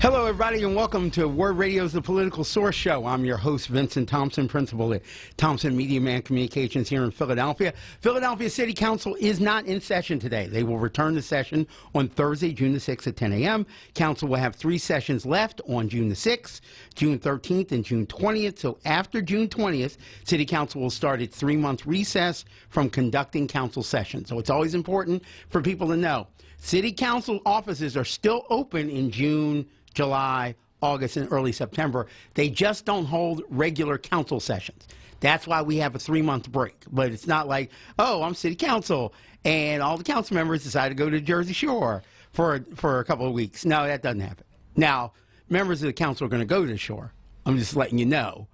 Hello, everybody, and welcome to Word Radio's The Political Source Show. I'm your host, Vincent Thompson, principal at Thompson Media Man Communications here in Philadelphia. Philadelphia City Council is not in session today. They will return to session on Thursday, June the 6th at 10 a.m. Council will have 3 sessions left on June the 6th, June 13th, and June 20th. So after June 20th, City Council will start its 3-month recess from conducting council sessions. So it's always important for people to know. City Council offices are still open in June, July, August, and early September. They just don't hold regular council sessions. That's why we have a 3-month break. But it's not like, oh, I'm city council, and all the council members decide to go to Jersey Shore for a couple of weeks. No, that doesn't happen. Now, members of the council are going to go to the shore. I'm just letting you know.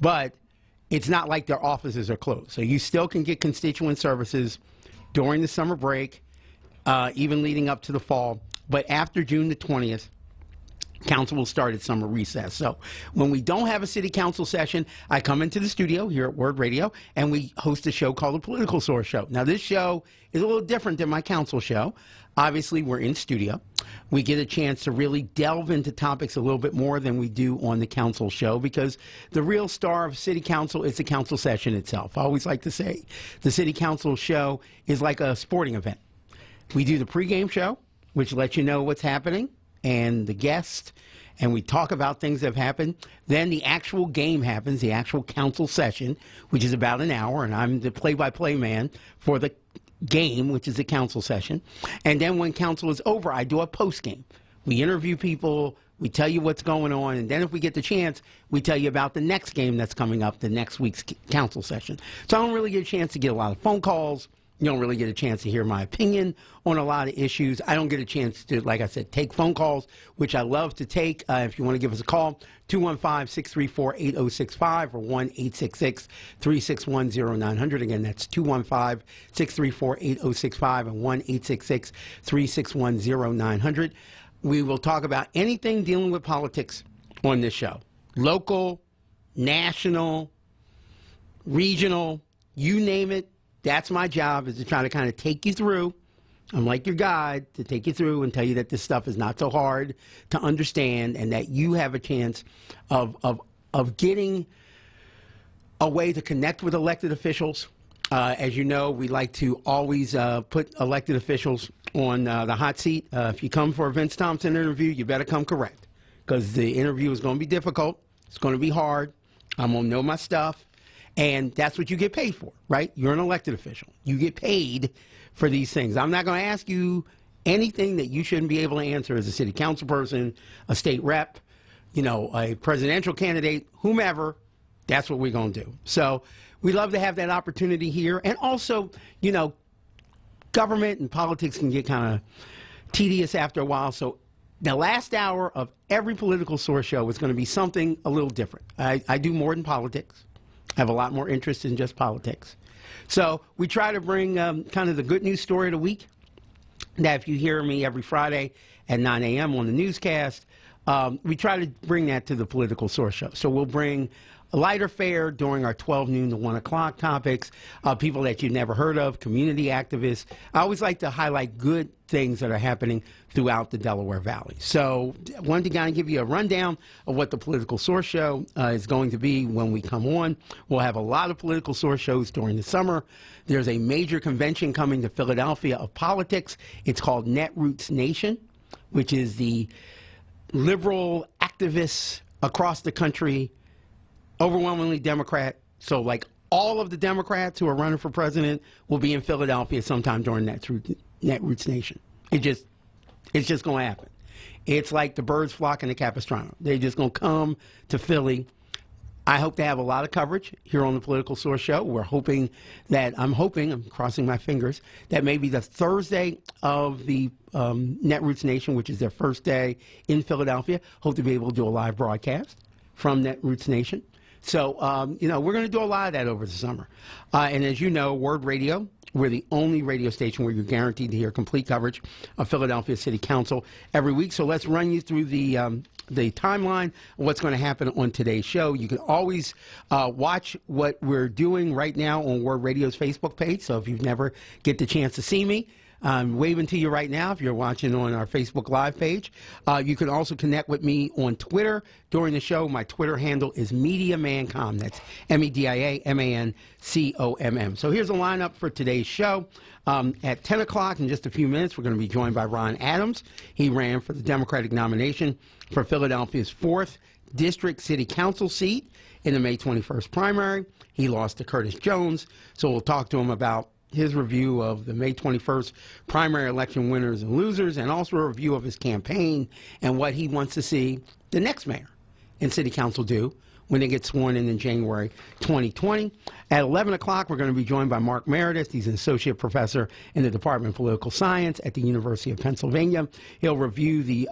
But it's not like their offices are closed. So you still can get constituent services during the summer break, even leading up to the fall. But after June the 20th, Council will start its summer recess. So when we don't have a city council session, I come into the studio here at Word Radio, and we host a show called The Political Source Show. Now, this show is a little different than my council show. Obviously, we're in studio. We get a chance to really delve into topics a little bit more than we do on the council show, because the real star of city council is the council session itself. I always like to say the city council show is like a sporting event. We do the pregame show, which lets you know what's happening, and the guests, and we talk about things that have happened. Then the actual game happens, the actual council session, which is about an hour, and I'm the play-by-play man for the game, which is the council session. And then when council is over, I do a post-game. We interview people, we tell you what's going on, and then if we get the chance, we tell you about the next game that's coming up, the next week's council session. So I don't really get a chance to get a lot of phone calls. You don't really get a chance to hear my opinion on a lot of issues. I don't get a chance to, like I said, take phone calls, which I love to take. If you want to give us a call, 215-634-8065 or 1-866-361-0900. Again, that's 215-634-8065 and 1-866-361-0900. We will talk about anything dealing with politics on this show. Local, national, regional, you name it. That's my job, is to try to kind of take you through. I'm like your guide, to take you through and tell you that this stuff is not so hard to understand, and that you have a chance of getting a way to connect with elected officials. As you know, we like to always put elected officials on the hot seat. If you come for a Vince Thompson interview, you better come correct, because the interview is going to be difficult. It's going to be hard. I'm going to know my stuff. And that's what you get paid for, right? You're an elected official. You get paid for these things. I'm not going to ask you anything that you shouldn't be able to answer as a city council person, a state rep, you know, a presidential candidate, whomever. That's what we're going to do. So we love to have that opportunity here. And also, you know, government and politics can get kind of tedious after a while. So the last hour of every Political Source show is going to be something a little different. I do more than politics. I have a lot more interest in just politics. So we try to bring kind of the good news story of the week. That if you hear me every Friday at 9 a.m. on the newscast, we try to bring that to the Political Source show. So we'll bring a lighter fare during our 12 noon to 1 o'clock topics, people that you've never heard of, community activists. I always like to highlight good things that are happening throughout the Delaware Valley. So I wanted to kind of give you a rundown of what the Political Source show is going to be when we come on. We'll have a lot of Political Source shows during the summer. There's a major convention coming to Philadelphia of politics. It's called Netroots Nation, which is the liberal activists across the country, overwhelmingly Democrat. So like all of the Democrats who are running for president will be in Philadelphia sometime during Netroots Nation. It's just going to happen. It's like the birds flocking to Capistrano. They're just going to come to Philly. I hope to have a lot of coverage here on the Political Source show. I'm crossing my fingers, that maybe the Thursday of the Netroots Nation, which is their first day in Philadelphia, hope to be able to do a live broadcast from Netroots Nation. So, you know, we're going to do a lot of that over the summer. And as you know, Word Radio, we're the only radio station where you're guaranteed to hear complete coverage of Philadelphia City Council every week. So let's run you through the timeline of what's going to happen on today's show. You can always watch what we're doing right now on Word Radio's Facebook page. So if you've never get the chance to see me, I'm waving to you right now if you're watching on our Facebook Live page. You can also connect with me on Twitter during the show. My Twitter handle is MediaMancom. That's MEDIAMANCOMM. So here's a lineup for today's show. At 10 o'clock in just a few minutes, we're going to be joined by Ron Adams. He ran for the Democratic nomination for Philadelphia's 4th District City Council seat in the May 21st primary. He lost to Curtis Jones, so we'll talk to him about his review of the May 21st primary election winners and losers, and also a review of his campaign and what he wants to see the next mayor and city council do when they get sworn in January 2020. At 11 o'clock, we're going to be joined by Mark Meredith. He's an associate professor in the Department of Political Science at the University of Pennsylvania. He'll review the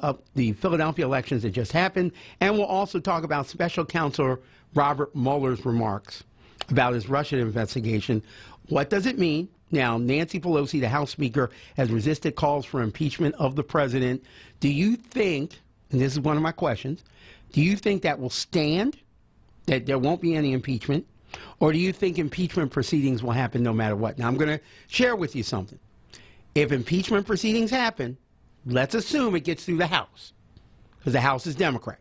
Philadelphia elections that just happened, and we'll also talk about Special Counsel Robert Mueller's remarks about his Russia investigation. What does it mean? Now, Nancy Pelosi, the House Speaker, has resisted calls for impeachment of the president. Do you think, and this is one of my questions, do you think that will stand, that there won't be any impeachment, or do you think impeachment proceedings will happen no matter what? Now, I'm going to share with you something. If impeachment proceedings happen, let's assume it gets through the House, because the House is Democrat,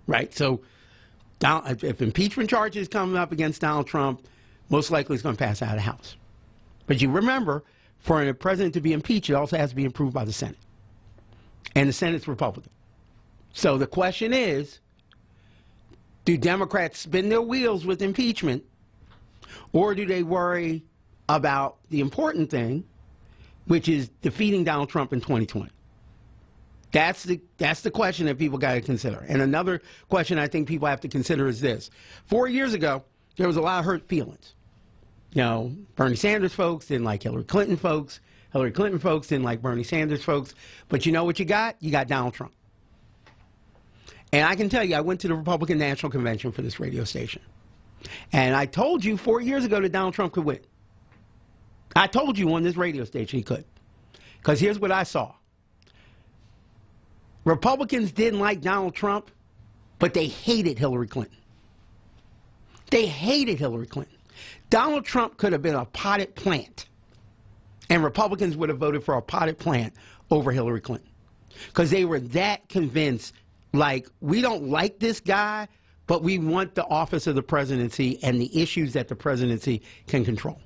right? So if impeachment charges come up against Donald Trump, most likely it's going to pass out of the House. But you remember, for a president to be impeached, it also has to be approved by the Senate. And the Senate's Republican. So the question is, do Democrats spin their wheels with impeachment, or do they worry about the important thing, which is defeating Donald Trump in 2020? That's the question that people got to consider. And another question I think people have to consider is this. 4 years ago, there was a lot of hurt feelings. You know, Bernie Sanders folks didn't like Hillary Clinton folks. Hillary Clinton folks didn't like Bernie Sanders folks. But you know what you got? You got Donald Trump. And I can tell you, I went to the Republican National Convention for this radio station. And I told you 4 years ago that Donald Trump could win. I told you on this radio station he could. Because here's what I saw. Republicans didn't like Donald Trump, but they hated Hillary Clinton. They hated Hillary Clinton. Donald Trump could have been a potted plant, and Republicans would have voted for a potted plant over Hillary Clinton. Because they were that convinced, like, we don't like this guy, but we want the office of the presidency and the issues that the presidency can control.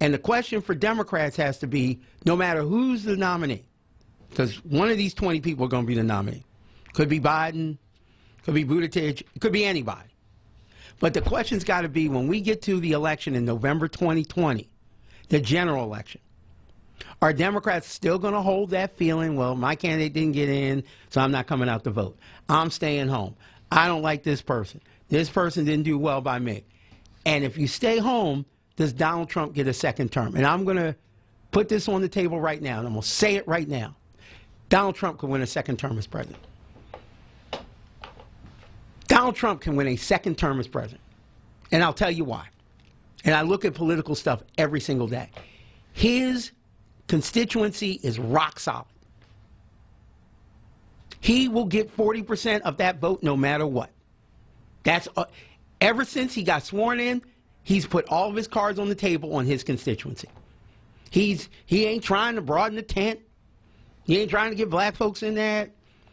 And the question for Democrats has to be, no matter who's the nominee, because one of these 20 people are going to be the nominee. Could be Biden, could be Buttigieg, it could be anybody. But the question's got to be, when we get to the election in November 2020, the general election, are Democrats still going to hold that feeling, well, my candidate didn't get in, so I'm not coming out to vote. I'm staying home. I don't like this person. This person didn't do well by me. And if you stay home, does Donald Trump get a second term? And I'm going to put this on the table right now, and I'm going to say it right now. Donald Trump could win a second term as president. Donald Trump can win a second term as president. And I'll tell you why. And I look at political stuff every single day. His constituency is rock solid. He will get 40% of that vote no matter what. That's ever since he got sworn in, he's put all of his cards on the table on his constituency. He ain't trying to broaden the tent. He ain't trying to get black folks in there.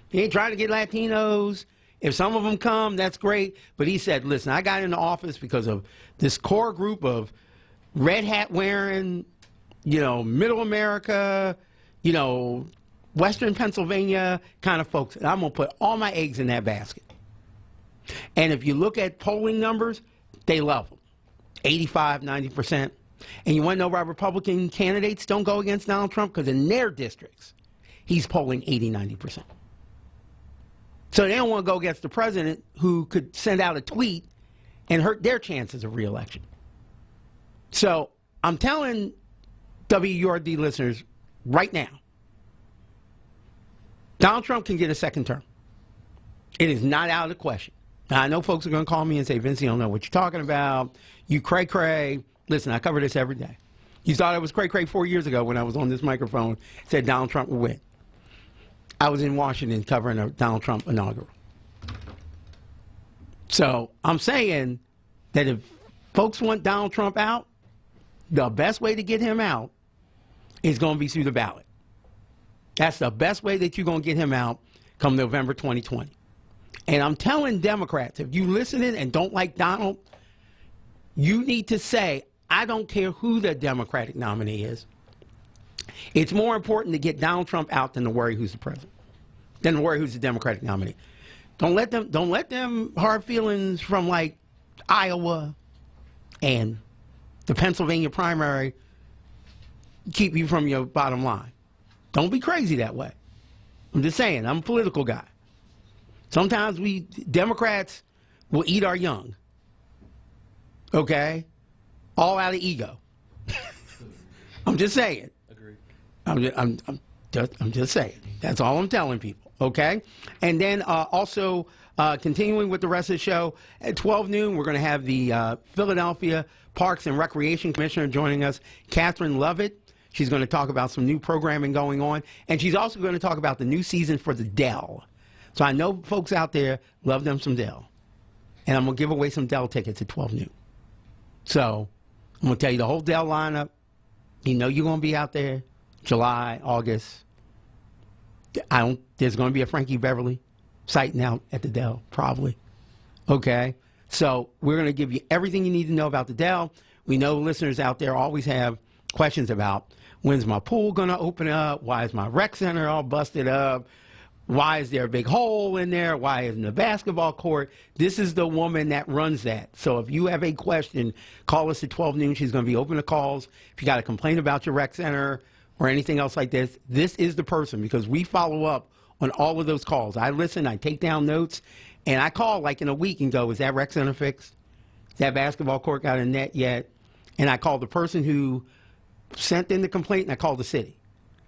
He ain't trying to get Latinos. If some of them come, that's great. But he said, listen, I got into office because of this core group of red hat wearing, middle America, Western Pennsylvania kind of folks. And I'm going to put all my eggs in that basket. And if you look at polling numbers, they love them. 85, 90%. And you want to know why Republican candidates don't go against Donald Trump? Because in their districts, he's polling 80, 90%. So they don't want to go against the president who could send out a tweet and hurt their chances of re-election. So I'm telling WURD listeners right now, Donald Trump can get a second term. It is not out of the question. Now, I know folks are going to call me and say, Vince, you don't know what you're talking about. You cray-cray. Listen, I cover this every day. You thought I was cray-cray 4 years ago when I was on this microphone, said Donald Trump would win. I was in Washington covering a Donald Trump inaugural. So I'm saying that if folks want Donald Trump out, the best way to get him out is going to be through the ballot. That's the best way that you're going to get him out come November 2020. And I'm telling Democrats, if you listening and don't like Donald, you need to say, I don't care who the Democratic nominee is. It's more important to get Donald Trump out than to worry who's the president, than to worry who's the Democratic nominee. Don't let them hard feelings from like Iowa and the Pennsylvania primary keep you from your bottom line. Don't be crazy that way. I'm just saying, I'm a political guy. Sometimes we Democrats will eat our young. Okay? All out of ego. I'm just saying. Agreed. I'm just saying. That's all I'm telling people. Okay? And then also continuing with the rest of the show, at 12 noon, we're going to have the Philadelphia Parks and Recreation Commissioner joining us, Catherine Lovett. She's going to talk about some new programming going on. And she's also going to talk about the new season for the Dell. So I know folks out there love them some Dell. And I'm going to give away some Dell tickets at 12 noon. So I'm going to tell you the whole Dell lineup. You know you're going to be out there July, August. There's going to be a Frankie Beverly sighting out at the Dell, probably. Okay? So we're going to give you everything you need to know about the Dell. We know listeners out there always have questions about when's my pool going to open up? Why is my rec center all busted up? Why is there a big hole in there? Why isn't the basketball court? This is the woman that runs that. So if you have a question, call us at 12 noon. She's going to be open to calls. If you got a complaint about your rec center or anything else like this, this is the person, because we follow up on all of those calls. I listen, I take down notes, and I call like in a week and go, is that rec center fixed? Is that basketball court got a net yet? And I call the person who sent in the complaint, and I call the city.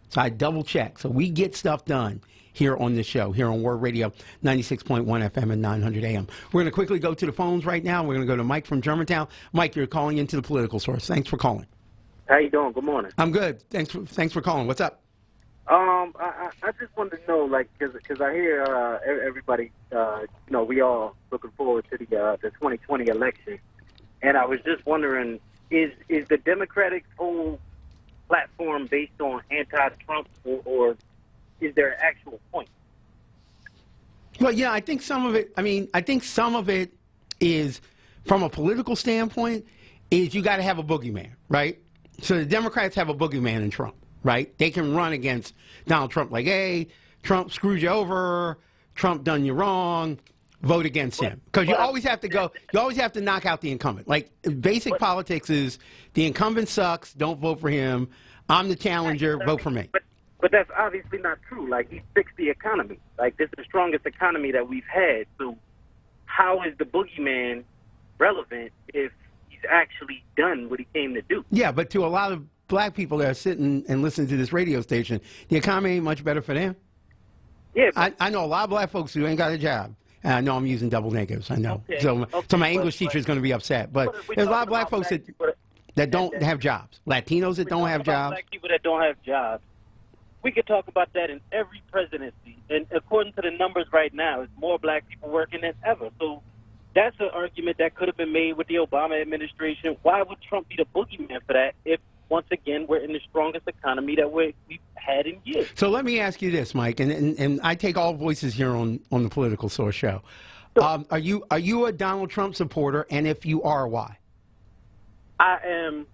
So I double check. So we get stuff done here on this show, here on Word Radio, 96.1 FM and 900 AM. We're going to quickly go to the phones right now. We're going to go to Mike from Germantown. Mike, you're calling into the Political Source. Thanks for calling. How you doing? Good morning. I'm good. Thanks for calling. What's up? I just wanted to know, like, because I hear everybody, we all looking forward to the 2020 election, and I was just wondering, is the Democratic whole platform based on anti-Trump, or is there an actual point? Well, yeah, I think some of it is, from a political standpoint, is you got to have a boogeyman, right? So the Democrats have a boogeyman in Trump, right? They can run against Donald Trump like, hey, Trump screwed you over, Trump done you wrong, vote against him. Because you always have to knock out the incumbent. Like, basic politics is the incumbent sucks, don't vote for him. I'm the challenger, vote for me. But that's obviously not true. Like, he fixed the economy. Like, this is the strongest economy that we've had. So how is the boogeyman relevant if he's actually done what he came to do? Yeah, but to a lot of black people that are sitting and listening to this radio station, the economy ain't much better for them. Yeah, I know a lot of black folks who ain't got a job. And I know I'm using double negatives. I know. Okay, so my English teacher is going to be upset. But there's a lot of black folks that don't have jobs. Latinos that don't have jobs. Black people that don't have jobs. We could talk about that in every presidency. And according to the numbers right now, it's more black people working than ever. So that's an argument that could have been made with the Obama administration. Why would Trump be the boogeyman for that if, once again, we're in the strongest economy that we've had in years? So let me ask you this, Mike, and I take all voices here on the Political Source show. Are you a Donald Trump supporter, and if you are, why? I am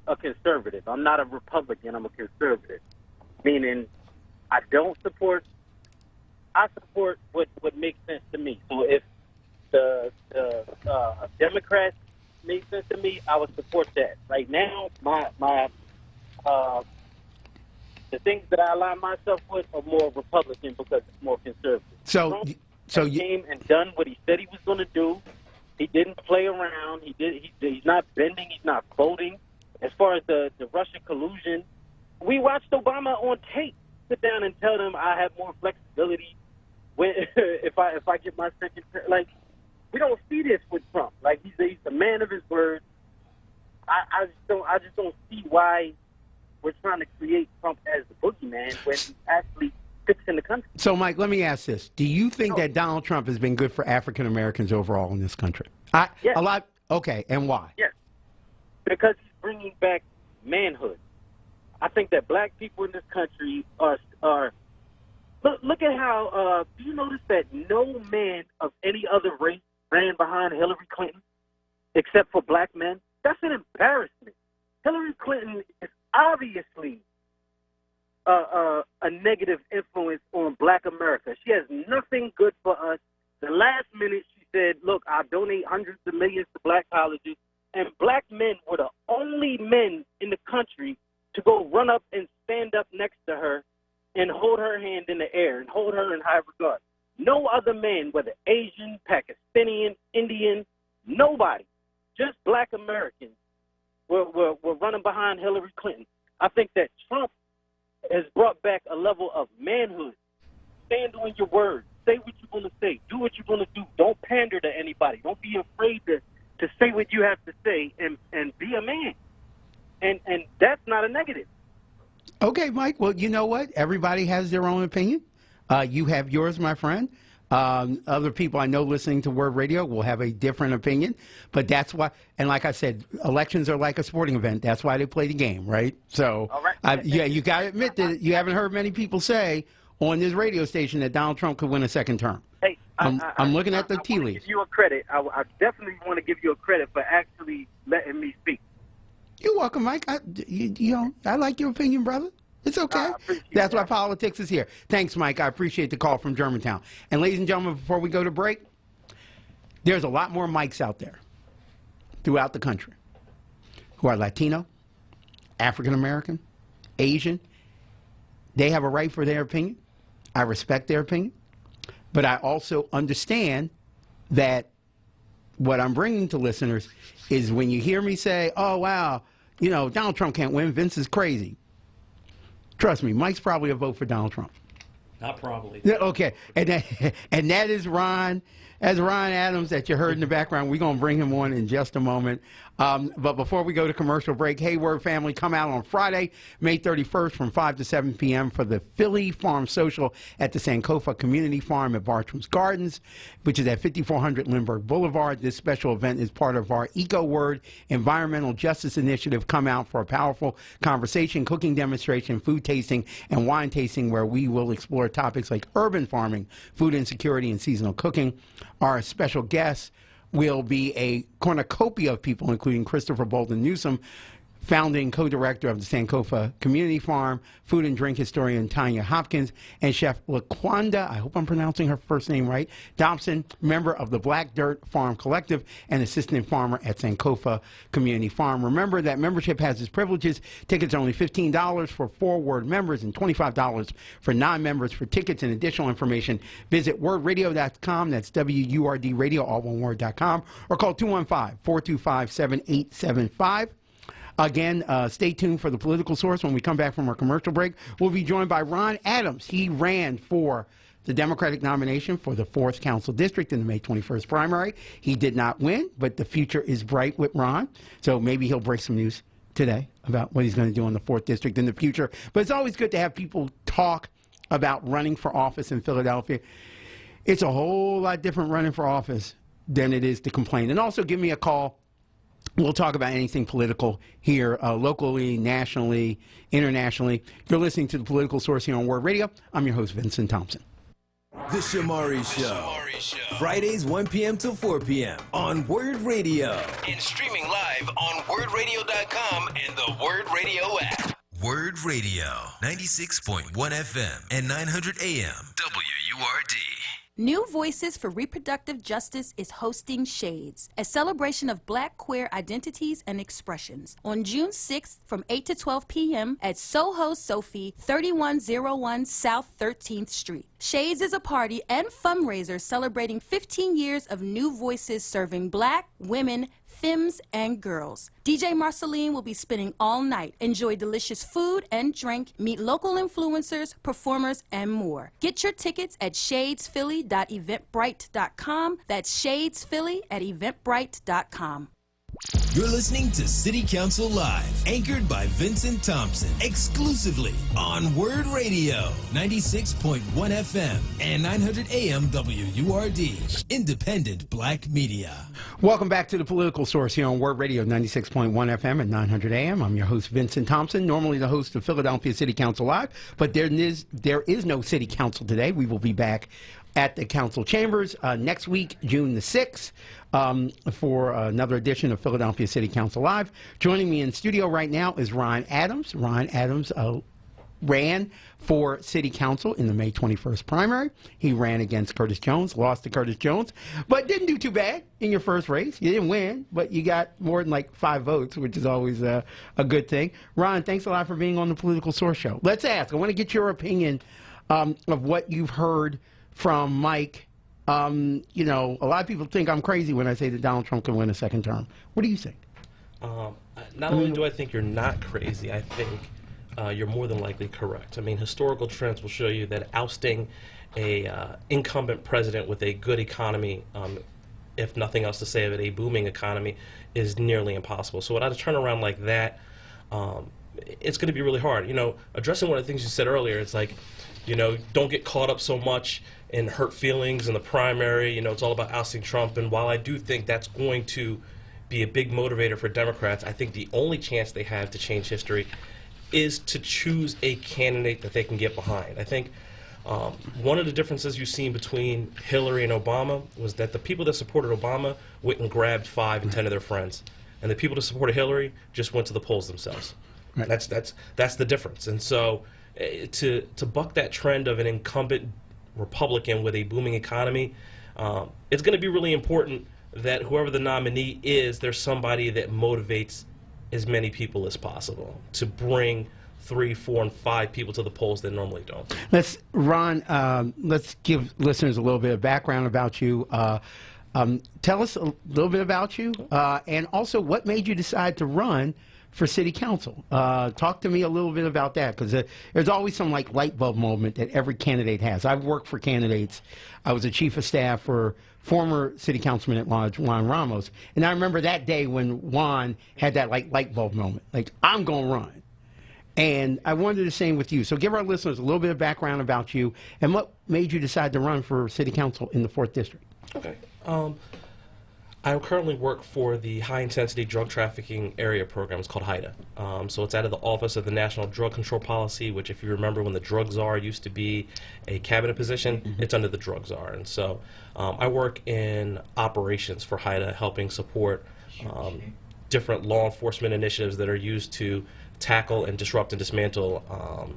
a conservative. I'm not a Republican. I'm a conservative, meaning I support what makes sense to me. So if the Democrats make sense to me, I would support that. Right now, the things that I align myself with are more Republican because it's more conservative. So you came and done what he said he was going to do. He didn't play around. He's not bending. He's not voting. As far as the Russia collusion, we watched Obama on tape sit down and tell them I have more flexibility if I get my second term. Like, we don't see this with Trump. Like, he's a man of his word. I just don't see why we're trying to create Trump as the boogeyman when he's actually fixing the country. So, Mike, let me ask this: do you think that Donald Trump has been good for African Americans overall in this country? Yes. A lot. Okay, and why? Yes, because he's bringing back manhood. I think that black people in this country are look at how do you notice that no man of any other race ran behind Hillary Clinton except for black men? That's an embarrassment. Hillary Clinton is obviously a negative influence on black America. She has nothing good for us. The last minute she said, look, I'll donate hundreds of millions to black colleges. And black men were the only men in the country to go run up and stand up next to her and hold her hand in the air and hold her in high regard. No other man, whether Asian, Pakistani, Indian, nobody, just black Americans were running behind Hillary Clinton. I think that Trump has brought back a level of manhood. Stand on your word. Say what you're going to say. Do what you're going to do. Don't pander to anybody. Don't be afraid to say what you have to say and be a man. And that's not a negative. Okay, Mike. Well, you know what? Everybody has their own opinion. You have yours, my friend. Other people I know listening to Word Radio will have a different opinion. But that's why, and like I said, elections are like a sporting event. That's why they play the game, right? So, all right. You got to admit that you haven't heard many people say on this radio station that Donald Trump could win a second term. Hey, I'm looking at the tea leaves. Give you a credit. I definitely want to give you a credit for actually letting me speak. You're welcome, Mike. I like your opinion, brother. It's okay. That's why politics is here. Thanks, Mike. I appreciate the call from Germantown. And ladies and gentlemen, before we go to break, there's a lot more Mikes out there throughout the country who are Latino, African American, Asian. They have a right for their opinion. I respect their opinion. But I also understand that what I'm bringing to listeners is when you hear me say, oh, wow, Donald Trump can't win, Vince is crazy. Trust me, Mike's probably a vote for Donald Trump. Not probably. Okay, and that is Ron. That's Ron Adams that you heard in the background. We're going to bring him on in just a moment. But before we go to commercial break, hey, Word family, come out on Friday, May 31st from 5 to 7 p.m. for the Philly Farm Social at the Sankofa Community Farm at Bartram's Gardens, which is at 5400 Lindbergh Boulevard. This special event is part of our EcoWord Environmental Justice Initiative. Come out for a powerful conversation, cooking demonstration, food tasting, and wine tasting where we will explore topics like urban farming, food insecurity, and seasonal cooking. Our special guest will be a cornucopia of people, including Christopher Bolden Newsom, founding co-director of the Sankofa Community Farm, food and drink historian Tanya Hopkins, and Chef LaQuanda, I hope I'm pronouncing her first name right, Dobson, member of the Black Dirt Farm Collective and assistant farmer at Sankofa Community Farm. Remember that membership has its privileges. Tickets are only $15 for 4Word members and $25 for non-members. For tickets and additional information, visit wordradio.com. That's WURD radio, all one word.com, or call 215-425-7875. Again, stay tuned for the political source. When we come back from our commercial break, we'll be joined by Ron Adams. He ran for the Democratic nomination for the 4th Council District in the May 21st primary. He did not win, but the future is bright with Ron. So maybe he'll break some news today about what he's going to do in the 4th District in the future. But it's always good to have people talk about running for office in Philadelphia. It's a whole lot different running for office than it is to complain. And also give me a call. We'll talk about anything political here, locally, nationally, internationally. You're listening to The Political Source here on Word Radio. I'm your host, Vincent Thompson. The Shamari Show. Fridays, 1 p.m. to 4 p.m. on Word Radio. And streaming live on wordradio.com and the Word Radio app. Word Radio, 96.1 FM and 900 AM. WURD. New Voices for Reproductive Justice is hosting Shades, a celebration of Black queer identities and expressions, on June 6th from 8 to 12 p.m. at Soho Sophie, 3101 South 13th Street. Shades is a party and fundraiser celebrating 15 years of New Voices serving Black, women, femmes, and girls. DJ Marceline will be spinning all night. Enjoy delicious food and drink, meet local influencers, performers, and more. Get your tickets at shadesphilly.eventbrite.com. That's shadesphilly at eventbrite.com. You're listening to City Council Live, anchored by Vincent Thompson, exclusively on Word Radio, 96.1 FM and 900 AM WURD, independent black media. Welcome back to The Political Source here on Word Radio 96.1 FM and 900 AM. I'm your host, Vincent Thompson, normally the host of Philadelphia City Council Live, but there is no City Council today. We will be back at the council chambers next week, June the 6th, for another edition of Philadelphia City Council Live. Joining me in studio right now is Ryan Adams. Ryan Adams ran for City Council in the May 21st primary. He ran against Curtis Jones, lost to Curtis Jones, but didn't do too bad in your first race. You didn't win, but you got more than like 5 votes, which is always a good thing. Ryan, thanks a lot for being on the Political Source Show. Let's ask. I want to get your opinion of what you've heard from Mike. You know, a lot of people think I'm crazy when I say that Donald Trump can win a second term. What do you think? Not only do I think you're not crazy, I think you're more than likely correct. I mean, historical trends will show you that ousting a incumbent president with a good economy, if nothing else to say of it, a booming economy, is nearly impossible. So without a turnaround like that, it's going to be really hard. You know, addressing one of the things you said earlier, it's like, you know, don't get caught up so much in hurt feelings in the primary. You know, it's all about ousting Trump. And while I do think that's going to be a big motivator for Democrats, I think the only chance they have to change history is to choose a candidate that they can get behind. I think one of the differences you've seen between Hillary and Obama was that the people that supported Obama went and grabbed 5 and 10 of their friends. And the people that supported Hillary just went to the polls themselves. Right. That's the difference. And so to buck that trend of an incumbent Republican with a booming economy, it's going to be really important that whoever the nominee is, there's somebody that motivates as many people as possible to bring 3, 4, and 5 people to the polls that normally don't. Let's give listeners a little bit of background about you. Tell us a little bit about you, and also what made you decide to run for City Council. Talk to me a little bit about that, because there's always some like light bulb moment that every candidate has. I've worked for candidates. I was a chief of staff for former City Councilman at large, Juan Ramos, and I remember that day when Juan had that like light bulb moment, like, I'm going to run. And I wanted the same with you. So give our listeners a little bit of background about you and what made you decide to run for City Council in the 4th District. Okay. I currently work for the High Intensity Drug Trafficking Area Program. It's called HIDTA. So it's out of the Office of the National Drug Control Policy, which, if you remember, when the drug czar used to be a cabinet position, it's under the drug czar. And so I work in operations for HIDTA, helping support different law enforcement initiatives that are used to tackle and disrupt and dismantle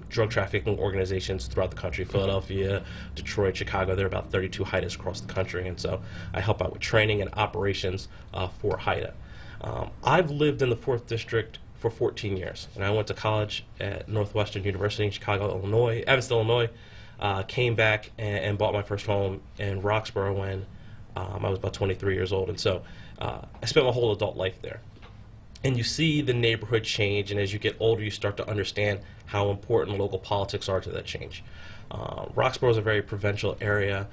drug trafficking organizations throughout the country. Philadelphia, Detroit, Chicago, there are about 32 HIDTAs across the country, and so I help out with training and operations for HIDTA. I've lived in the 4th District for 14 years, and I went to college at Northwestern University in Chicago, Illinois, Evansville, Illinois, came back and bought my first home in Roxborough when I was about 23 years old, and so I spent my whole adult life there. And you see the neighborhood change, and as you get older, you start to understand how important local politics are to that change. Roxborough is a very provincial area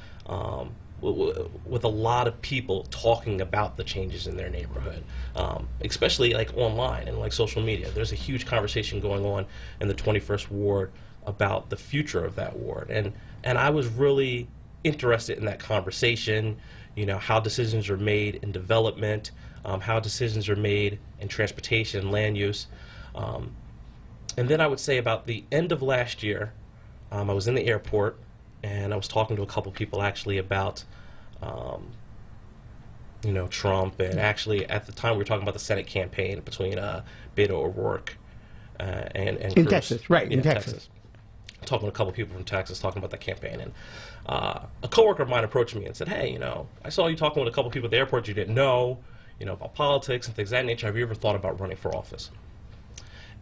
with a lot of people talking about the changes in their neighborhood, especially like online and like social media. There's a huge conversation going on in the 21st Ward about the future of that ward, and I was really interested in that conversation. You know, how decisions are made in development, how decisions are made in transportation, land use. And then I would say about the end of last year, I was in the airport, and I was talking to a couple people actually about, you know, Trump, and actually at the time we were talking about the Senate campaign between Beto O'Rourke and in Cruz. Texas, right, in Texas. Talking to a couple people from Texas, talking about that campaign, and a coworker of mine approached me and said, "Hey, you know, I saw you talking with a couple people at the airport you didn't know, you know, about politics and things of that nature. Have you ever thought about running for office?"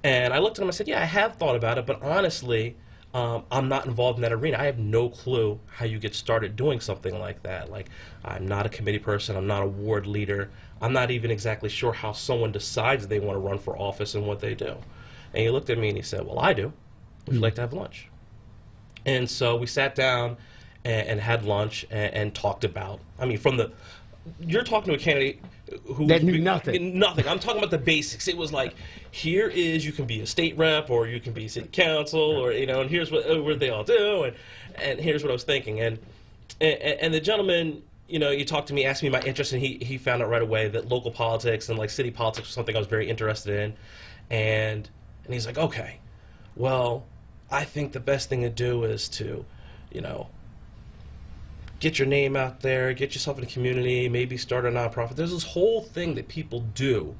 And I looked at him and I said, "Yeah, I have thought about it, but honestly, I'm not involved in that arena. I have no clue how you get started doing something like that. Like, I'm not a committee person. I'm not a ward leader. I'm not even exactly sure how someone decides they want to run for office and what they do." And he looked at me and he said, "Well, I do. Would you like to have lunch?" And so we sat down and had lunch and talked about, I mean, from the you're talking to a candidate who that knew nothing. Nothing. I'm talking about the basics. It was like, here is, you can be a state rep, or you can be city council, or and here's what they all do, and here's what I was thinking, and the gentleman, he talked to me, asked me my interest, and he found out right away that local politics and like city politics was something I was very interested in, and he's like, okay, well, I think the best thing to do is to, get your name out there, get yourself in the community, maybe start a nonprofit. There's this whole thing that people do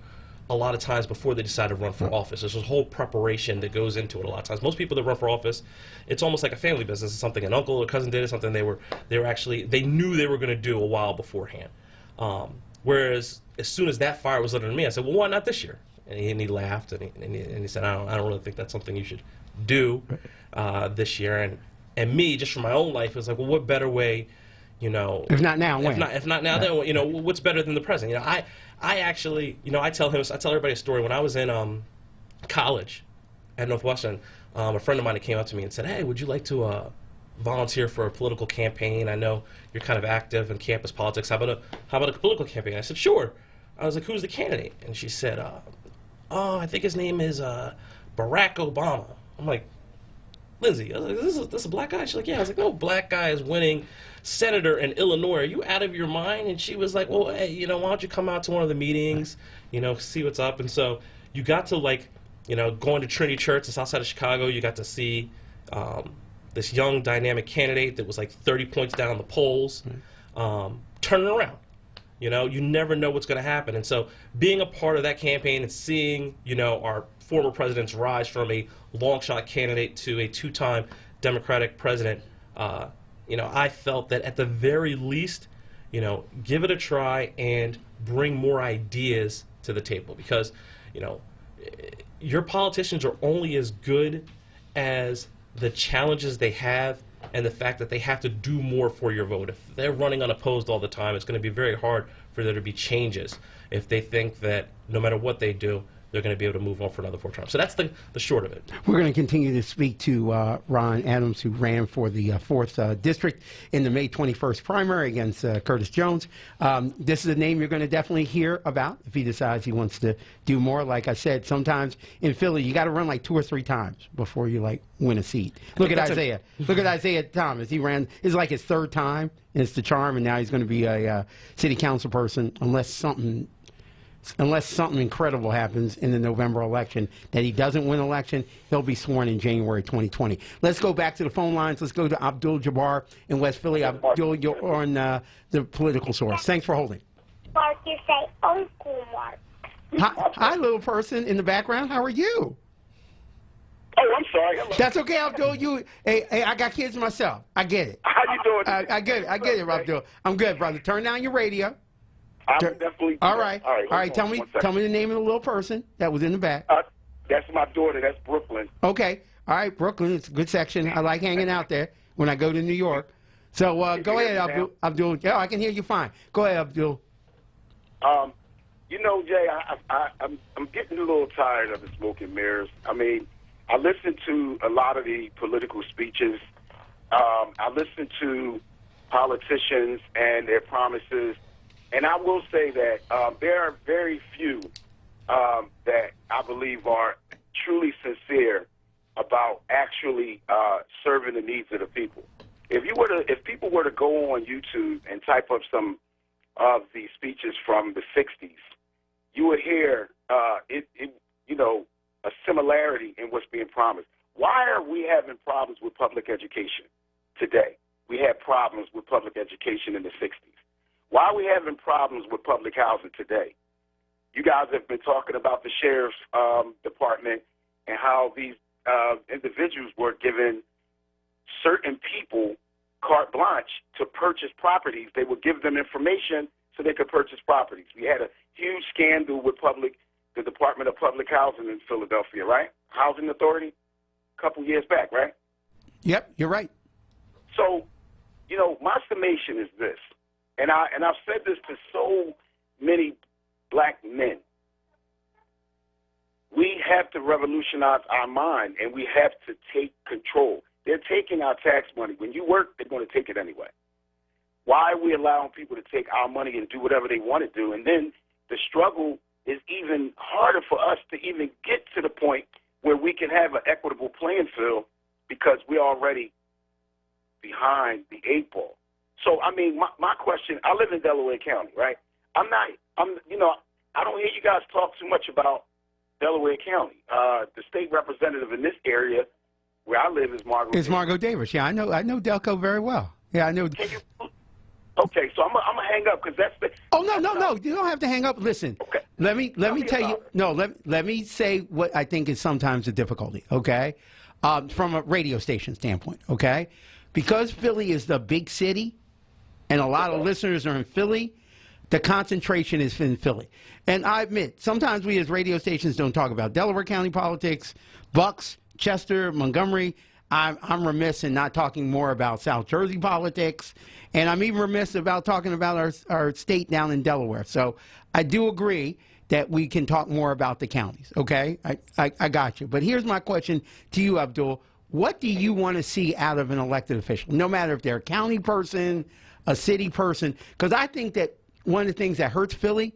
a lot of times before they decide to run for office. There's this whole preparation that goes into it a lot of times. Most people that run for office, it's almost like a family business. It's something an uncle or cousin did, something they knew they were going to do a while beforehand. Whereas as soon as that fire was lit under me, I said, well, why not this year? And he laughed, and he said, I don't really think that's something you should do this year. And me, just for my own life, it was like, well, what better way, if not now, when? If not now, then what's better than the present? I actually, I tell everybody a story. When I was in college at Northwestern, a friend of mine came up to me and said, hey, would you like to volunteer for a political campaign? I know you're kind of active in campus politics. How about a political campaign? I said, sure. I was like, who's the candidate? And she said, I think his name is Barack Obama. I'm like, Lindsay, I was like, this is a black guy? She's like, yeah. I was like, no, black guy is winning senator in Illinois. Are you out of your mind? And she was like, well, hey, why don't you come out to one of the meetings, see what's up. And so you got to, like, going to Trinity Church, it's outside of Chicago. You got to see this young, dynamic candidate that was like 30 points down the polls, turning around. You never know what's going to happen. And so being a part of that campaign and seeing, our former president's rise from a long shot candidate to a two-time Democratic president, I felt that at the very least, give it a try and bring more ideas to the table, because, your politicians are only as good as the challenges they have and the fact that they have to do more for your vote. If they're running unopposed all the time, it's going to be very hard for there to be changes if they think that no matter what they do, they're going to be able to move on for another 4 terms. So that's the short of it. We're going to continue to speak to Ron Adams, who ran for the 4th District in the May 21st primary against Curtis Jones. This is a name you're going to definitely hear about if he decides he wants to do more. Like I said, sometimes in Philly, you got to run like 2 or 3 times before you win a seat. Look at Isaiah. Look at Isaiah Thomas. He ran. It's like his 3rd time. And it's the charm, and now he's going to be a city council person unless something incredible happens in the November election, that he doesn't win election. He'll be sworn in January 2020. Let's go back to the phone lines. Let's go to Abdul Jabbar in West Philly. Abdul, you're on the Political Source. Thanks for holding. Mark, you say Uncle Mark. Hi, little person in the background. How are you? Oh, I'm sorry. Hello. That's okay, Abdul. Hey, I got kids myself. I get it. How you doing? I get it, Abdul. I'm good, brother. Turn down your radio. I'm definitely. All right. Tell me the name of the little person that was in the back. That's my daughter. That's Brooklyn. Okay. All right, Brooklyn. It's a good section. I like hanging out there when I go to New York. So go ahead, Abdul. Yeah, I can hear you fine. Go ahead, Abdul. Jay, I'm getting a little tired of the smoke and mirrors. I mean, I listen to a lot of the political speeches. I listen to politicians and their promises. And I will say that there are very few that I believe are truly sincere about actually serving the needs of the people. If people were to go on YouTube and type up some of the speeches from the 60s, you would hear a similarity in what's being promised. Why are we having problems with public education today? We had problems with public education in the 60s. Why are we having problems with public housing today? You guys have been talking about the sheriff's department and how these individuals were given certain people carte blanche to purchase properties. They would give them information so they could purchase properties. We had a huge scandal with the Department of Public Housing in Philadelphia, right? Housing Authority, a couple years back, right? Yep, you're right. So, my summation is this, and I've said this to so many black men. We have to revolutionize our mind, and we have to take control. They're taking our tax money. When you work, they're going to take it anyway. Why are we allowing people to take our money and do whatever they want to do? And then the struggle is even harder for us to even get to the point where we can have an equitable playing field because we're already behind the 8 ball. So, I mean, my question, I live in Delaware County, right? I don't hear you guys talk too much about Delaware County. The state representative in this area where I live is Margot. It's Margot Davis. Yeah, I know Delco very well. Yeah, I know. Okay, so I'm gonna hang up because that's the. Oh no! You don't have to hang up. Listen, Okay. let me tell you. No, let me say what I think is sometimes a difficulty. Okay, from a radio station standpoint. Okay, because Philly is the big city, and a lot of listeners are in Philly. The concentration is in Philly, and I admit sometimes we as radio stations don't talk about Delaware County politics, Bucks, Chester, Montgomery. I'm remiss in not talking more about South Jersey politics, and I'm even remiss about talking about our state down in Delaware. So I do agree that we can talk more about the counties, okay? I got you. But here's my question to you, Abdul. What do you want to see out of an elected official, no matter if they're a county person, a city person? Because I think that one of the things that hurts Philly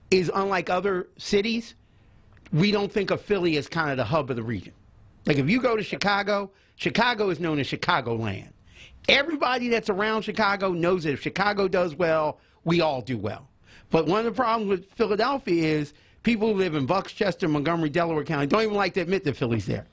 is, unlike other cities, we don't think of Philly as kind of the hub of the region. Like if you go to Chicago, Chicago is known as Chicagoland. Everybody that's around Chicago knows that if Chicago does well, we all do well. But one of the problems with Philadelphia is people who live in Bucks, Chester, Montgomery, Delaware County don't even like to admit that Philly's there,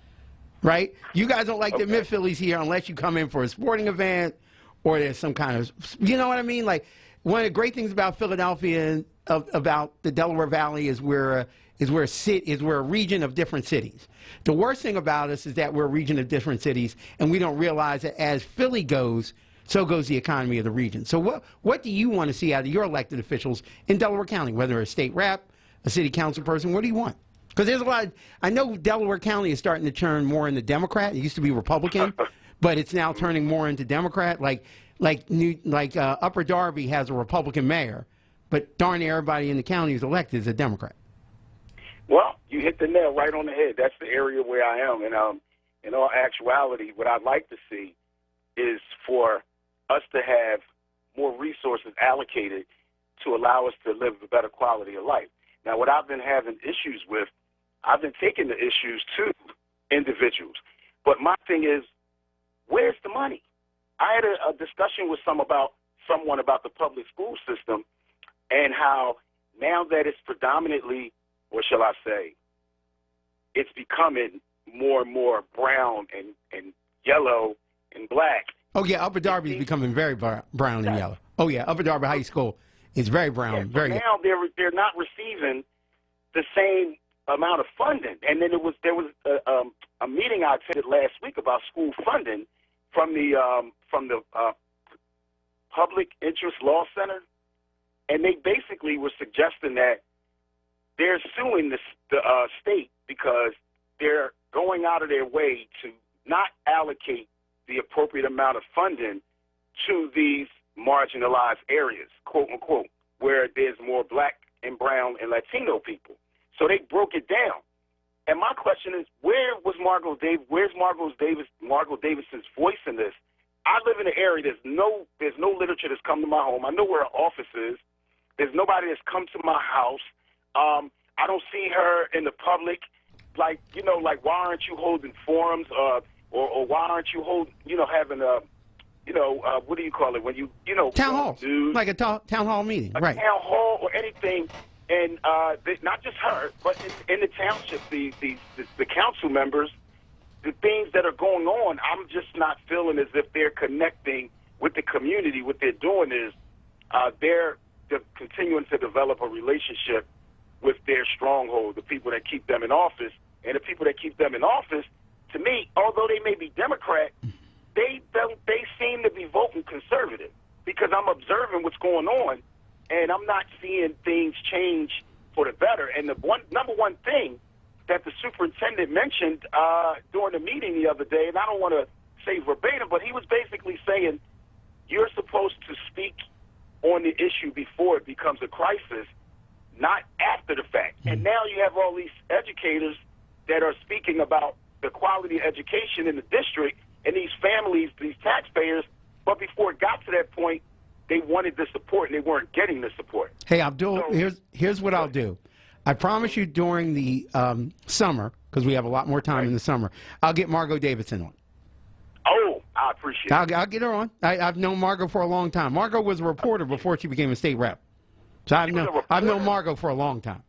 right? You guys don't like to admit Philly's here unless you come in for a sporting event or there's some kind of, you know what I mean? Like one of the great things about Philadelphia and about the Delaware Valley is we're a region of different cities. The worst thing about us is that we're a region of different cities, and we don't realize that as Philly goes, so goes the economy of the region. So what do you want to see out of your elected officials in Delaware County, whether a state rep, a city council person? What do you want? Because there's a lot I know Delaware County is starting to turn more into Democrat. It used to be Republican, but it's now turning more into Democrat. Like Upper Darby has a Republican mayor, but darn near everybody in the county who's elected is a Democrat. Well, you hit the nail right on the head. That's the area where I am. And in all actuality, what I'd like to see is for us to have more resources allocated to allow us to live a better quality of life. Now, what I've been having issues with, I've been taking the issues to individuals. But my thing is, where's the money? I had a discussion with someone about the public school system and how now that it's predominantly, or shall I say, it's becoming more and more brown and yellow and black. Oh, yeah, Upper Darby is becoming very brown and yellow. Oh, yeah, Upper Darby High School is very brown. Yeah, so now they're not receiving the same amount of funding. And then there was a meeting I attended last week about school funding from the Public Interest Law Center, and they basically were suggesting that they're suing the state because they're going out of their way to not allocate the appropriate amount of funding to these marginalized areas, quote unquote, where there's more black and brown and Latino people. So they broke it down. And my question is, where's Margot Davison's voice in this? I live in an area, there's no literature that's come to my home. I know where her office is. There's nobody that's come to my house. I don't see her in the public. Like, why aren't you holding forums or why aren't you having a, what do you call it? when you town hall, news, like a town hall meeting, right? Town hall or anything. And not just her, but in the township, the council members, the things that are going on, I'm just not feeling as if they're connecting with the community. What they're doing is they're continuing to develop a relationship with their stronghold, the people that keep them in office. And the people that keep them in office, to me, although they may be Democrat, they seem to be voting conservative because I'm observing what's going on, and I'm not seeing things change for the better. And the number one thing that the superintendent mentioned during the meeting the other day, and I don't want to say verbatim, but he was basically saying, you're supposed to speak on the issue before it becomes a crisis, not after the fact. And now you have all these educators that are speaking about the quality of education in the district and these families, these taxpayers, but before it got to that point, they wanted the support and they weren't getting the support. Hey, Abdul, So- here's what I'll do. I promise you during the summer, because we have a lot more time in the summer, I'll get Margot Davidson on. Oh, I appreciate it. I'll get her on. I've known Margot for a long time. Margot was a reporter before she became a state rep. So I've known Margot for a long time.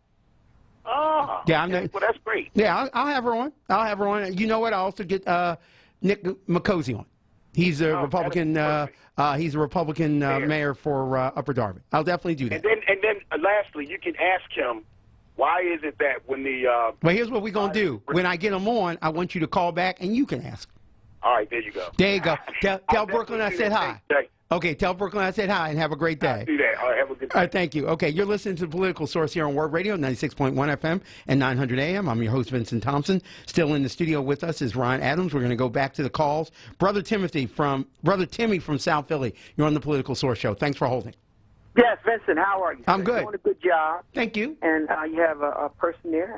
Oh, Yeah, well, that's great. Yeah, I'll have her on. I'll have her on. You know what? I'll also get Nick McCosey on. He's a Republican. He's a Republican mayor for Upper Darby. I'll definitely do that. And then, lastly, you can ask him, why is it that when the But here's what we're gonna do. When I get him on, I want you to call back and you can ask. all right, there you go. There you go. Tell I'll Brooklyn I definitely said do hi. that. Thanks. Okay, tell Brooklyn I said hi and have a great day. Do that. All right, have a good day. All right, thank you. Okay, you're listening to The Political Source here on Word Radio, 96.1 FM and 900 AM. I'm your host, Vincent Thompson. Still in the studio with us is Ron Adams. We're going to go back to the calls. Brother Timmy from South Philly, you're on The Political Source Show. Thanks for holding. Yes, Vincent, how are you? I'm sir? good. You're doing a good job. Thank you. And you have a person there,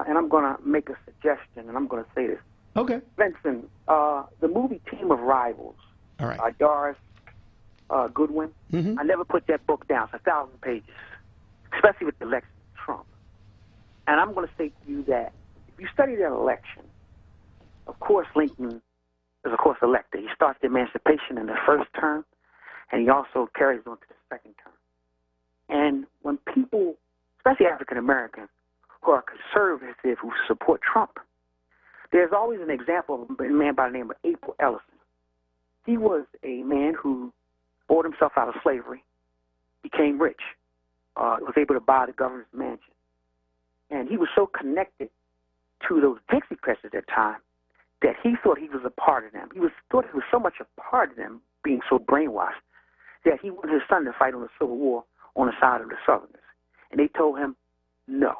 and I'm going to make a suggestion, and I'm going to say this. Okay. Vincent, the movie Team of Rivals, All right. Doris Goodwin, Mhm. I never put that book down. It's 1,000 pages, especially with the election of Trump. And I'm going to say to you that if you study that election, of course, Lincoln is, of course, elected. He starts the emancipation in the first term, and he also carries on to the second term. And when people, especially African Americans, who are conservative, who support Trump, there's always an example of a man by the name of April Ellison. He was a man who bought himself out of slavery, became rich, was able to buy the governor's mansion. And he was so connected to those Dixiecrats at that time that he thought he was a part of them. Thought he was so much a part of them, being so brainwashed, that he wanted his son to fight on the Civil War on the side of the Southerners. And they told him no.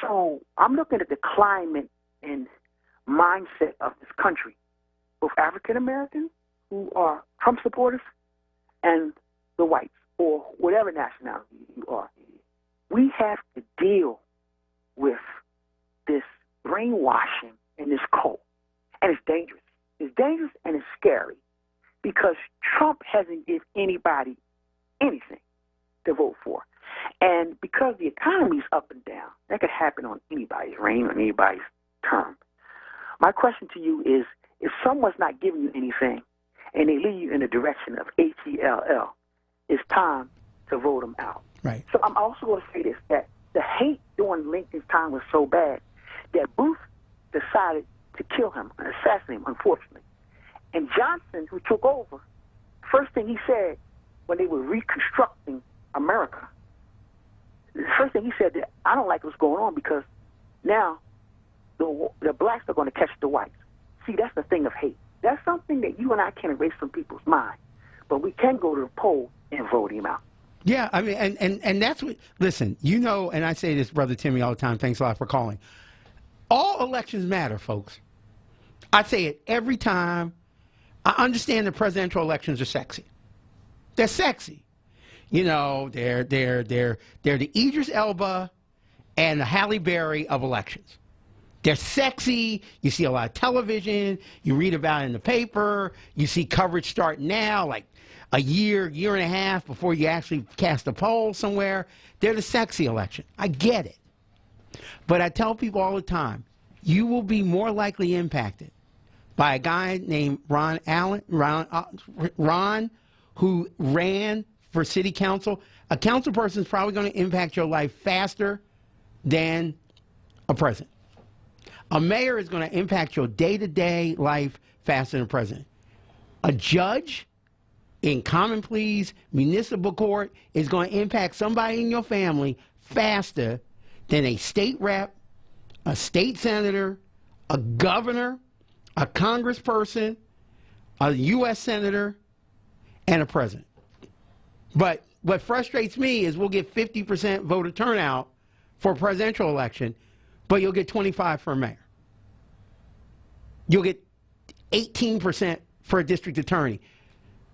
So I'm looking at the climate and mindset of this country, both African Americans who are Trump supporters and the whites, or whatever nationality you are. We have to deal with this brainwashing and this cult. And it's dangerous. It's dangerous and it's scary because Trump hasn't given anybody anything to vote for. And because the economy's up and down, that could happen on anybody's reign, on anybody's term. My question to you is, if someone's not giving you anything and they lead you in the direction of HELL, it's time to vote them out. Right. So I'm also going to say this, that the hate during Lincoln's time was so bad that Booth decided to kill him and assassinate him, unfortunately. And Johnson, who took over, first thing he said when they were reconstructing America, the first thing he said, that I don't like what's going on because now the blacks are going to catch the whites. See, that's the thing of hate. That's something that you and I can't erase from people's mind. But we can go to the poll and vote him out. Yeah, I mean, and that's what, listen, you know, and I say this, Brother Timmy, all the time. Thanks a lot for calling. All elections matter, folks. I say it every time. I understand the presidential elections are sexy. They're sexy. You know, they're the Idris Elba and the Halle Berry of elections. They're sexy. You see a lot of television. You read about it in the paper. You see coverage start now, like a year and a half before you actually cast a poll somewhere. They're the sexy election. I get it. But I tell people all the time, you will be more likely impacted by a guy named Ron, who ran for city council. A council person is probably going to impact your life faster than a president. A mayor is going to impact your day-to-day life faster than a president. A judge in common pleas, municipal court, is going to impact somebody in your family faster than a state rep, a state senator, a governor, a congressperson, a U.S. senator, and a president. But what frustrates me is we'll get 50% voter turnout for a presidential election, but you'll get 25% for a mayor. You'll get 18% for a district attorney.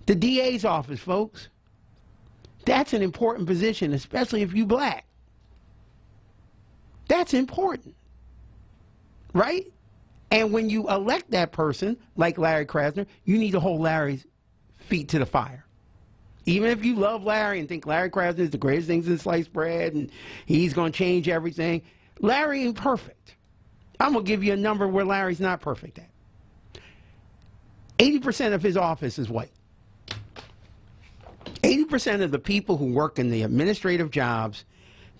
The DA's office, folks, that's an important position, especially if you're black. That's important, right? And when you elect that person, like Larry Krasner, you need to hold Larry's feet to the fire. Even if you love Larry and think Larry Krasner is the greatest thing since sliced bread and he's going to change everything, Larry ain't perfect. I'm going to give you a number where Larry's not perfect at. 80% of his office is white. 80% of the people who work in the administrative jobs,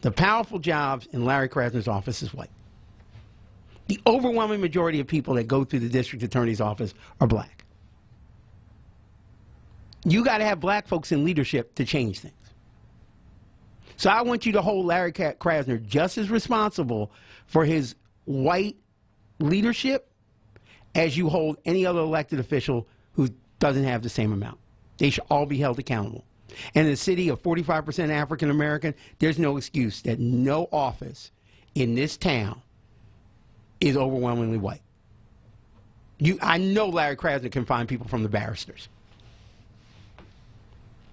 the powerful jobs in Larry Krasner's office is white. The overwhelming majority of people that go through the district attorney's office are black. You got to have black folks in leadership to change things. So I want you to hold Larry Krasner just as responsible for his white leadership as you hold any other elected official who doesn't have the same amount. They should all be held accountable. And in a city of 45% African American, there's no excuse that no office in this town is overwhelmingly white. I know Larry Krasner can find people from the barristers.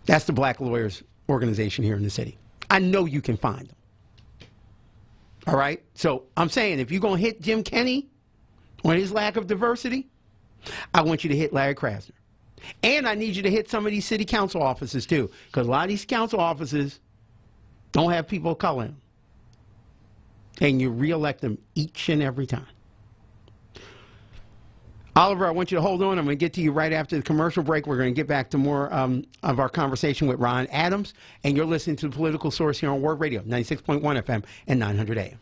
That's the Black Lawyers Organization here in the city. I know you can find them. All right? So I'm saying if you're going to hit Jim Kenney on his lack of diversity, I want you to hit Larry Krasner. And I need you to hit some of these city council offices too, because a lot of these council offices don't have people of color in them. And you reelect them each and every time. Oliver, I want you to hold on. I'm going to get to you right after the commercial break. We're going to get back to more of our conversation with Ron Adams. And you're listening to The Political Source here on Word Radio, 96.1 FM and 900 AM.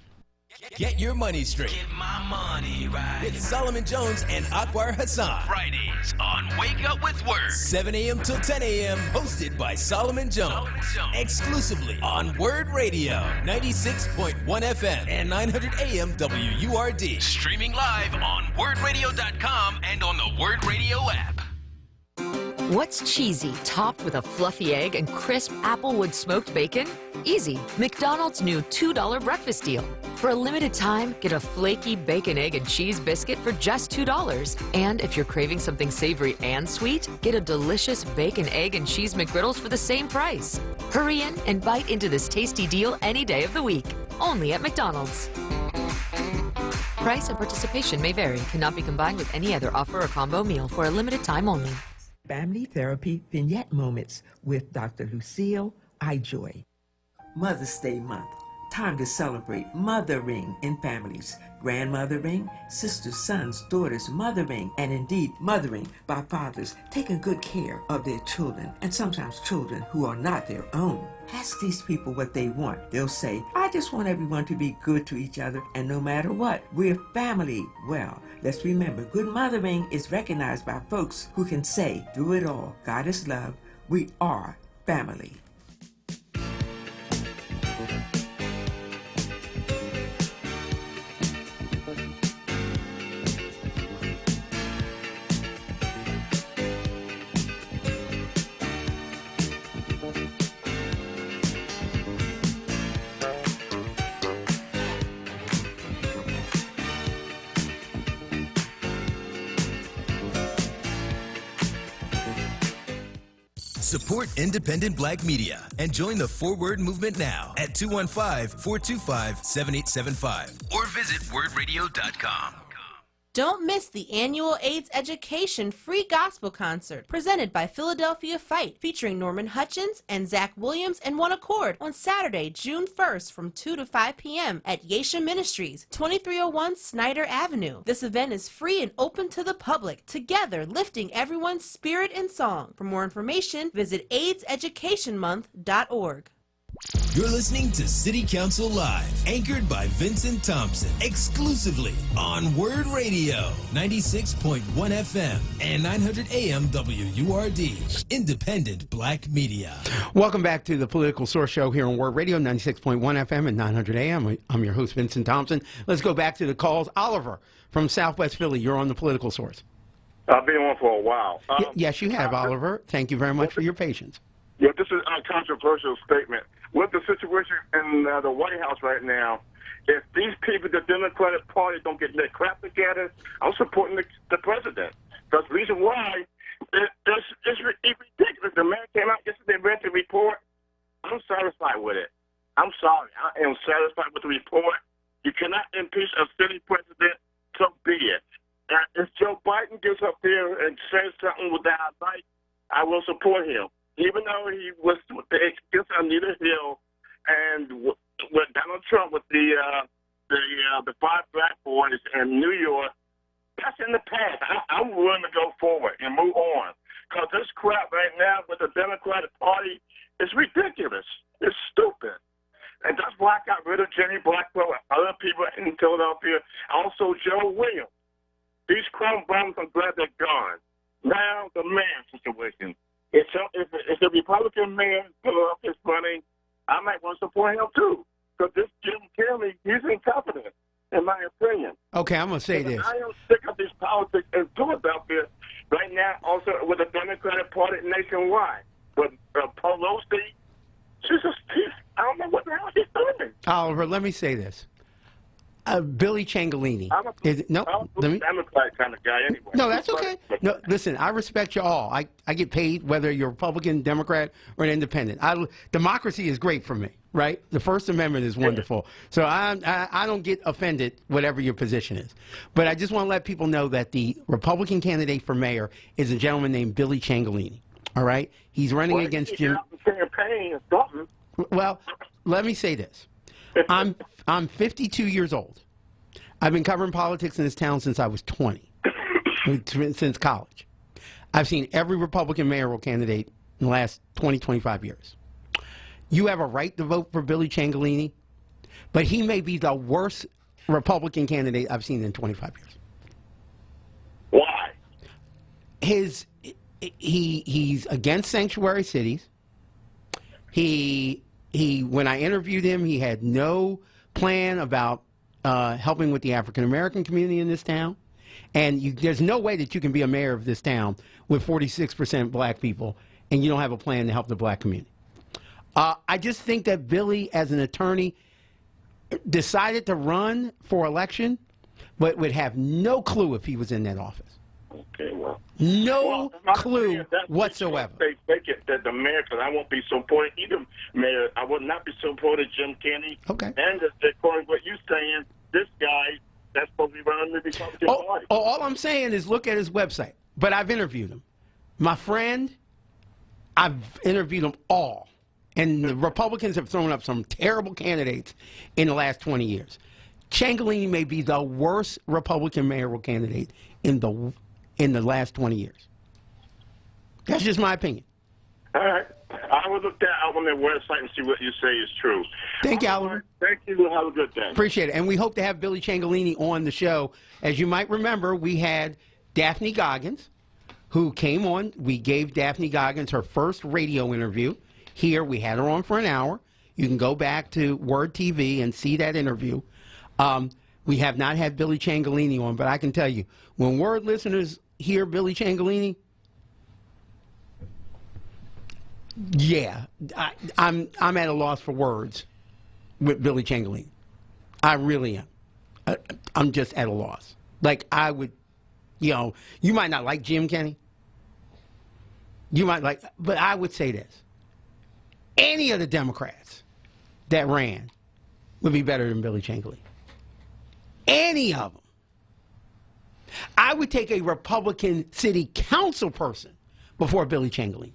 Get your money straight. Get my money right. With Solomon Jones and Akbar Hassan. Fridays on Wake Up with Word. 7 a.m. till 10 a.m. Hosted by Solomon Jones. Exclusively on Word Radio. 96.1 FM and 900 AM WURD. Streaming live on wordradio.com and on the Word Radio app. What's cheesy, topped with a fluffy egg and crisp applewood smoked bacon? Easy. McDonald's new $2 breakfast deal. For a limited time, get a flaky bacon, egg, and cheese biscuit for just $2. And if you're craving something savory and sweet, get a delicious bacon, egg, and cheese McGriddles for the same price. Hurry in and bite into this tasty deal any day of the week. Only at McDonald's. Price and participation may vary. Cannot be combined with any other offer or combo meal for a limited time only. Family Therapy Vignette Moments with Dr. Lucille Ijoy. Mother's Day month. Time to celebrate mothering in families. Grandmothering, sisters, sons, daughters, mothering, and indeed mothering by fathers taking good care of their children, and sometimes children who are not their own. Ask these people what they want. They'll say, I just want everyone to be good to each other, and no matter what, we're family. Well, let's remember, good mothering is recognized by folks who can say, through it all, God is love, we are family. Support independent black media and join the Forward movement now at 215-425-7875 or visit wordradio.com. Don't miss the annual AIDS Education Free Gospel Concert presented by Philadelphia Fight, featuring Norman Hutchins and Zach Williams and One Accord on Saturday, June 1st from 2 to 5 p.m. at Yesha Ministries, 2301 Snyder Avenue. This event is free and open to the public, together lifting everyone's spirit and song. For more information, visit AIDSEducationmonth.org. You're listening to City Council Live, anchored by Vincent Thompson, exclusively on Word Radio, 96.1 FM and 900 AM WURD, independent black media. Welcome back to the Political Source Show here on Word Radio, 96.1 FM and 900 AM. I'm your host, Vincent Thompson. Let's go back to the calls. Oliver from Southwest Philly, you're on the Political Source. I've been on for a while. Yes, you have, Oliver. Thank you very much for your patience. Yeah, this is a controversial statement. With the situation in the White House right now, if these people, the Democratic Party, don't get their crap together, I'm supporting the president. Because the reason why, it's ridiculous. The man came out yesterday and read the report. I'm satisfied with it. I'm sorry. I am satisfied with the report. You cannot impeach a sitting president, so be it. If Joe Biden gets up there and says something that I like, I will support him. even though he was against Anita Hill and with Donald Trump with the 5 black boys in New York, that's in the past. I'm willing to go forward and move on. Because this crap right now with the Democratic Party is ridiculous. It's stupid. And that's why I got rid of Jenny Blackwell and other people in Philadelphia. Also, Joe Williams. These crumb bombs, I'm glad they're gone. Now, the mayor situation. If the Republican mayor in Philadelphia is running, I might want to support him, too. Because this Jim Kelly, he's incompetent, in my opinion. Okay, I'm going to say this. I am sick of these politics in Philadelphia right now, also with the Democratic Party nationwide. But Pelosi, I don't know what the hell she's doing. Oliver, let me say this. Billy Ciancaglini. I'm a Democrat kind of guy anyway. No, that's okay. No, listen, I respect you all. I get paid whether you're Republican, Democrat, or an independent. Democracy is great for me, right? The First Amendment is wonderful. So I don't get offended whatever your position is. But I just want to let people know that the Republican candidate for mayor is a gentleman named Billy Ciancaglini. All right? He's running against Jim. Campaign or something. Well, let me say this. I'm 52 years old. I've been covering politics in this town since I was 20, since college. I've seen every Republican mayoral candidate in the last 20, 25 years. You have a right to vote for Billy Ciancaglini, but he may be the worst Republican candidate I've seen in 25 years. Why? He's against sanctuary cities. When I interviewed him, he had no plan about helping with the African American community in this town. And there's no way that you can be a mayor of this town with 46% black people and you don't have a plan to help the black community. I just think that Billy, as an attorney, decided to run for election, but would have no clue if he was in that office. Okay, well. No clue whatsoever. They fake it that the mayor, because I won't be supporting either mayor. I would not be supporting Jim Kenney. Okay. And according to what you're saying, this guy that's supposed to be running the Republican Party. All I'm saying is look at his website. But I've interviewed him. My friend, I've interviewed them all. And the Republicans have thrown up some terrible candidates in the last 20 years. Ciancaglini may be the worst Republican mayoral candidate in the last 20 years. That's just my opinion. All right. I will look that up on their website and see what you say is true. Thank you, Oliver. Thank you. Have a good day. Appreciate it. And we hope to have Billy Ciancaglini on the show. As you might remember, we had Daphne Goggins, who came on. We gave Daphne Goggins her first radio interview. Here, we had her on for an hour. You can go back to Word TV and see that interview. We have not had Billy Ciancaglini on, but I can tell you, when Word listeners hear Billy Ciancaglini, yeah, I'm at a loss for words with Billy Ciancaglini. I really am. I'm just at a loss. Like, I would, you might not like Jim Kenney. You might like, but I would say this. Any of the Democrats that ran would be better than Billy Ciancaglini. Any of them. I would take a Republican city council person before Billy Ciancaglini.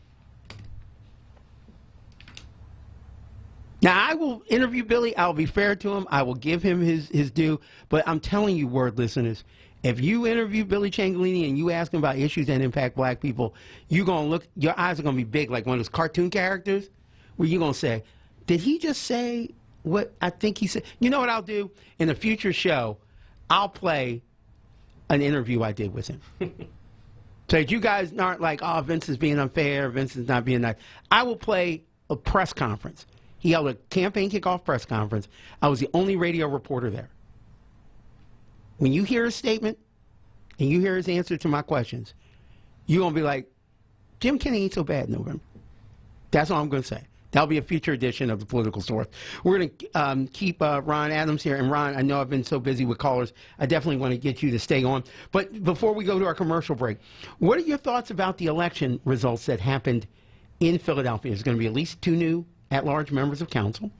Now, I will interview Billy. I'll be fair to him. I will give him his due. But I'm telling you, Word listeners, if you interview Billy Ciancaglini and you ask him about issues that impact black people, you're going to look, your eyes are going to be big like one of those cartoon characters where you're going to say, did he just say what I think he said? You know what I'll do? In a future show, I'll play an interview I did with him. So that you guys aren't like, oh, Vince is being unfair, Vince is not being nice. I will play a press conference. He held a campaign kickoff press conference. I was the only radio reporter there. When you hear his statement and you hear his answer to my questions, you're going to be like, Jim Kenney ain't so bad in November. That's all I'm going to say. That'll be a future edition of the Political Source. We're going to keep Ron Adams here. And Ron, I know I've been so busy with callers. I definitely want to get you to stay on. But before we go to our commercial break, what are your thoughts about the election results that happened in Philadelphia? There's going to be at least 2 new at-large members of council.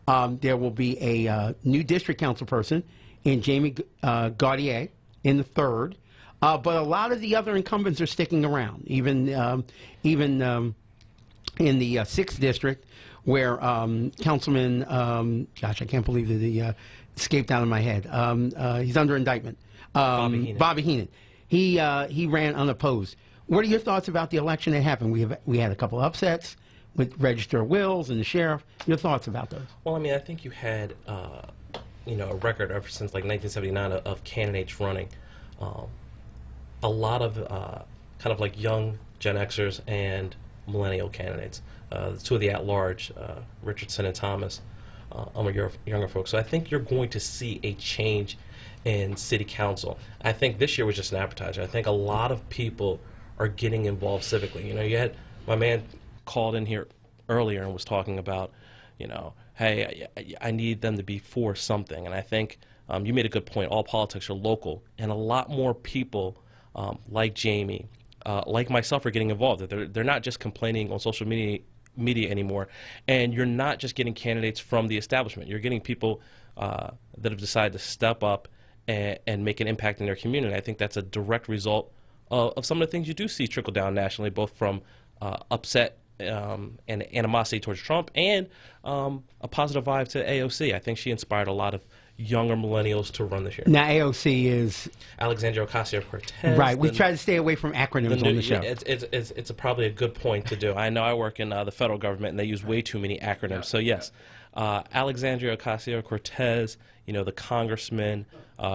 There will be a new district council person in Jamie Gaudier in the 3rd. But a lot of the other incumbents are sticking around. Even in the 6th district, where Councilman, gosh, I can't believe that he escaped out of my head. He's under indictment. Bobby Heenan. He ran unopposed. What are your thoughts about the election that happened? We had a couple upsets with Register of Wills and the sheriff. Your thoughts about those? Well, I mean, I think you had, a record ever since like 1979 of candidates running. A lot of kind of like young Gen Xers and millennial candidates. The two of the at-large, Richardson and Thomas, among your younger folks. So I think you're going to see a change in city council. I think this year was just an appetizer. I think a lot of people are getting involved civically. You had my man called in here earlier and was talking about, hey, I need them to be for something. And I think you made a good point. All politics are local, and a lot more people like Jamie, like myself, are getting involved. They're not just complaining on social media anymore, and you're not just getting candidates from the establishment. You're getting people that have decided to step up and make an impact in their community. I think that's a direct result of some of the things you do see trickle down nationally, both from upset and animosity towards Trump and a positive vibe to AOC. I think she inspired a lot of younger millennials to run this year. Now, AOC is Alexandria Ocasio-Cortez. Right. We try to stay away from acronyms on the show. It's probably a good point to do. I know I work in the federal government, and they use way too many acronyms. So yes, Alexandria Ocasio-Cortez, the congressman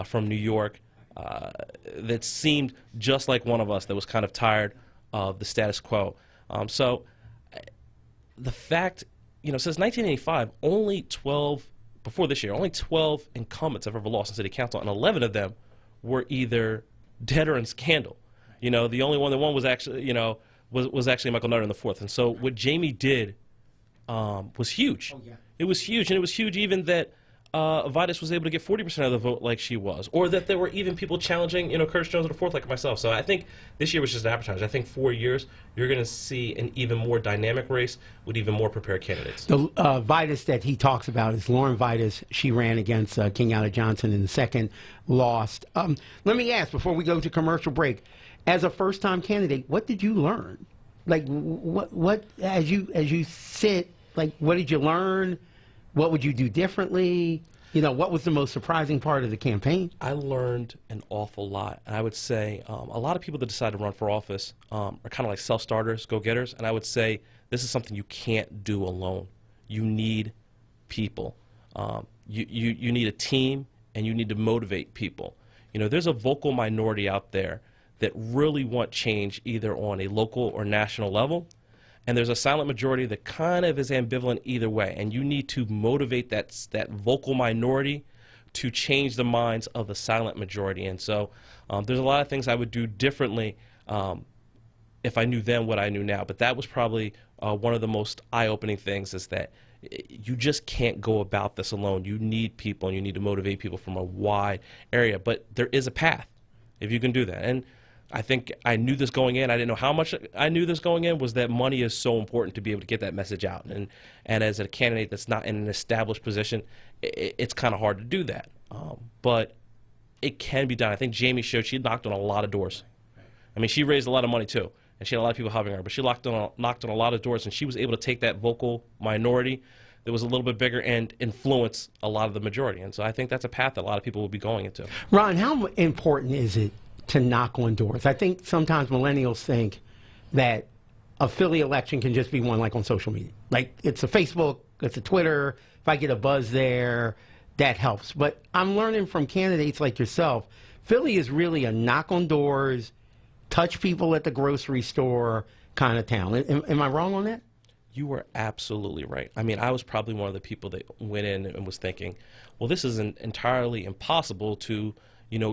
from New York, that seemed just like one of us, that was kind of tired of the status quo. So the fact, since 1985, before this year, only 12 incumbents have ever lost in city council, and 11 of them were either dead or in scandal. The only one that won was actually, was actually Michael Nutter in the 4th. And so what Jamie did was huge. Oh, yeah. It was huge, and it was huge even that Vitus was able to get 40% of the vote like she was, or that there were even people challenging, Curtis Jones in the 4th like myself. So I think this year was just an appetizer. I think 4 years, you're going to see an even more dynamic race with even more prepared candidates. The Vitus that he talks about is Lauren Vitus. She ran against Kenyatta Johnson in the 2nd, lost. Let me ask, before we go to commercial break, as a first-time candidate, what did you learn? Like, what as you sit, like, what did you learn? What would you do differently? What was the most surprising part of the campaign? I learned an awful lot. And I would say a lot of people that decide to run for office are kind of like self-starters, go-getters. And I would say this is something you can't do alone. You need people. You need a team, and you need to motivate people. There's a vocal minority out there that really want change either on a local or national level. And there's a silent majority that kind of is ambivalent either way. And you need to motivate that vocal minority to change the minds of the silent majority. And so there's a lot of things I would do differently if I knew then what I knew now. But that was probably one of the most eye-opening things, is that you just can't go about this alone. You need people, and you need to motivate people from a wide area. But there is a path if you can do that. And I think I knew this going in. I didn't know how much I knew this going in, was that money is so important to be able to get that message out. And as a candidate that's not in an established position, it's kind of hard to do that. But it can be done. I think Jamie showed she knocked on a lot of doors. I mean, she raised a lot of money too, and she had a lot of people helping her. But she knocked on a lot of doors, and she was able to take that vocal minority that was a little bit bigger and influence a lot of the majority. And so I think that's a path that a lot of people will be going into. Ron, how important is it to knock on doors? I think sometimes millennials think that a Philly election can just be won like on social media. Like, it's a Facebook, it's a Twitter. If I get a buzz there, that helps. But I'm learning from candidates like yourself, Philly is really a knock on doors, touch people at the grocery store kind of town. Am I wrong on that? You are absolutely right. I mean, I was probably one of the people that went in and was thinking, well, this is entirely impossible to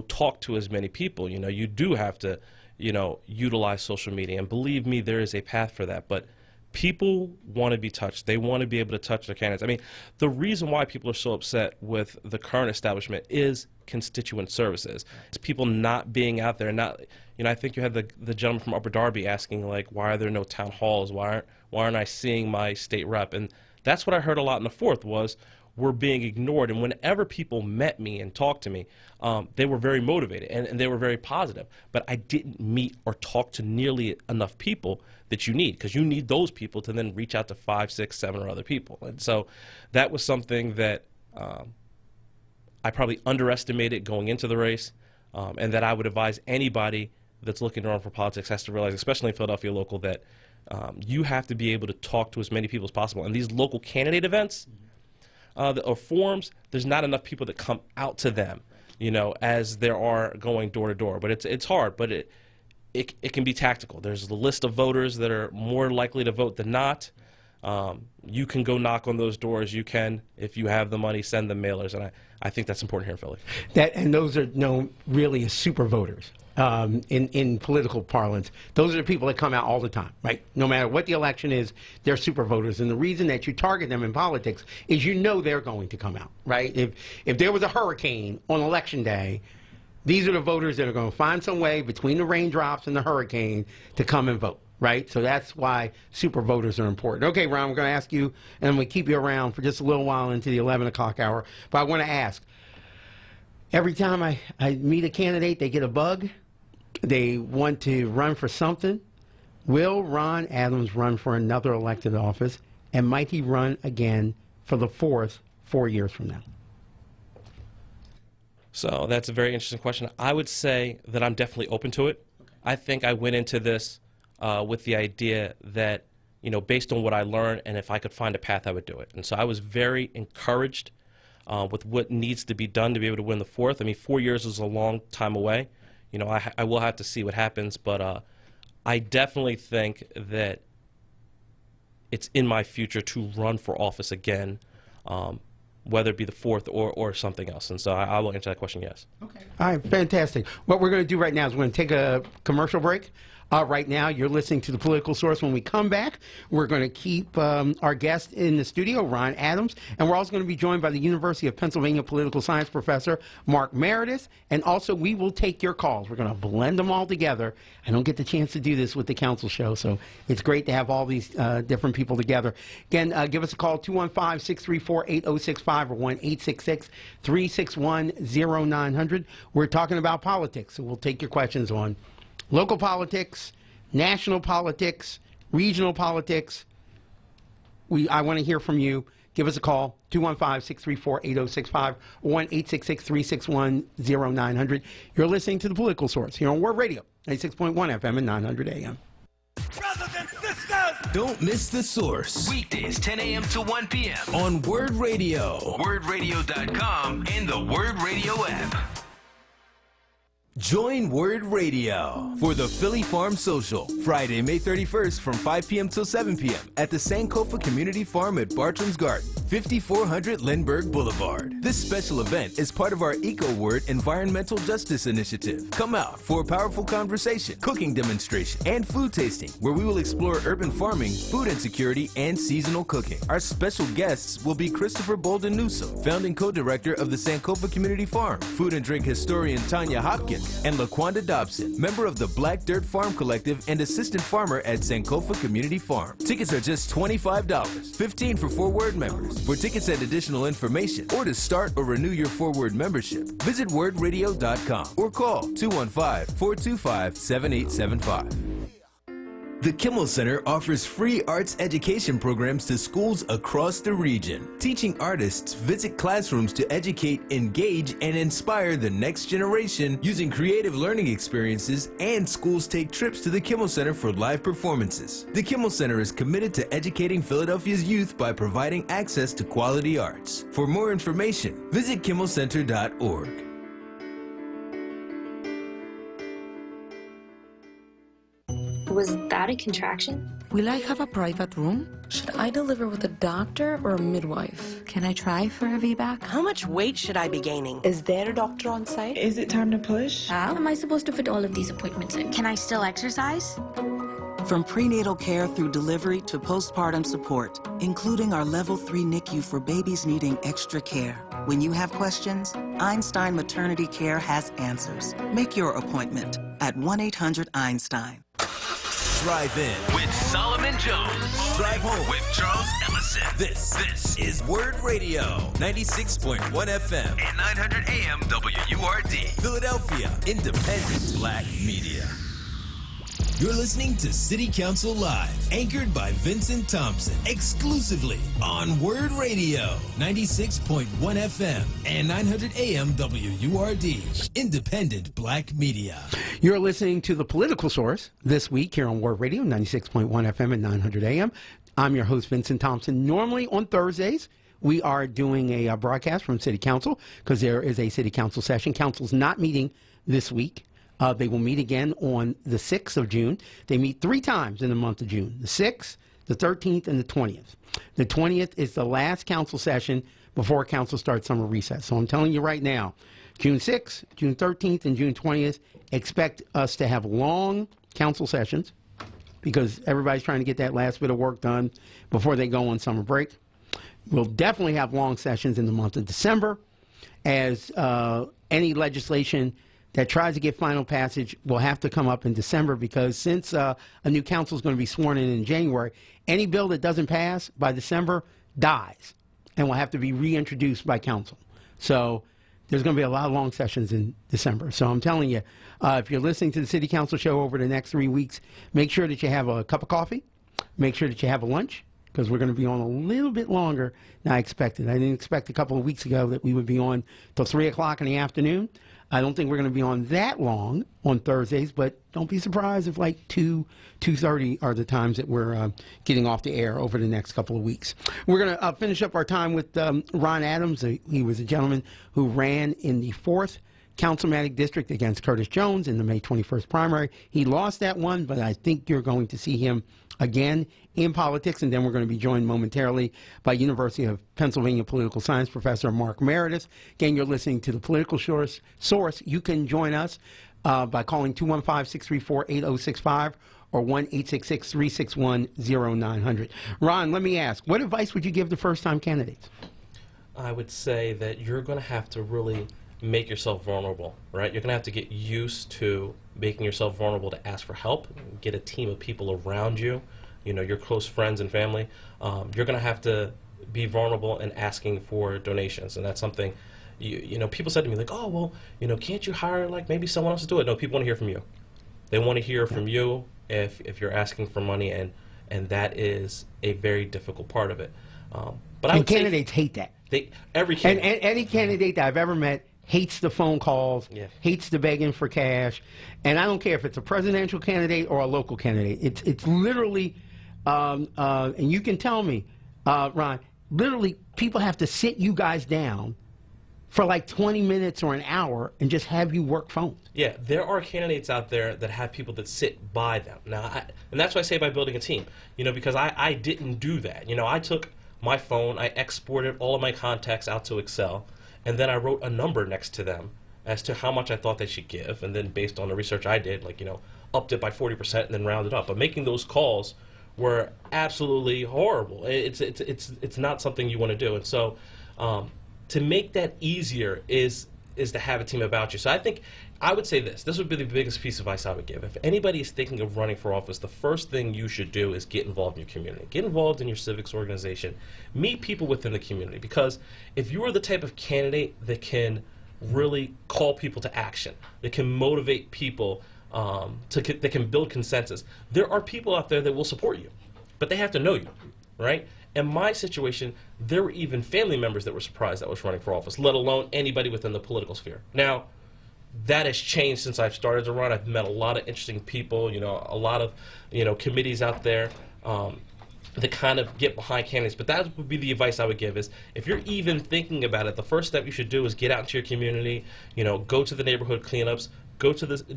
talk to as many people. You do have to, utilize social media. And believe me, there is a path for that. But people want to be touched. They want to be able to touch their candidates. I mean, the reason why people are so upset with the current establishment is constituent services. It's people not being out there. Not, I think you had the gentleman from Upper Darby asking, like, why are there no town halls? Why aren't I seeing my state rep? And that's what I heard a lot in the 4th was we're being ignored. And whenever people met me and talked to me, they were very motivated and they were very positive. But I didn't meet or talk to nearly enough people that you need, because you need those people to then reach out to 5, 6, 7 or other people. And so that was something that I probably underestimated going into the race, and that I would advise anybody that's looking to run for politics has to realize, especially in Philadelphia local, that you have to be able to talk to as many people as possible. And these local candidate events or forums, there's not enough people that come out to them, you know, as there are going door to door. But it's hard, but it can be tactical. There's a list of voters that are more likely to vote than not. You can go knock on those doors. You can, if you have the money, send them mailers. And I think that's important here in Philly. And those are known really as super voters in political parlance. Those are the people that come out all the time, right? No matter what the election is, they're super voters. And the reason that you target them in politics is you know they're going to come out, right? If there was a hurricane on election day, these are the voters that are going to find some way between the raindrops and the hurricane to come and vote. Right? So that's why super voters are important. Okay, Ron, we're going to ask you, and I'm going to keep you around for just a little while into the 11 o'clock hour. But I want to ask, every time I meet a candidate, they get a bug. They want to run for something. Will Ron Adams run for another elected office? And might he run again for the 4th 4 years from now? So that's a very interesting question. I would say that I'm definitely open to it. Okay. I think I went into this with the idea that, you know, based on what I learned, and if I could find a path, I would do it. And so I was very encouraged with what needs to be done to be able to win the 4th. I mean, 4 years is a long time away. You know, I will have to see what happens, but I definitely think that it's in my future to run for office again, whether it be the 4th or something else. And so I will answer that question, yes. Okay. All right, fantastic. What we're going to do right now is we're going to take a commercial break. Right now, you're listening to The Political Source. When we come back, we're going to keep our guest in the studio, Ron Adams, and we're also going to be joined by the University of Pennsylvania political science professor, Mark Meredith, and also we will take your calls. We're going to blend them all together. I don't get the chance to do this with the council show, so it's great to have all these different people together. Again, give us a call, 215-634-8065 or 1-866-361-0900. We're talking about politics, so we'll take your questions on local politics, national politics, regional politics. I want to hear from you. Give us a call, 215-634-8065 or 1-866-361-0900. You're listening to The Political Source here on WURD Radio, 96.1 FM and 900 AM. Brothers and sisters! Don't miss The Source. Weekdays, 10 a.m. to 1 p.m. on WURD Radio. WURDradio.com and the WURD Radio app. Join WURD Radio for the Philly Farm Social, Friday, May 31st from 5 p.m. till 7 p.m. at the Sankofa Community Farm at Bartram's Garden, 5400 Lindbergh Boulevard. This special event is part of our EcoWord Environmental Justice Initiative. Come out for a powerful conversation, cooking demonstration, and food tasting, where we will explore urban farming, food insecurity, and seasonal cooking. Our special guests will be Christopher Bolden Newsom, founding co-director of the Sankofa Community Farm, food and drink historian Tanya Hopkins, and LaQuanda Dobson, member of the Black Dirt Farm Collective and assistant farmer at Sankofa Community Farm. Tickets are just $25, $15 for 4WURD members. For tickets and additional information, or to start or renew your 4WURD membership, visit WURDradio.com or call 215-425-7875. The Kimmel Center offers free arts education programs to schools across the region. Teaching artists visit classrooms to educate, engage, and inspire the next generation using creative learning experiences, and schools take trips to the Kimmel Center for live performances. The Kimmel Center is committed to educating Philadelphia's youth by providing access to quality arts. For more information, visit kimmelcenter.org. Was that a contraction? Will I have a private room? Should I deliver with a doctor or a midwife? Can I try for a VBAC? How much weight should I be gaining? Is there a doctor on site? Is it time to push? How am I supposed to fit all of these appointments in? Can I still exercise? From prenatal care through delivery to postpartum support, including our Level 3 NICU for babies needing extra care. When you have questions, Einstein Maternity Care has answers. Make your appointment at 1-800-EINSTEIN. Drive in with Solomon Jones. Drive home with Charles Ellison. This is Word Radio, 96.1 FM and 900 AM WURD. Philadelphia, independent black media. You're listening to City Council Live, anchored by Vincent Thompson, exclusively on Word Radio, 96.1 FM and 900 AM WURD, independent black media. You're listening to The Political Source this week here on Word Radio, 96.1 FM and 900 AM. I'm your host, Vincent Thompson. Normally on Thursdays, we are doing a broadcast from City Council because there is a City Council session. Council's not meeting this week. They will meet again on the 6th of June. They meet 3 times in the month of June, the 6th, the 13th, and the 20th. The 20th is the last council session before council starts summer recess. So I'm telling you right now, June 6th, June 13th, and June 20th, expect us to have long council sessions because everybody's trying to get that last bit of work done before they go on summer break. We'll definitely have long sessions in the month of December as any legislation that tries to get final passage will have to come up in December because since a new council is going to be sworn in January, any bill that doesn't pass by December dies and will have to be reintroduced by council. So there's going to be a lot of long sessions in December. So I'm telling you, if you're listening to the City Council show over the next 3 weeks, make sure that you have a cup of coffee, make sure that you have a lunch, because we're going to be on a little bit longer than I expected. I didn't expect a couple of weeks ago that we would be on till 3 o'clock in the afternoon. I don't think we're going to be on that long on Thursdays, but don't be surprised if like 2:30 are the times that we're getting off the air over the next couple of weeks. We're going to finish up our time with Ron Adams. He was a gentleman who ran in the 4th Councilmanic District against Curtis Jones in the May 21st primary. He lost that one, but I think you're going to see him again in politics, and then we're going to be joined momentarily by University of Pennsylvania political science professor Mark Meredith. Again, you're listening to The Political Source. You can join us by calling 215-634-8065 or 1-866-361-0900. Ron, let me ask, what advice would you give to first-time candidates? I would say that you're going to have to really make yourself vulnerable, right? You're going to have to get used to making yourself vulnerable to ask for help, get a team of people around you, your close friends and family. You're going to have to be vulnerable in asking for donations, and that's something, people said to me, like, oh, well, can't you hire, like, maybe someone else to do it? No, people want to hear from you. They want to hear from you if you're asking for money, and that is a very difficult part of it. But candidates hate that. Every candidate. And any candidate that I've ever met hates the phone calls, hates the begging for cash, and I don't care if it's a presidential candidate or a local candidate. It's literally, and you can tell me, Ron, literally people have to sit you guys down for like 20 minutes or an hour and just have you work phones. Yeah, there are candidates out there that have people that sit by them. Now, and that's why I say by building a team, because I didn't do that. I took my phone, I exported all of my contacts out to Excel, and then I wrote a number next to them as to how much I thought they should give, and then based on the research I did, upped it by 40% and then rounded up. But making those calls were absolutely horrible. It's not something you want to do. And so to make that easier is to have a team about you. So I would say this would be the biggest piece of advice I would give. If anybody is thinking of running for office, the first thing you should do is get involved in your community. Get involved in your civics organization. Meet people within the community, because if you are the type of candidate that can really call people to action, that can motivate people, that can build consensus, there are people out there that will support you, but they have to know you, right? In my situation, there were even family members that were surprised I was running for office, let alone anybody within the political sphere. Now, that has changed since I've started to run. I've met a lot of interesting people, a lot of, committees out there that kind of get behind candidates. But that would be the advice I would give is if you're even thinking about it, the first step you should do is get out into your community, go to the neighborhood cleanups,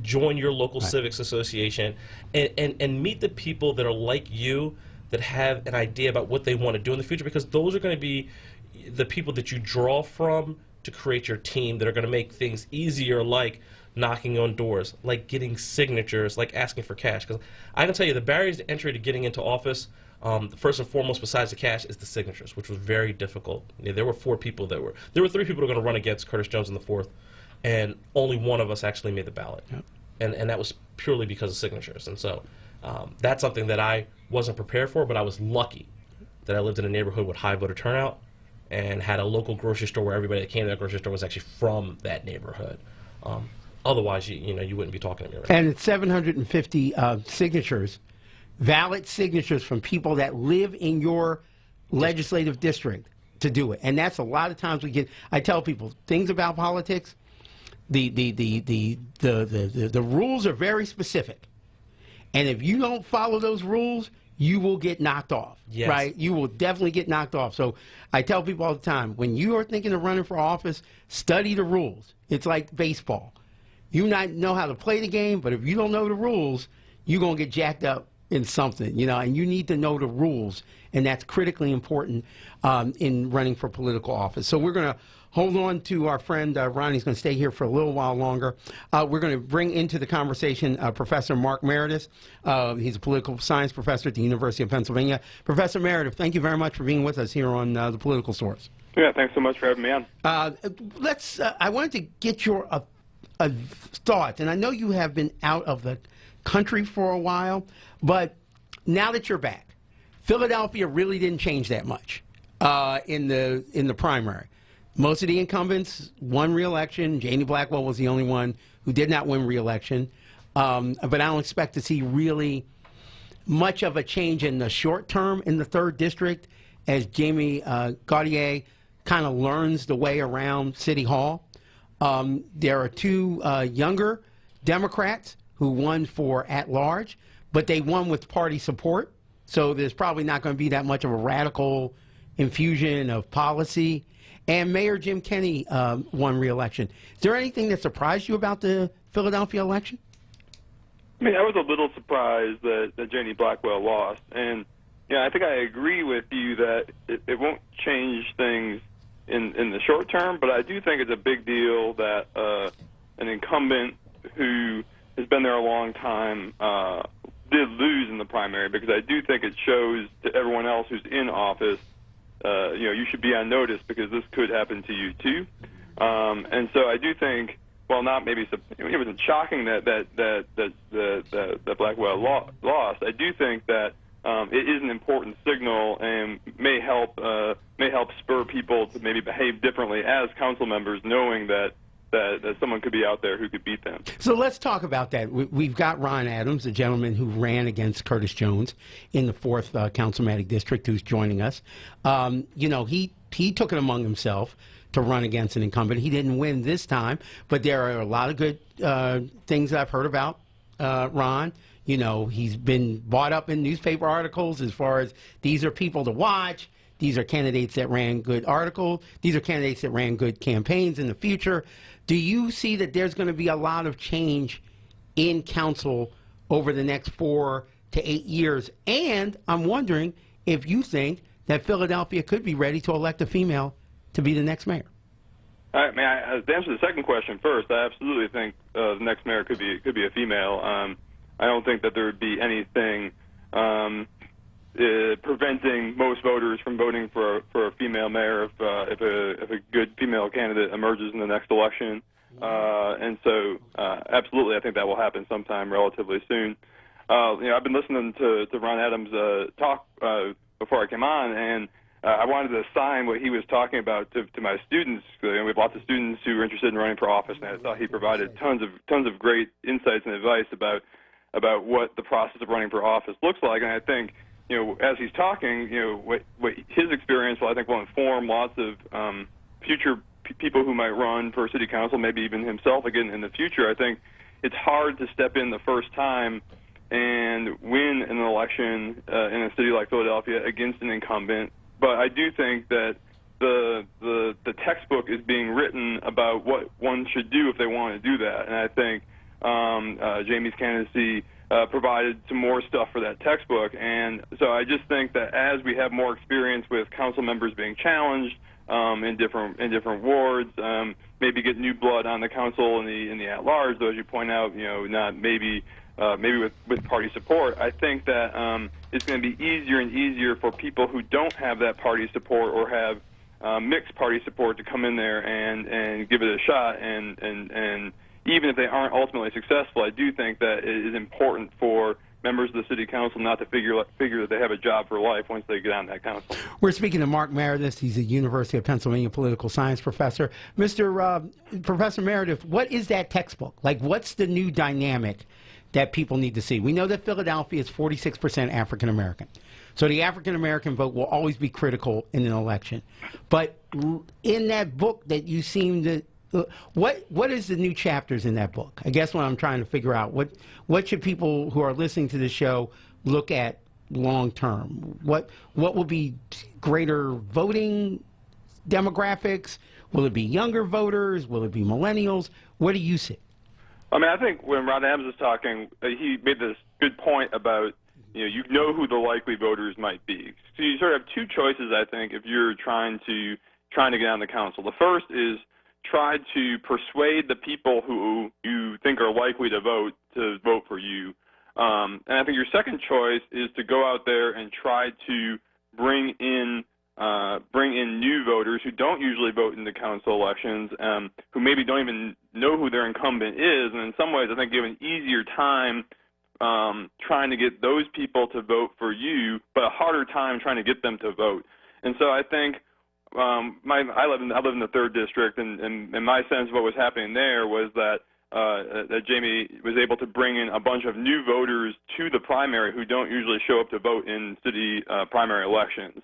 join your local civics association, and meet the people that are like you, that have an idea about what they want to do in the future, because those are going to be the people that you draw from to create your team, that are going to make things easier, like knocking on doors, like getting signatures, like asking for cash. Because I can tell you the barriers to entry to getting into office, first and foremost, besides the cash, is the signatures, which was very difficult. There were 3 people that were going to run against Curtis Jones in the 4th, and only one of us actually made the ballot. Yep. And that was purely because of signatures. And so That's something that I wasn't prepared for, but I was lucky that I lived in a neighborhood with high voter turnout and had a local grocery store where everybody that came to that grocery store was actually from that neighborhood. Otherwise, you wouldn't be talking to me right now. And it's 750 signatures, valid signatures from people that live in your legislative district to do it. And that's a lot of times I tell people things about politics. The rules are very specific. And if you don't follow those rules, you will get knocked off, yes. right? You will definitely get knocked off. So I tell people all the time, when you are thinking of running for office, study the rules. It's like baseball. You not know how to play the game, but if you don't know the rules, you're going to get jacked up in something, and you need to know the rules, and that's critically important in running for political office. So we're going to hold on to our friend Ronnie's going to stay here for a little while longer. We're going to bring into the conversation Professor Mark Meredith. He's a political science professor at the University of Pennsylvania. Professor Meredith, thank you very much for being with us here on The Political Source. Yeah, thanks so much for having me on. I wanted to get your thoughts, and I know you have been out of the country for a while, but now that you're back, Philadelphia really didn't change that much in the primary. Most of the incumbents won re-election. Janie Blackwell was the only one who did not win re-election. But I don't expect to see really much of a change in the short term in the 3rd District as Jamie Gautier kind of learns the way around City Hall. There are 2 younger Democrats who won for at-large, but they won with party support. So there's probably not going to be that much of a radical infusion of policy. And Mayor Jim Kenney won re-election. Is there anything that surprised you about the Philadelphia election? I mean, I was a little surprised that Janie Blackwell lost. And, I think I agree with you that it won't change things in the short term, but I do think it's a big deal that an incumbent who has been there a long time did lose in the primary, because I do think it shows to everyone else who's in office you should be on notice because this could happen to you too. And so I do think, well, not maybe it wasn't shocking that Blackwell lost. I do think that it is an important signal and may help spur people to maybe behave differently as council members, knowing that someone could be out there who could beat them. So let's talk about that. We've got Ron Adams, the gentleman who ran against Curtis Jones in the 4th Councilmanic District, who's joining us. He took it among himself to run against an incumbent. He didn't win this time, but there are a lot of good things I've heard about Ron. He's been brought up in newspaper articles as far as these are people to watch. These are candidates that ran good articles. These are candidates that ran good campaigns in the future. Do you see that there's going to be a lot of change in council over the next 4 to 8 years? And I'm wondering if you think that Philadelphia could be ready to elect a female to be the next mayor. To answer the second question first, I absolutely think the next mayor could be a female. I don't think that there would be anything preventing most voters from voting for a female mayor if a good female candidate emerges in the next election. And so, absolutely, I think that will happen sometime relatively soon. I've been listening to Ron Adams' talk before I came on, and I wanted to assign what he was talking about to my students. We have lots of students who are interested in running for office, and I thought he provided tons of great insights and advice about what the process of running for office looks like. And I think, as he's talking, what his experience will inform lots of future people who might run for city council, maybe even himself again in the future. I think it's hard to step in the first time and win an election in a city like Philadelphia against an incumbent. But I do think that the textbook is being written about what one should do if they want to do that. And I think Jamie's candidacy provided some more stuff for that textbook. And so I just think that as we have more experience with council members being challenged in different wards, maybe get new blood on the council in the at-large, though as you point out, not maybe with party support. I think that it's going to be easier and easier for people who don't have that party support or have mixed party support to come in there and give it a shot. And even if they aren't ultimately successful, I do think that it is important for members of the city council not to figure that they have a job for life once they get on that council. We're speaking to Mark Meredith. He's a University of Pennsylvania political science professor. Mr. Professor Meredith, what is that textbook? Like, what's the new dynamic that people need to see? We know that Philadelphia is 46% African American. So the African American vote will always be critical in an election. But in that book that you seem to, what is the new chapters in that book? I guess what I'm trying to figure out, what should people who are listening to the show look at long term? What will be greater voting demographics? Will it be younger voters? Will it be millennials? What do you see? I mean, I think when Ron Adams was talking, he made this good point about, you know who the likely voters might be. So you sort of have two choices, I think, if you're trying to get on the council. The first is try to persuade the people who you think are likely to vote for you. And I think your second choice is to go out there and try to bring in new voters who don't usually vote in the council elections, who maybe don't even know who their incumbent is, and in some ways I think you have an easier time trying to get those people to vote for you, but a harder time trying to get them to vote. And so I think I live in the 3rd district, and my sense of what was happening there was that Jamie was able to bring in a bunch of new voters to the primary who don't usually show up to vote in city primary elections,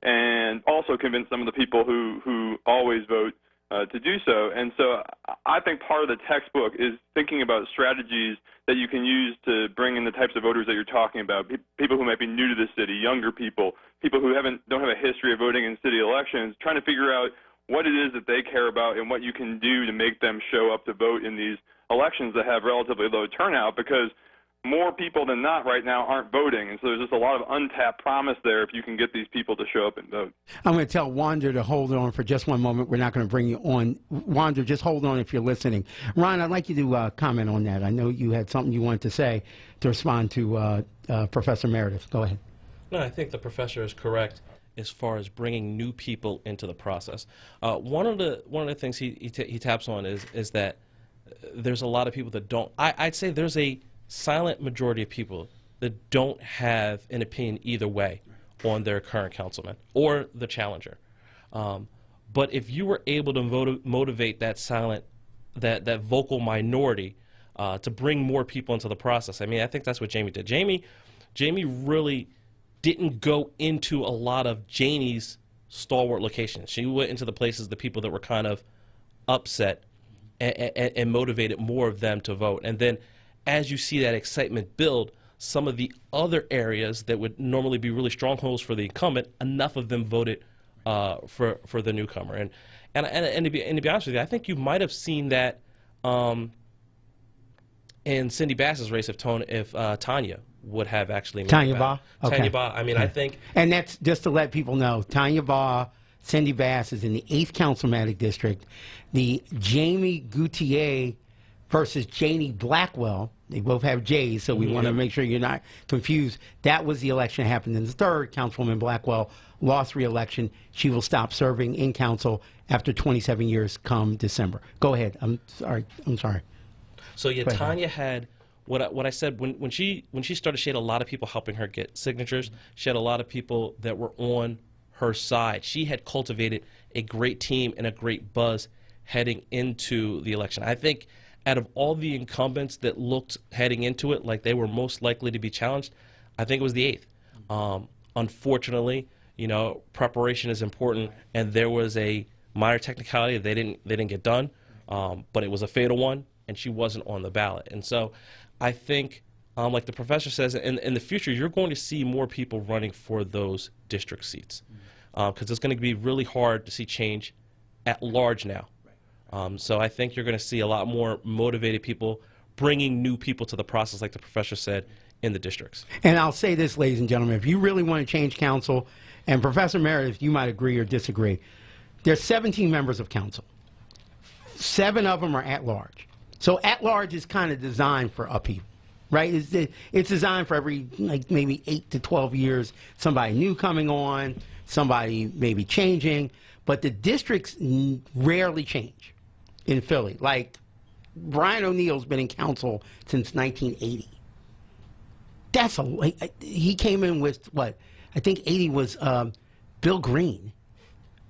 and also convince some of the people who always vote to do so. And so I think part of the textbook is thinking about strategies that you can use to bring in the types of voters that you're talking about, people who might be new to the city, younger people who don't have a history of voting in city elections, trying to figure out what it is that they care about and what you can do to make them show up to vote in these elections that have relatively low turnout, because more people than not right now aren't voting, and so there's just a lot of untapped promise there if you can get these people to show up and vote. I'm going to tell Wander to hold on for just one moment. We're not going to bring you on. Wander, just hold on if you're listening. Ron, I'd like you to comment on that. I know you had something you wanted to say to respond to Professor Meredith. Go ahead. No, I think the professor is correct as far as bringing new people into the process. One of the things he taps on is that there's a lot of people that don't. I'd say there's a silent majority of people that don't have an opinion either way on their current councilman or the challenger. But if you were able to motivate that silent, that vocal minority to bring more people into the process, I mean, I think that's what Jamie did. Jamie really didn't go into a lot of Janie's stalwart locations. She went into the places, the people that were kind of upset, and motivated more of them to vote. And then as you see that excitement build, some of the other areas that would normally be really strongholds for the incumbent, enough of them voted for the newcomer. And to be honest with you, I think you might have seen that in Cindy Bass's race if Tanya would have actually made Tanya it Baugh? back. Okay. Tanya Baugh. I mean, I think... And that's just to let people know, Tanya Baugh, Cindy Bass is in the 8th Councilmanic District. The Jamie Gutierrez versus Janie Blackwell, they both have J's, so we want to make sure you're not confused. That was the election that happened in the 3rd. Councilwoman Blackwell lost re-election. She will stop serving in council after 27 years come December. Go ahead. I'm sorry. So yeah, Tanya had what I said when she started. She had a lot of people helping her get signatures. She had a lot of people that were on her side. She had cultivated a great team and a great buzz heading into the election. I think out of all the incumbents that looked heading into it like they were most likely to be challenged, I think it was the 8th. Unfortunately, preparation is important, and there was a minor technicality that they didn't get done, but it was a fatal one, and she wasn't on the ballot. And so I think, like the professor says, in the future, you're going to see more people running for those district seats, because it's going to be really hard to see change at large now. So I think you're going to see a lot more motivated people bringing new people to the process, like the professor said, in the districts. And I'll say this, ladies and gentlemen, if you really want to change council, and Professor Meredith, you might agree or disagree, there's 17 members of council. 7 of them are at large. So at large is kind of designed for upheaval, right? It's designed for every, maybe 8 to 12 years, somebody new coming on, somebody maybe changing, but the districts rarely change in Philly. Like, Brian O'Neill's been in council since 1980. he came in with what? I think 80 was Bill Green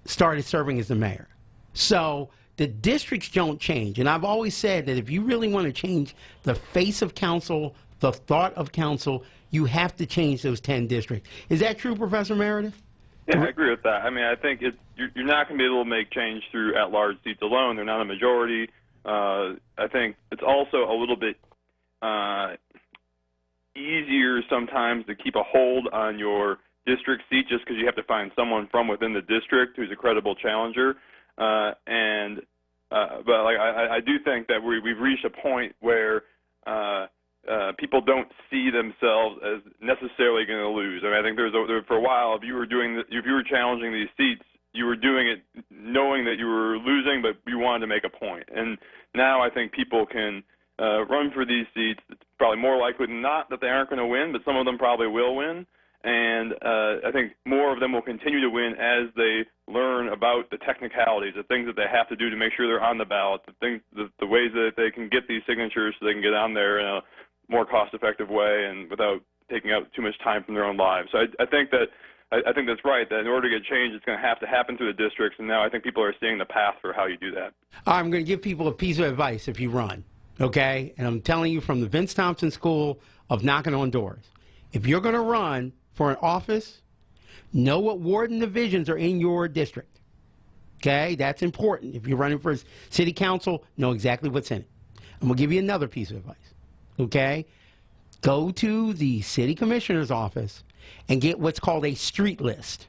started serving as the mayor. So the districts don't change. And I've always said that if you really want to change the face of council, the thought of council, you have to change those 10 districts. Is that true, Professor Meredith? Yeah, I agree with that. I mean, I think you're not going to be able to make change through at-large seats alone. They're not a majority. I think it's also a little bit easier sometimes to keep a hold on your district seat just because you have to find someone from within the district who's a credible challenger. But like I do think that we've reached a point where people don't see themselves as necessarily going to lose. I mean, I think for a while, if you were challenging these seats, you were doing it knowing that you were losing, but you wanted to make a point. And now I think people can run for these seats. It's probably more likely than not that they aren't going to win, but some of them probably will win. And I think more of them will continue to win as they learn about the technicalities, the things that they have to do to make sure they're on the ballot, the ways that they can get these signatures so they can get on there in a more cost-effective way and without taking out too much time from their own lives. So I think that's right, that in order to get change, it's going to have to happen through the districts, and now I think people are seeing the path for how you do that. I'm going to give people a piece of advice if you run, okay? And I'm telling you from the Vince Thompson School of Knocking on Doors. If you're going to run for an office, know what ward and divisions are in your district, okay? That's important. If you're running for city council, know exactly what's in it. I'm going to give you another piece of advice, okay? Go to the city commissioner's office and get what's called a street list.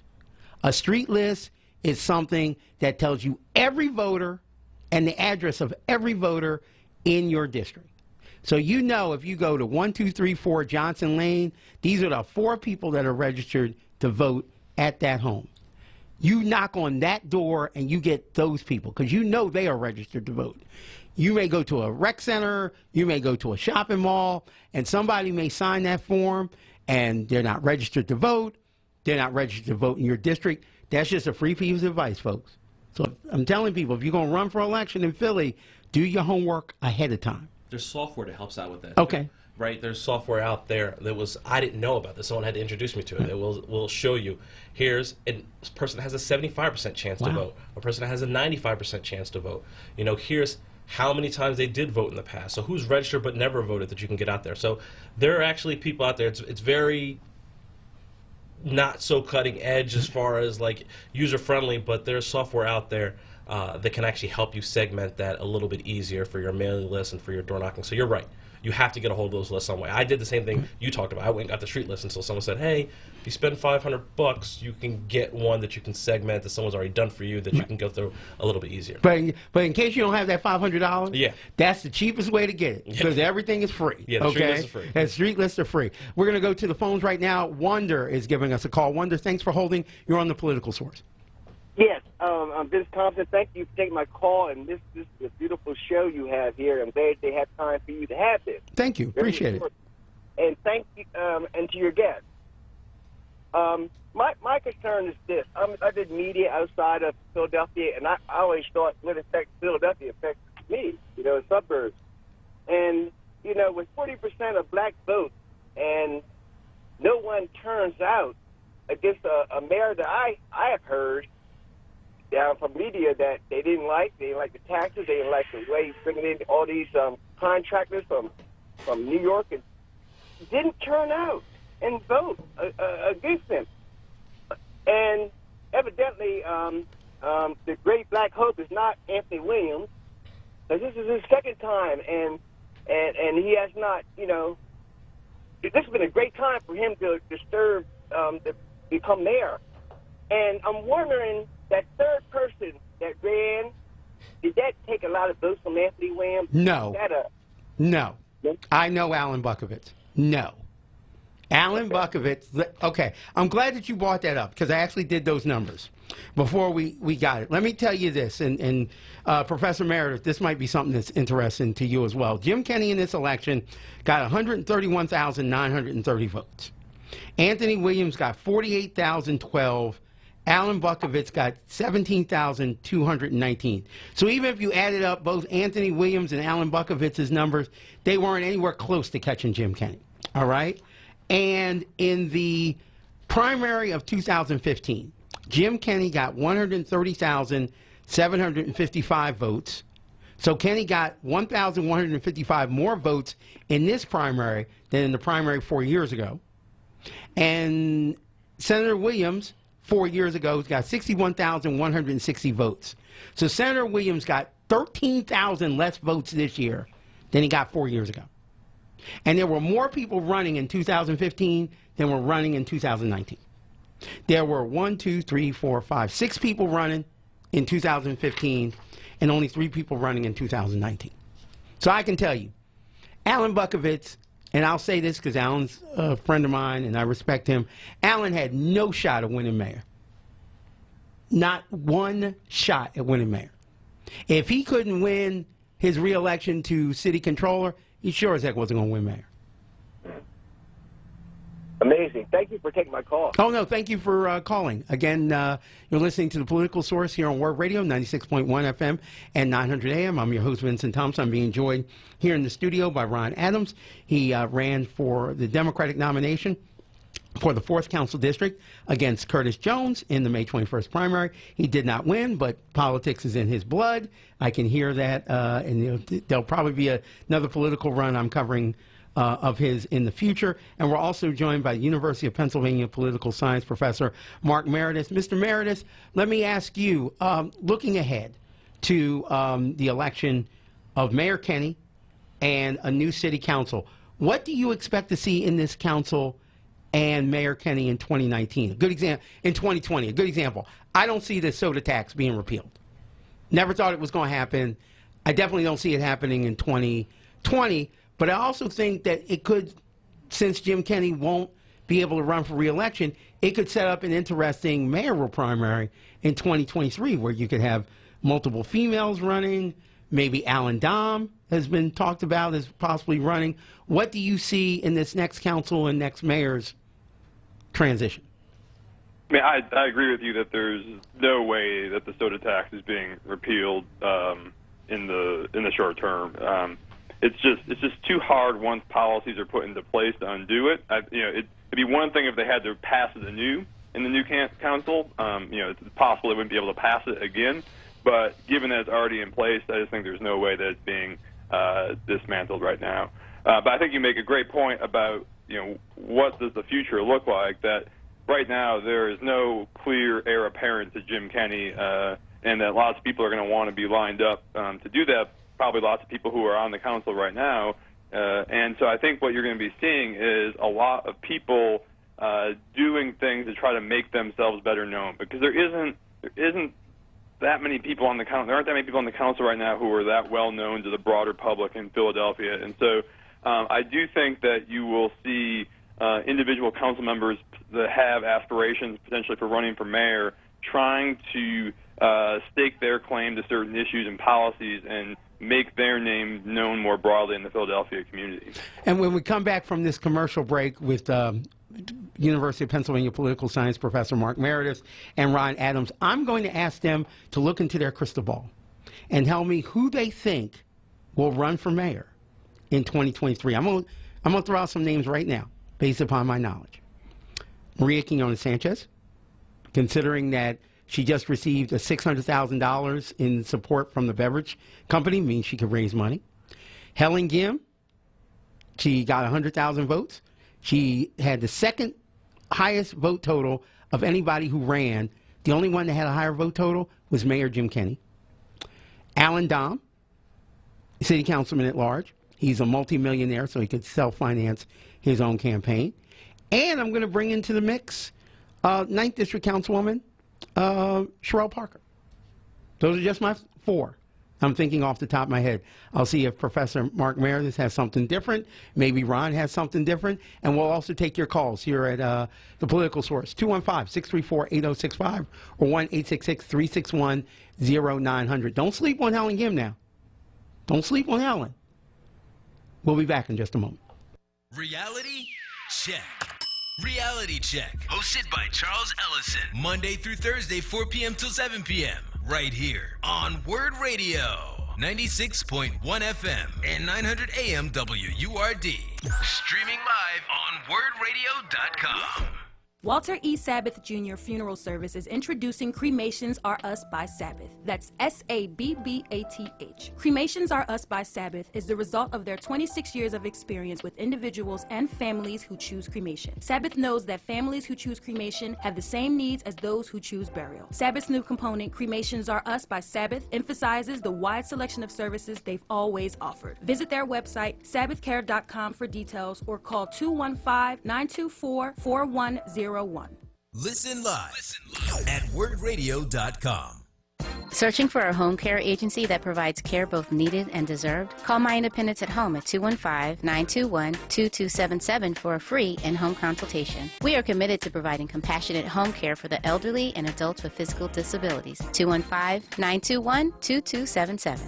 A street list is something that tells you every voter and the address of every voter in your district. So you know if you go to 1234 Johnson Lane, these are the 4 people that are registered to vote at that home. You knock on that door and you get those people because you know they are registered to vote. You may go to a rec center, you may go to a shopping mall, and somebody may sign that form and they're not registered to vote. They're not registered to vote in your district. That's just a free piece of advice, folks. So I'm telling people, if you're going to run for election in Philly, do your homework ahead of time. There's software that helps out with that. Okay. Right? There's software out there that I didn't know about this. Someone had to introduce me to it. It will show you, here's a person that has a 75% chance to vote, a person that has a 95% chance to vote. You know, here's how many times they did vote in the past. So who's registered but never voted that you can get out there. So there are actually people out there. It's very not so cutting edge as far as like user friendly, but there's software out there that can actually help you segment that a little bit easier for your mailing list and for your door knocking. So you're right. You have to get a hold of those lists some way. I did the same thing you talked about. I went and got the street list until someone said, hey, if you spend $500, you can get one that you can segment that someone's already done for you that you can go through a little bit easier. But in case you don't have that $500, yeah, that's the cheapest way to get it because everything is free. Yeah, the street lists are free. And street lists are free. We're going to go to the phones right now. Wonder is giving us a call. Wonder, thanks for holding. You're on the Political Source. Yes, I'm Vince Thompson. Thank you for taking my call, and this is a beautiful show you have here. I'm glad they have time for you to have this. Thank you. Appreciate it. And thank you, and to your guests. My concern is this. I did media outside of Philadelphia, and I always thought what affects Philadelphia affects me, the suburbs. And, with 40% of black votes and no one turns out against a mayor that I have heard down from media that they didn't like. They didn't like the taxes. They didn't like the way he's bringing in all these contractors from New York, and didn't turn out and vote against him. And evidently, the great black hope is not Anthony Williams, because this is his second time, and he has not, this has been a great time for him to disturb, to become mayor. And I'm wondering, that third person that ran, did that take a lot of votes from Anthony Williams? No. No. I know Alan Bukovitz. No. Alan Bukovitz, okay, I'm glad that you brought that up because I actually did those numbers before we got it. Let me tell you this, and Professor Meredith, this might be something that's interesting to you as well. Jim Kenney in this election got 131,930 votes. Anthony Williams got 48,012. Alan Bukovitz got 17,219. So even if you added up both Anthony Williams and Alan Bukovitz's numbers, they weren't anywhere close to catching Jim Kenney. All right? And in the primary of 2015, Jim Kenney got 130,755 votes. So Kenney got 1,155 more votes in this primary than in the primary 4 years ago. And Senator Williams, 4 years ago, got 61,160 votes. So Senator Williams got 13,000 less votes this year than he got 4 years ago. And there were more people running in 2015 than were running in 2019. There were 6 people running in 2015 and only 3 people running in 2019. So I can tell you, Alan Bukovitz, and I'll say this because Alan's a friend of mine and I respect him, Alan had no shot at winning mayor. Not one shot at winning mayor. If he couldn't win his reelection to city controller, he sure as heck wasn't going to win mayor. Amazing. Thank you for taking my call. Oh, no, thank you for calling. Again, you're listening to The Political Source here on Word Radio, 96.1 FM and 900 AM. I'm your host, Vincent Thompson. I'm being joined here in the studio by Ron Adams. He ran for the Democratic nomination for the 4th Council District against Curtis Jones in the May 21st primary. He did not win, but politics is in his blood. I can hear that, and there'll probably be another political run I'm covering of his in the future. And we're also joined by the University of Pennsylvania political science professor Mark Meredith. Mr. Meredith, let me ask you, looking ahead to the election of Mayor Kenney and a new city council, what do you expect to see in this council and Mayor Kenney in 2019? A good example, in 2020, a good example. I don't see the soda tax being repealed. Never thought it was going to happen. I definitely don't see it happening in 2020. But I also think that it could, since Jim Kenney won't be able to run for re-election, it could set up an interesting mayoral primary in 2023 where you could have multiple females running. Maybe Alan Dom has been talked about as possibly running. What do you see in this next council and next mayor's transition? I mean, I agree with you that there's no way that the soda tax is being repealed in the short term. It's just too hard once policies are put into place to undo it. It'd be one thing if they had to pass it anew in the new council. It's possible they wouldn't be able to pass it again. But given that it's already in place, I just think there's no way that it's being dismantled right now. But I think you make a great point about what does the future look like. That right now there is no clear heir apparent to Jim Kenney, and that lots of people are going to want to be lined up to do that. Probably lots of people who are on the council right now. And so I think what you're going to be seeing is a lot of people doing things to try to make themselves better known, because there isn't that many people on the council. There aren't that many people on the council right now who are that well known to the broader public in Philadelphia. And so I do think that you will see individual council members that have aspirations potentially for running for mayor trying to stake their claim to certain issues and policies and make their name known more broadly in the Philadelphia community. And when we come back from this commercial break with University of Pennsylvania political science professor Mark Meredith and Ron Adams, I'm going to ask them to look into their crystal ball and tell me who they think will run for mayor in 2023. I'm going to throw out some names right now based upon my knowledge. Maria Quinones-Sanchez, considering that she just received a $600,000 in support from the beverage company, means she could raise money. Helen Gim, she got 100,000 votes. She had the second highest vote total of anybody who ran. The only one that had a higher vote total was Mayor Jim Kenney. Alan Dom, city councilman at large. He's a multimillionaire, so he could self-finance his own campaign. And I'm going to bring into the mix 9th District Councilwoman Sherelle Parker. Those are just my 4. I'm thinking off the top of my head. I'll see if Professor Mark Meredith has something different. Maybe Ron has something different. And we'll also take your calls here at The Political Source, 215-634-8065 or 1-866-361-0900. Don't sleep on Helen Gim now. Don't sleep on Helen. We'll be back in just a moment. Reality check. Reality Check, hosted by Charles Ellison, Monday through Thursday, 4 p.m. till 7 p.m. right here on Word Radio, 96.1 FM and 900 AM WURD. Streaming live on WordRadio.com. Walter E. Sabbath Jr. Funeral Service is introducing Cremations Are Us by Sabbath. That's S-A-B-B-A-T-H. Cremations Are Us by Sabbath is the result of their 26 years of experience with individuals and families who choose cremation. Sabbath knows that families who choose cremation have the same needs as those who choose burial. Sabbath's new component, Cremations Are Us by Sabbath, emphasizes the wide selection of services they've always offered. Visit their website, sabbathcare.com, for details, or call 215-924-4101. Listen live at WordRadio.com. Searching for a home care agency that provides care both needed and deserved? Call My Independence at Home at 215-921-2277 for a free in-home consultation. We are committed to providing compassionate home care for the elderly and adults with physical disabilities. 215-921-2277.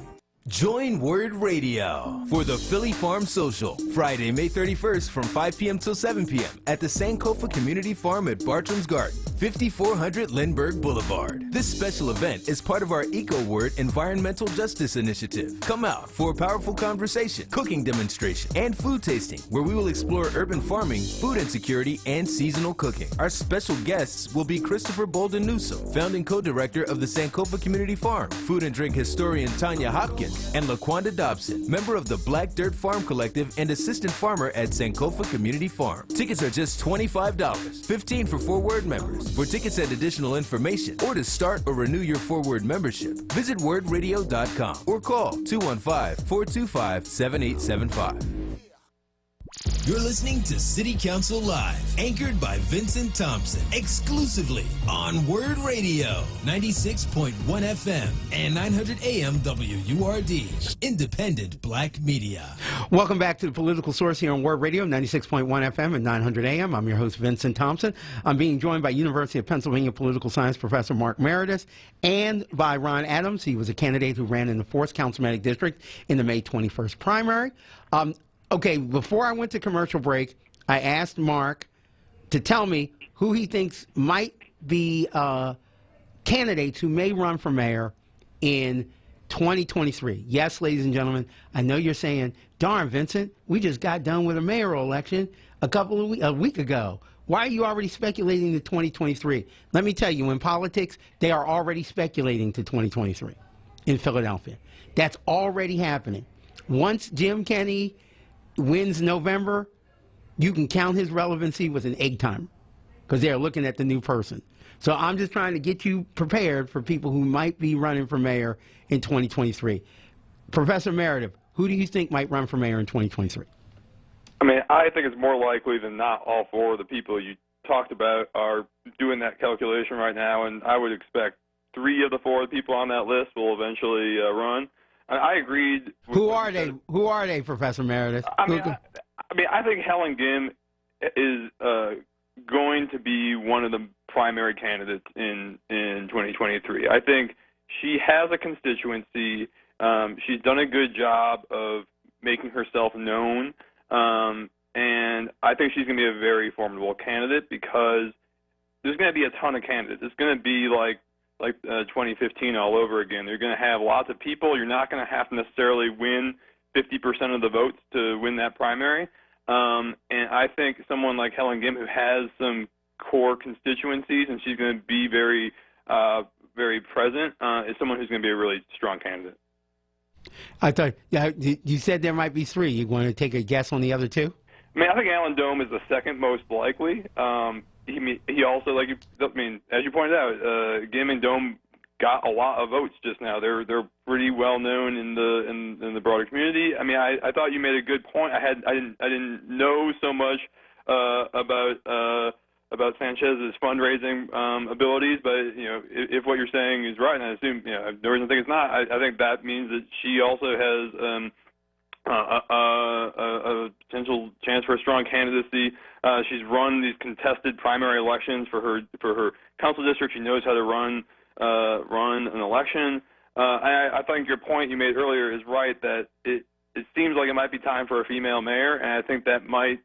Join Word Radio for the Philly Farm Social, Friday, May 31st from 5 p.m. till 7 p.m. at the Sankofa Community Farm at Bartram's Garden, 5400 Lindbergh Boulevard. This special event is part of our onWURD Environmental Justice Initiative. Come out for a powerful conversation, cooking demonstration, and food tasting, where we will explore urban farming, food insecurity, and seasonal cooking. Our special guests will be Christopher Bolden Newsom, founding co-director of the Sankofa Community Farm, food and drink historian Tanya Hopkins, and LaQuanda Dobson, member of the Black Dirt Farm Collective and assistant farmer at Sankofa Community Farm. Tickets are just $25, $15 for 4WORD members. For tickets and additional information, or to start or renew your 4WORD membership, visit wordradio.com or call 215-425-7875. You're listening to City Council Live, anchored by Vincent Thompson, exclusively on Word Radio, 96.1 FM and 900 AM WURD, independent black media. Welcome back to the Political Source here on Word Radio, 96.1 FM and 900 AM. I'm your host, Vincent Thompson. I'm being joined by University of Pennsylvania political science professor Mark Meredith and by Ron Adams. He was a candidate who ran in the 4th Councilmanic District in the May 21st primary. Okay, before I went to commercial break, I asked Mark to tell me who he thinks might be candidates who may run for mayor in 2023. Yes, ladies and gentlemen, I know you're saying, darn, Vincent, we just got done with a mayoral election a week ago. Why are you already speculating to 2023? Let me tell you, in politics, they are already speculating to 2023 in Philadelphia. That's already happening. Once Jim Kenney wins November, you can count his relevancy with an egg timer because they're looking at the new person. So I'm just trying to get you prepared for people who might be running for mayor in 2023. Professor Meredith, who do you think might run for mayor in 2023? I mean, I think it's more likely than not all 4 of the people you talked about are doing that calculation right now, and I would expect 3 of the 4 people on that list will eventually run. I agreed. Who are they? Who are they, Professor Meredith? I think Helen Gim is going to be one of the primary candidates in 2023. I think she has a constituency. She's done a good job of making herself known, and I think she's going to be a very formidable candidate because there's going to be a ton of candidates. It's going to be like 2015 all over again. They're going to have lots of people. You're not going to have to necessarily win 50% of the votes to win that primary. And I think someone like Helen Gim, who has some core constituencies and she's going to be very, very present, is someone who's going to be a really strong candidate. I thought you said there might be 3. You want to take a guess on the other 2? I mean, I think Alan Dome is the second most likely. He also, as you pointed out, Gim and Dome got a lot of votes just now. They're pretty well known in the broader community. I mean, I thought you made a good point. I didn't know so much about Sanchez's fundraising abilities, but if what you're saying is right, and I assume no reason to think it's not, I think that means that she also has a potential chance for a strong candidacy. She's run these contested primary elections for her council district. She knows how to run an election. I think your point you made earlier is right, that it seems like it might be time for a female mayor, and I think that might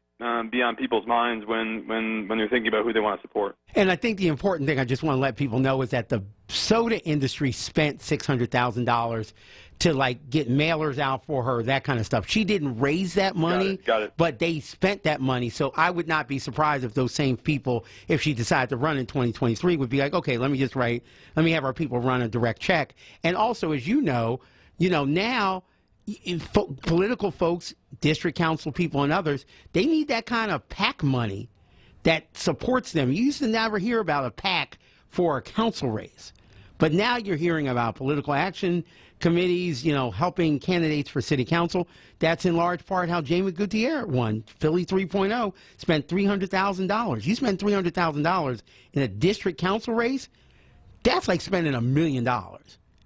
be on people's minds when they're thinking about who they want to support. And I think the important thing I just want to let people know is that the soda industry spent $600,000 to like get mailers out for her, that kind of stuff. She didn't raise that money, Got it. but they spent that money. So I would not be surprised if those same people, if she decided to run in 2023, would be like, okay, let me have our people run a direct check. And also, as you know, now political folks, district council people and others, they need that kind of PAC money that supports them. You used to never hear about a PAC for a council race. But now you're hearing about political action committees, helping candidates for city council. That's in large part how Jamie Gutierrez won. Philly 3.0 spent $300,000. You spend $300,000 in a district council race, that's like spending $1 million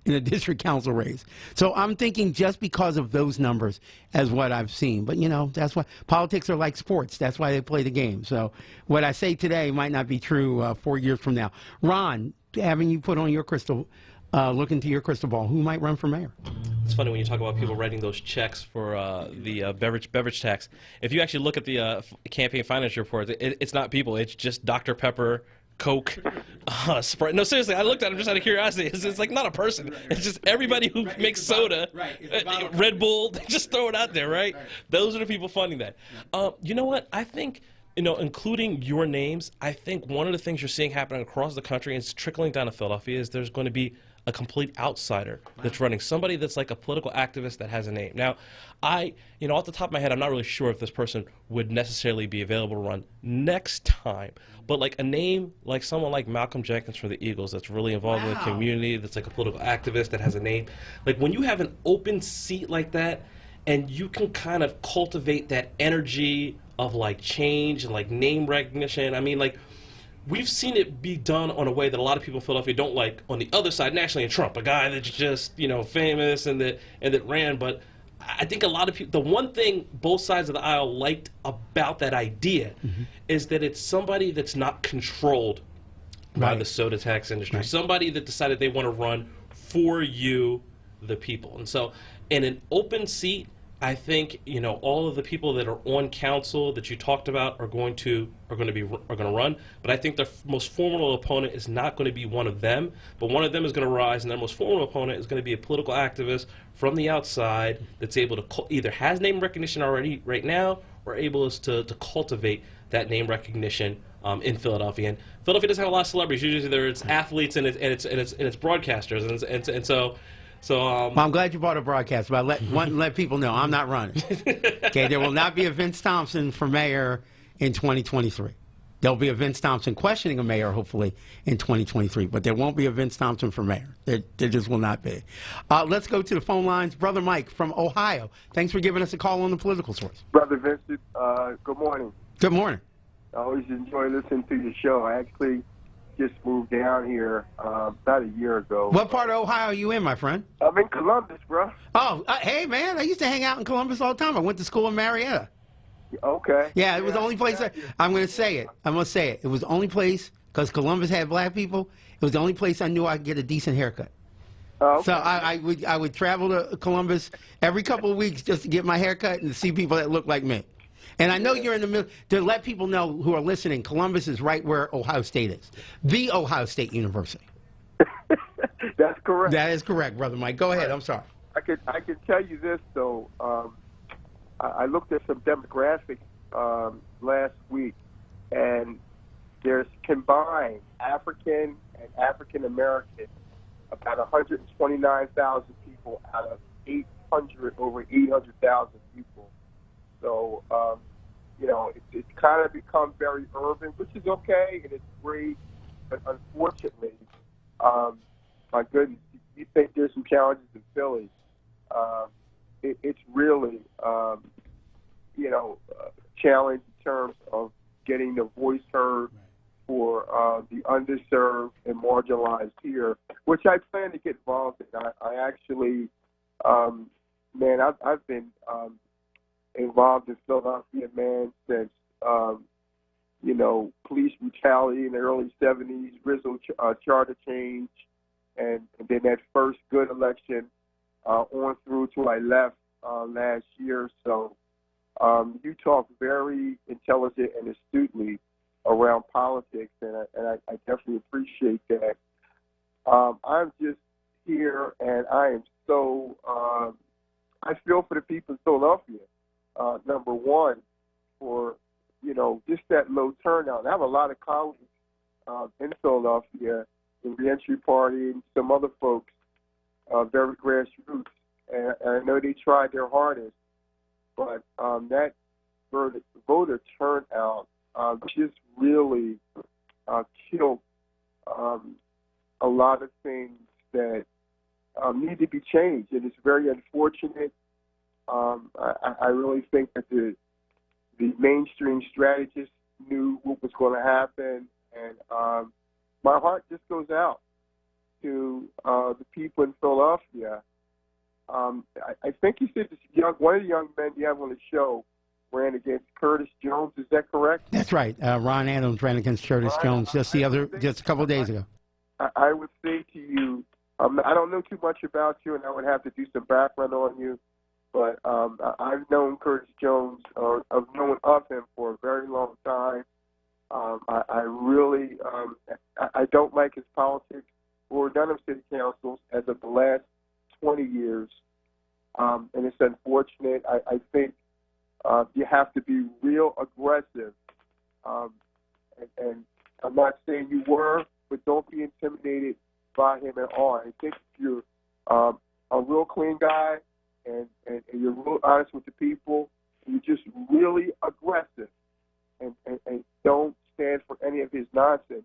in a district council race. So I'm thinking just because of those numbers as what I've seen. But, that's why politics are like sports. That's why they play the game. So what I say today might not be true 4 years from now. Ron, having you put on your look into your crystal ball, who might run for mayor? It's funny when you talk about people writing those checks for the beverage tax. If you actually look at the campaign finance report, it's not people. It's just Dr. Pepper, Coke, Sprite. No, seriously, I looked at it just out of curiosity. It's like not a person. It's just everybody who makes soda, Red Bull. They just throw it out there, right? Those are the people funding that. You know what? I think, including your names, I think one of the things you're seeing happening across the country, and it's trickling down to Philadelphia, is there's going to be a complete outsider that's running, somebody that's like a political activist that has a name. Now, off the top of my head, I'm not really sure if this person would necessarily be available to run next time, but like a name like someone like Malcolm Jenkins for the Eagles that's really involved in the community, that's like a political activist that has a name. Like when you have an open seat like that and you can kind of cultivate that energy of like change and like name recognition, I mean, like, we've seen it be done on a way that a lot of people in Philadelphia don't like on the other side, nationally, in Trump, a guy that's just, famous and that ran. But I think a lot of people, the one thing both sides of the aisle liked about that idea is that it's somebody that's not controlled by the soda tax industry, somebody that decided they want to run for you, the people. And so in an open seat, I think all of the people that are on council that you talked about are going to run. But I think the most formidable opponent is not going to be one of them, but one of them is going to rise, and their most formidable opponent is going to be a political activist from the outside that's able to either has name recognition already right now or able to cultivate that name recognition in Philadelphia. And Philadelphia doesn't have a lot of celebrities. Usually, it's athletes and it's broadcasters, and so. Well, I'm glad you brought a broadcast, but let people know I'm not running. Okay, there will not be a Vince Thompson for mayor in 2023. There'll be a Vince Thompson questioning a mayor, hopefully, in 2023, but there won't be a Vince Thompson for mayor. There just will not be. Let's go to the phone lines. Brother Mike from Ohio. Thanks for giving us a call on the Political Source. Brother Vincent, good morning. Good morning. I always enjoy listening to your show. I actually just moved down here about a year ago. What part of Ohio are you in, my friend? I'm in Columbus, bro. Oh, hey, man, I used to hang out in Columbus all the time. I went to school in Marietta. Okay. Yeah, it was the only place. I'm going to say it. I'm going to say it. It was the only place, because Columbus had black people, it was the only place I knew I could get a decent haircut. Oh, okay. So I would travel to Columbus every couple of weeks just to get my haircut and to see people that look like me. And I know you're in the middle. To let people know who are listening, Columbus is right where Ohio State is. The Ohio State University. That's correct. That is correct, Brother Mike. Go ahead. I'm sorry. I could tell you this, though. I looked at some demographics last week, and there's combined African and African American about 129,000 people out of over 800,000 people. So, it's kind of become very urban, which is okay, and it's great. But unfortunately, my goodness, you think there's some challenges in Philly. It's really, challenge in terms of getting the voice heard for the underserved and marginalized here, which I plan to get involved in. I actually, I've been involved in Philadelphia, man, since, police brutality in the early 70s, Rizzo charter change, and then that first good election on through till I left last year. So you talk very intelligent and astutely around politics, and I definitely appreciate that. I'm just here, and I am so, I feel for the people in Philadelphia, number one, for, just that low turnout. I have a lot of colleagues in Philadelphia, the Reentry Party, and some other folks, very grassroots, and I know they tried their hardest, but that voter turnout just really killed a lot of things that need to be changed, and it's very unfortunate. I really think that the mainstream strategists knew what was going to happen, and my heart just goes out to the people in Philadelphia. I think you said one of the young men you have on the show ran against Curtis Jones. Is that correct? That's right. Ron Adams ran against Curtis Jones just a couple of days ago. I would say to you, I don't know too much about you, and I would have to do some background on you, but I've known Curtis Jones, or I've known of him for a very long time. I really, I don't like his politics or none of city councils as of the last 20 years, and it's unfortunate. I think you have to be real aggressive, and I'm not saying you were, but don't be intimidated by him at all. I think if you're a real clean guy and you're real honest with the people, you're just really aggressive and don't stand for any of his nonsense,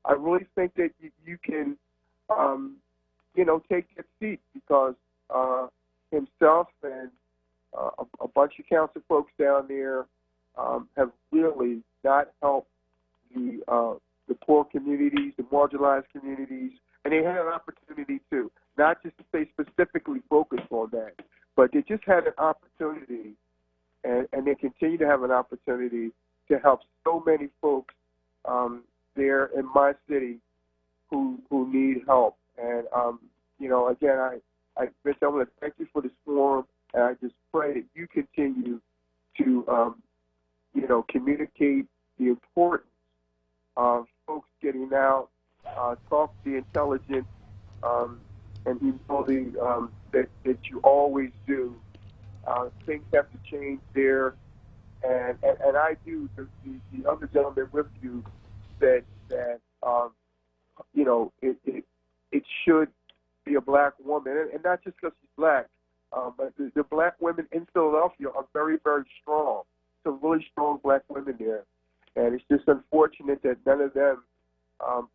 I really think that you can, take that seat, because himself and a bunch of council folks down there have really not helped the poor communities, the marginalized communities, and they had an opportunity to, not just to stay specifically focused on that, but they just had an opportunity, and they continue to have an opportunity to help so many folks there in my city who need help. And, again, I want to thank you for this forum, and I just pray that you continue to, communicate the importance of folks getting out, talk to the intelligent, and humility that you always do. Things have to change there, and I do. The other gentleman with you said that it should be a black woman, and not just because she's black, but the black women in Philadelphia are very, very strong. Some really strong black women there. And it's just unfortunate that none of them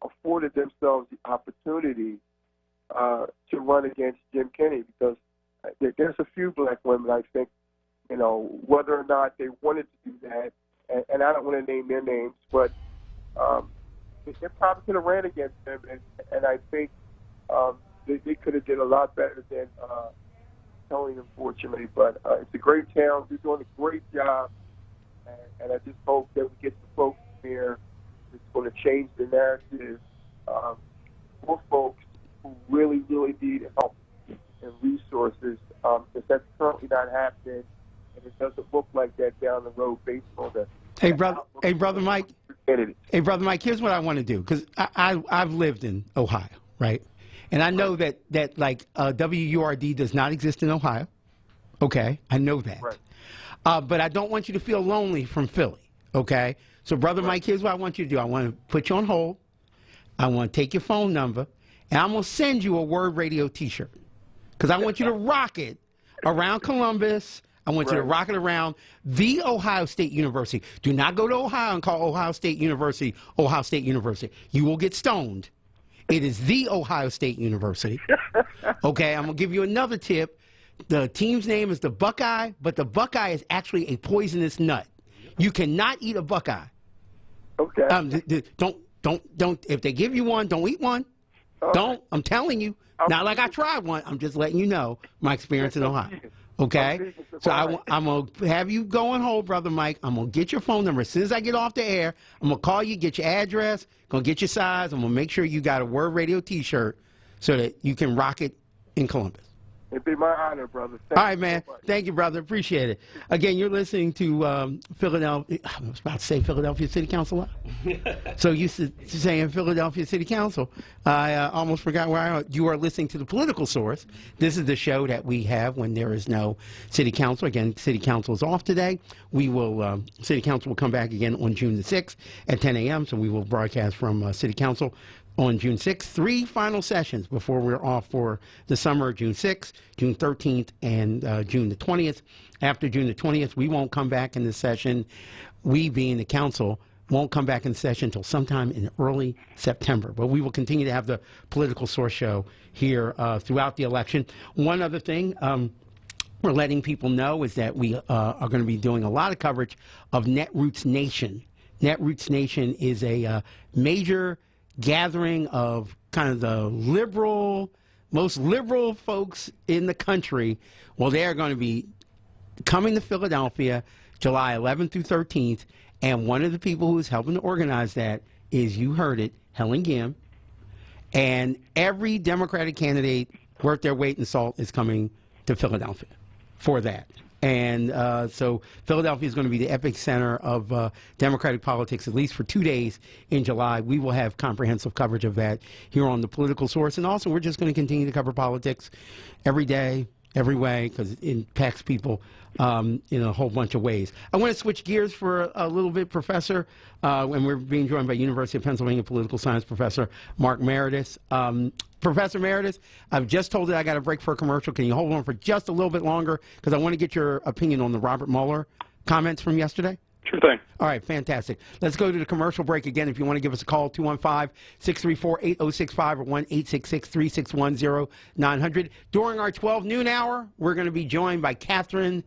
afforded themselves the opportunity to run against Jim Kennedy, because there's a few black women, I think, whether or not they wanted to do that, and I don't want to name their names, but they probably could have ran against him, and I think they could have did a lot better than Tony, unfortunately. But it's a great town. They're doing a great job. And I just hope that we get the folks here that's going to change the narrative for folks who really, really need help and resources, because that's currently not happening, and it doesn't look like that down the road based on the... Hey, brother Mike, here's what I want to do, because I've lived in Ohio, right? And I know that WURD does not exist in Ohio. Okay, I know that. Right. But I don't want you to feel lonely from Philly, okay? So, Brother Mike, here's what I want you to do. I want to put you on hold. I want to take your phone number, and I'm going to send you a Word Radio T-shirt, because I want you to rock it around Columbus. I want you to rock it around the Ohio State University. Do not go to Ohio and call Ohio State University Ohio State University. You will get stoned. It is the Ohio State University. Okay, I'm going to give you another tip. The team's name is the Buckeye, but the Buckeye is actually a poisonous nut. You cannot eat a Buckeye. Okay. Don't. If they give you one, don't eat one. Don't. I'm telling you. Not like I tried one. I'm just letting you know my experience in Ohio. Okay? So I'm going to have you go on hold, Brother Mike. I'm going to get your phone number. As soon as I get off the air, I'm going to call you, get your address, going to get your size. I'm going to make sure you got a Word Radio T-shirt so that you can rock it in Columbus. It'd be my honor, brother. All right, man. Thank you, brother. Appreciate it. Again, you're listening to Philadelphia. I was about to say Philadelphia City Council. So used to saying Philadelphia City Council. I almost forgot where you are listening to The Political Source. This is the show that we have when there is no City Council. Again, City Council is off today. We will City Council will come back again on June the 6th at 10 a.m. So we will broadcast from City Council on June 6th. 3 final sessions before we're off for the summer, June 6th, June 13th, and June the 20th. After June the 20th, we won't come back in the session. We, being the council, won't come back in session until sometime in early September. But we will continue to have the Political Source show here throughout the election. One other thing we're letting people know is that we are going to be doing a lot of coverage of Netroots Nation. Netroots Nation is a major gathering of kind of the most liberal folks in the country. Well, they are going to be coming to Philadelphia July 11th through 13th, and one of the people who's helping to organize that is, you heard it, Helen Gim. And every Democratic candidate worth their weight in salt is coming to Philadelphia for that. And so Philadelphia is going to be the epicenter of Democratic politics, at least for 2 days in July. We will have comprehensive coverage of that here on The Political Source. And also, we're just going to continue to cover politics every day, every way, because it impacts people in a whole bunch of ways. I want to switch gears for a little bit, Professor, and we're being joined by University of Pennsylvania political science professor Mark Meredith. Professor Meredith, I've just told you I got a break for a commercial. Can you hold on for just a little bit longer? Because I want to get your opinion on the Robert Mueller comments from yesterday. Sure thing. All right, fantastic. Let's go to the commercial break again. If you want to give us a call, 215-634-8065 or 1-866-361-0900. During our 12 noon hour, we're going to be joined by Catherine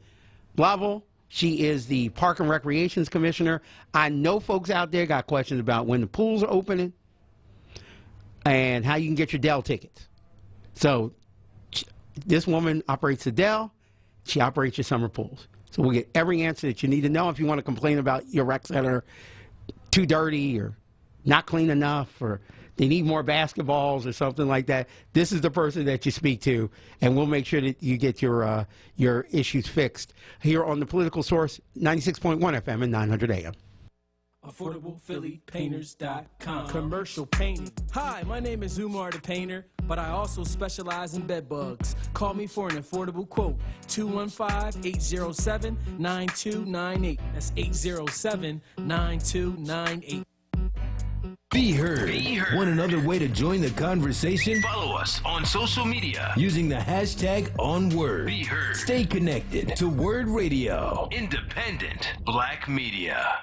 Blavel. She is the Park and Recreations Commissioner. I know folks out there got questions about when the pools are opening and how you can get your Dell tickets. So this woman operates the Dell. She operates your summer pools. So we'll get every answer that you need to know. If you want to complain about your rec center too dirty or not clean enough, or they need more basketballs or something like that, this is the person that you speak to, and we'll make sure that you get your issues fixed here on The Political Source, 96.1 FM and 900 AM. AffordablePhillyPainters.com. Commercial painting. Hi, my name is Umar the Painter, but I also specialize in bed bugs. Call me for an affordable quote. 215-807-9298. That's 807-9298. Be heard. Want another way to join the conversation? Follow us on social media using the hashtag onWURD. Be heard. Stay connected to Word Radio. Independent Black Media.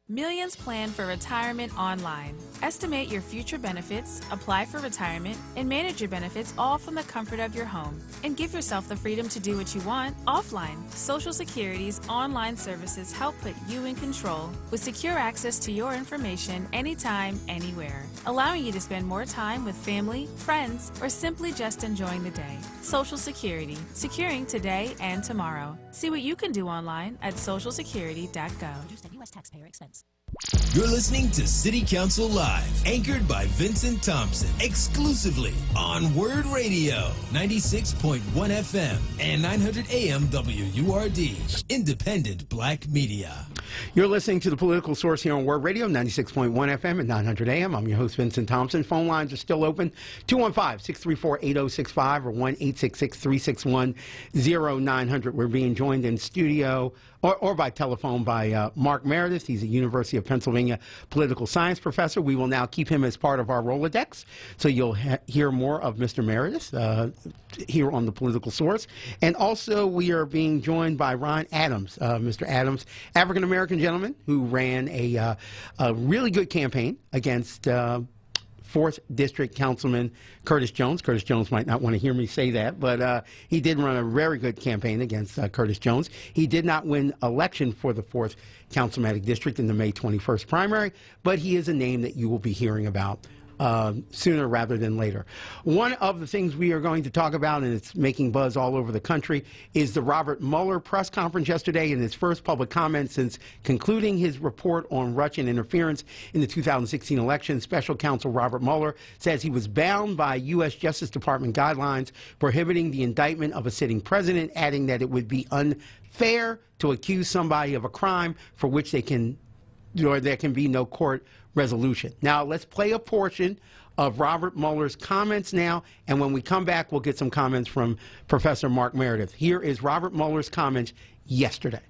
Millions plan for retirement online. Estimate your future benefits, apply for retirement, and manage your benefits all from the comfort of your home. And give yourself the freedom to do what you want offline. Social Security's online services help put you in control with secure access to your information anytime, anywhere, allowing you to spend more time with family, friends, or simply just enjoying the day. Social Security, securing today and tomorrow. See what you can do online at socialsecurity.gov. Produced at U.S. taxpayer expense. You're listening to City Council Live, anchored by Vincent Thompson, exclusively on Word Radio, 96.1 FM and 900 AM WURD, independent Black media. You're listening to The Political Source here on Word Radio, 96.1 FM and 900 AM. I'm your host, Vincent Thompson. Phone lines are still open, 215-634-8065 or 1-866-361-0900. We're being joined in studio or by telephone by Mark Meredith. He's a University of Pennsylvania political science professor. We will now keep him as part of our Rolodex, so you'll hear more of Mr. Meredith here on The Political Source. And also we are being joined by Ron Adams. Mr. Adams, African-American gentleman who ran a really good campaign against 4th District Councilman Curtis Jones. Curtis Jones might not want to hear me say that, but he did run a very good campaign against Curtis Jones. He did not win election for the 4th Councilmanic District in the May 21st primary, but he is a name that you will be hearing about sooner rather than later. One of the things we are going to talk about, and it's making buzz all over the country, is the Robert Mueller press conference yesterday in his first public comment since concluding his report on Russian interference in the 2016 election. Special counsel Robert Mueller says he was bound by U.S. Justice Department guidelines prohibiting the indictment of a sitting president, adding that it would be unfair to accuse somebody of a crime for which there can be no court resolution. Now, let's play a portion of Robert Mueller's comments now, and when we come back, we'll get some comments from Professor Mark Meredith. Here is Robert Mueller's comments yesterday.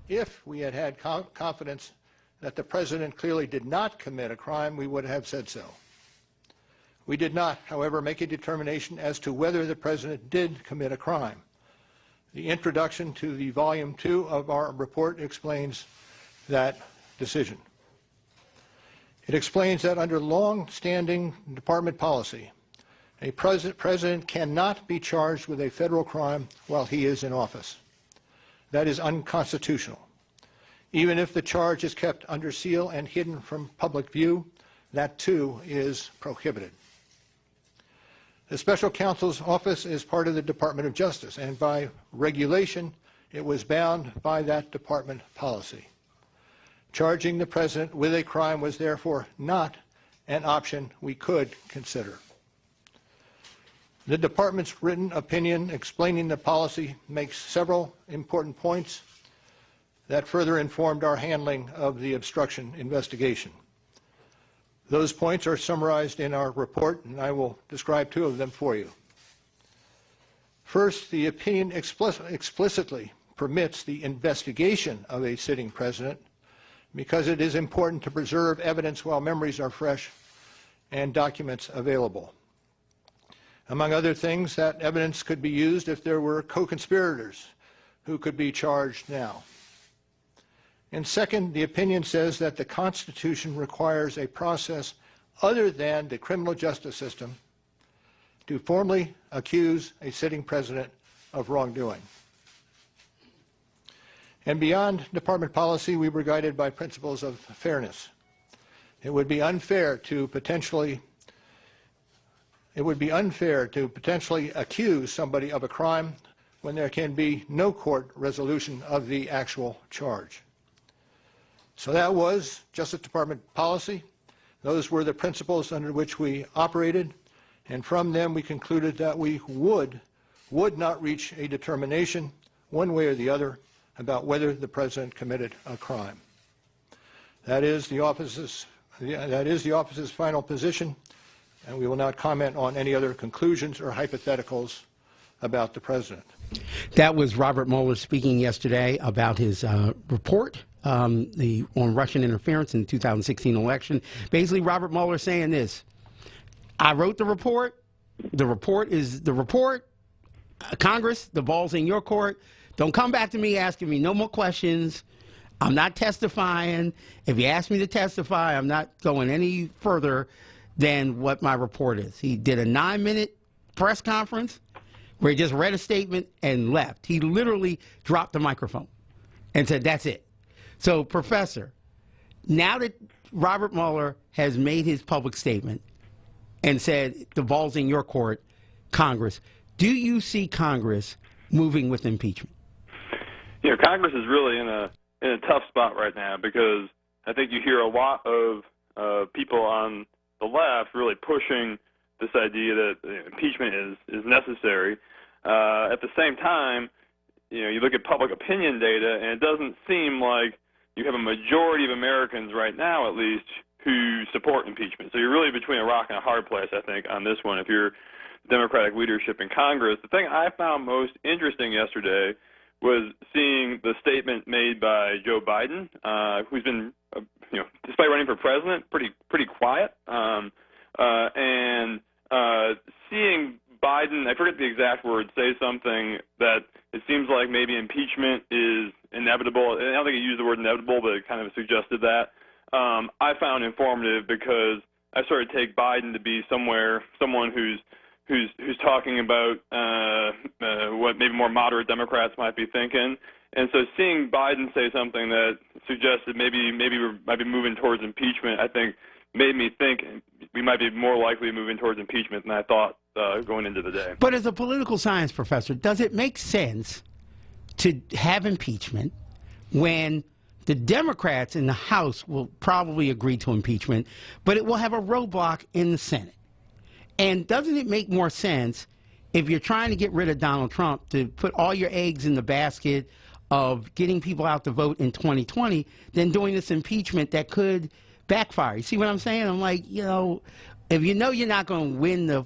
If we had had confidence that the president clearly did not commit a crime, we would have said so. We did not, however, make a determination as to whether the president did commit a crime. The introduction to the Volume 2 of our report explains that decision. It explains that under long-standing department policy, a president cannot be charged with a federal crime while he is in office. That is unconstitutional. Even if the charge is kept under seal and hidden from public view, that too is prohibited. The special counsel's office is part of the Department of Justice, and by regulation, it was bound by that department policy. Charging the president with a crime was therefore not an option we could consider. The department's written opinion explaining the policy makes several important points that further informed our handling of the obstruction investigation. Those points are summarized in our report, and I will describe two of them for you. First, the opinion explicitly permits the investigation of a sitting president because it is important to preserve evidence while memories are fresh and documents available. Among other things, that evidence could be used if there were co-conspirators who could be charged now. And second, the opinion says that the Constitution requires a process other than the criminal justice system to formally accuse a sitting president of wrongdoing. And beyond department policy, we were guided by principles of fairness. It would be unfair to potentially accuse somebody of a crime when there can be no court resolution of the actual charge. So that was Justice Department policy. Those were the principles under which we operated, and from them we concluded that we would not reach a determination one way or the other about whether the president committed a crime. That is the office's final position, and we will not comment on any other conclusions or hypotheticals about the president. That was Robert Mueller speaking yesterday about his report on Russian interference in the 2016 election. Basically, Robert Mueller saying this: I wrote the report. The report is the report. Congress, the ball's in your court. Don't come back to me asking me no more questions. I'm not testifying. If you ask me to testify, I'm not going any further than what my report is. He did a 9-minute press conference where he just read a statement and left. He literally dropped the microphone and said, that's it. So, Professor, now that Robert Mueller has made his public statement and said the ball's in your court, Congress, do you see Congress moving with impeachment? You know, Congress is really in a tough spot right now because I think you hear a lot of people on the left really pushing this idea that impeachment is necessary. At the same time, you know, you look at public opinion data, and it doesn't seem like you have a majority of Americans right now, at least, who support impeachment. So you're really between a rock and a hard place, I think, on this one. If you're Democratic leadership in Congress, the thing I found most interesting yesterday was seeing the statement made by Joe Biden, who's been, despite running for president, pretty quiet, and seeing Biden, I forget the exact words, say something that it seems like maybe impeachment is inevitable. I don't think he used the word inevitable, but it kind of suggested that. I found informative because I sort of take Biden to be someone who's talking about what maybe more moderate Democrats might be thinking. And so seeing Biden say something that suggested maybe we might be moving towards impeachment, I think made me think we might be more likely moving towards impeachment than I thought going into the day. But as a political science professor, does it make sense to have impeachment when the Democrats in the House will probably agree to impeachment, but it will have a roadblock in the Senate? And doesn't it make more sense, if you're trying to get rid of Donald Trump, to put all your eggs in the basket of getting people out to vote in 2020 than doing this impeachment that could backfire? You see what I'm saying? I'm like, if you know you're not going to win the...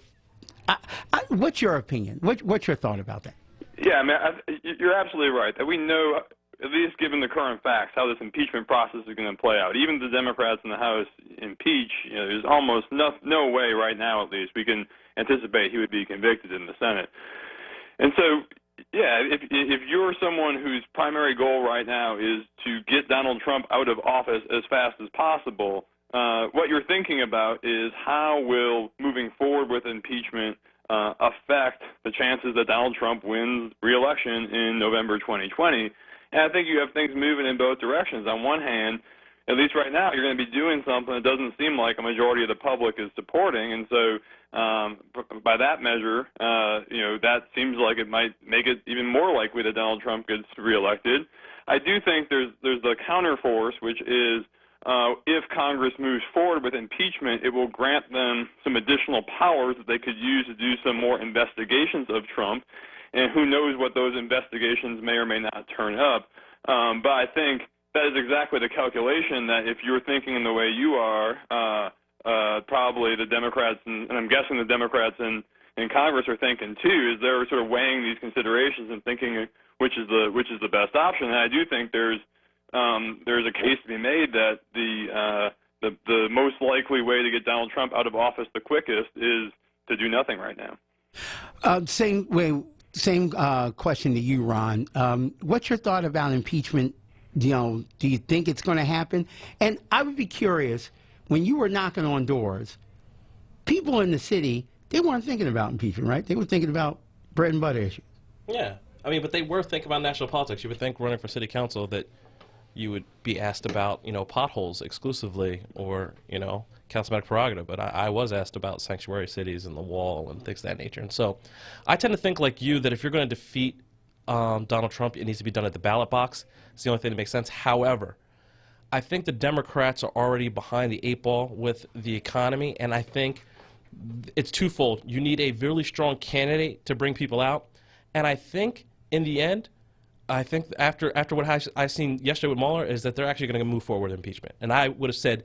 what's your opinion? What's your thought about that? Yeah, I mean, you're absolutely right that we know, at least given the current facts, how this impeachment process is going to play out. Even the Democrats in the House impeach, there's almost no way right now, at least, we can anticipate he would be convicted in the Senate. And so, yeah, if you're someone whose primary goal right now is to get Donald Trump out of office as fast as possible, what you're thinking about is how will moving forward with impeachment affect the chances that Donald Trump wins re-election in November 2020. And I think you have things moving in both directions. On one hand, at least right now, you're going to be doing something that doesn't seem like a majority of the public is supporting. And so by that measure, that seems like it might make it even more likely that Donald Trump gets reelected. I do think there's the counterforce, which is if Congress moves forward with impeachment, it will grant them some additional powers that they could use to do some more investigations of Trump. And who knows what those investigations may or may not turn up. But I think that is exactly the calculation that if you're thinking in the way you are, probably the Democrats, and I'm guessing the Democrats in Congress are thinking too, is they're sort of weighing these considerations and thinking which is the best option. And I do think there's a case to be made that the most likely way to get Donald Trump out of office the quickest is to do nothing right now. Same question to you, Ron. What's your thought about impeachment? Do you think it's going to happen? And I would be curious, when you were knocking on doors, people in the city, they weren't thinking about impeachment, right? They were thinking about bread and butter issues. Yeah. I mean, but they were thinking about national politics. You would think running for city council that you would be asked about, potholes exclusively or, councilmanic prerogative. But I was asked about sanctuary cities and the wall and things of that nature. And so I tend to think like you that if you're going to defeat Donald Trump, it needs to be done at the ballot box. It's the only thing that makes sense. However, I think the Democrats are already behind the eight ball with the economy, and I think it's twofold. You need a really strong candidate to bring people out, and I think in the end, I think after what I seen yesterday with Mueller is that they're actually going to move forward with impeachment. And I would have said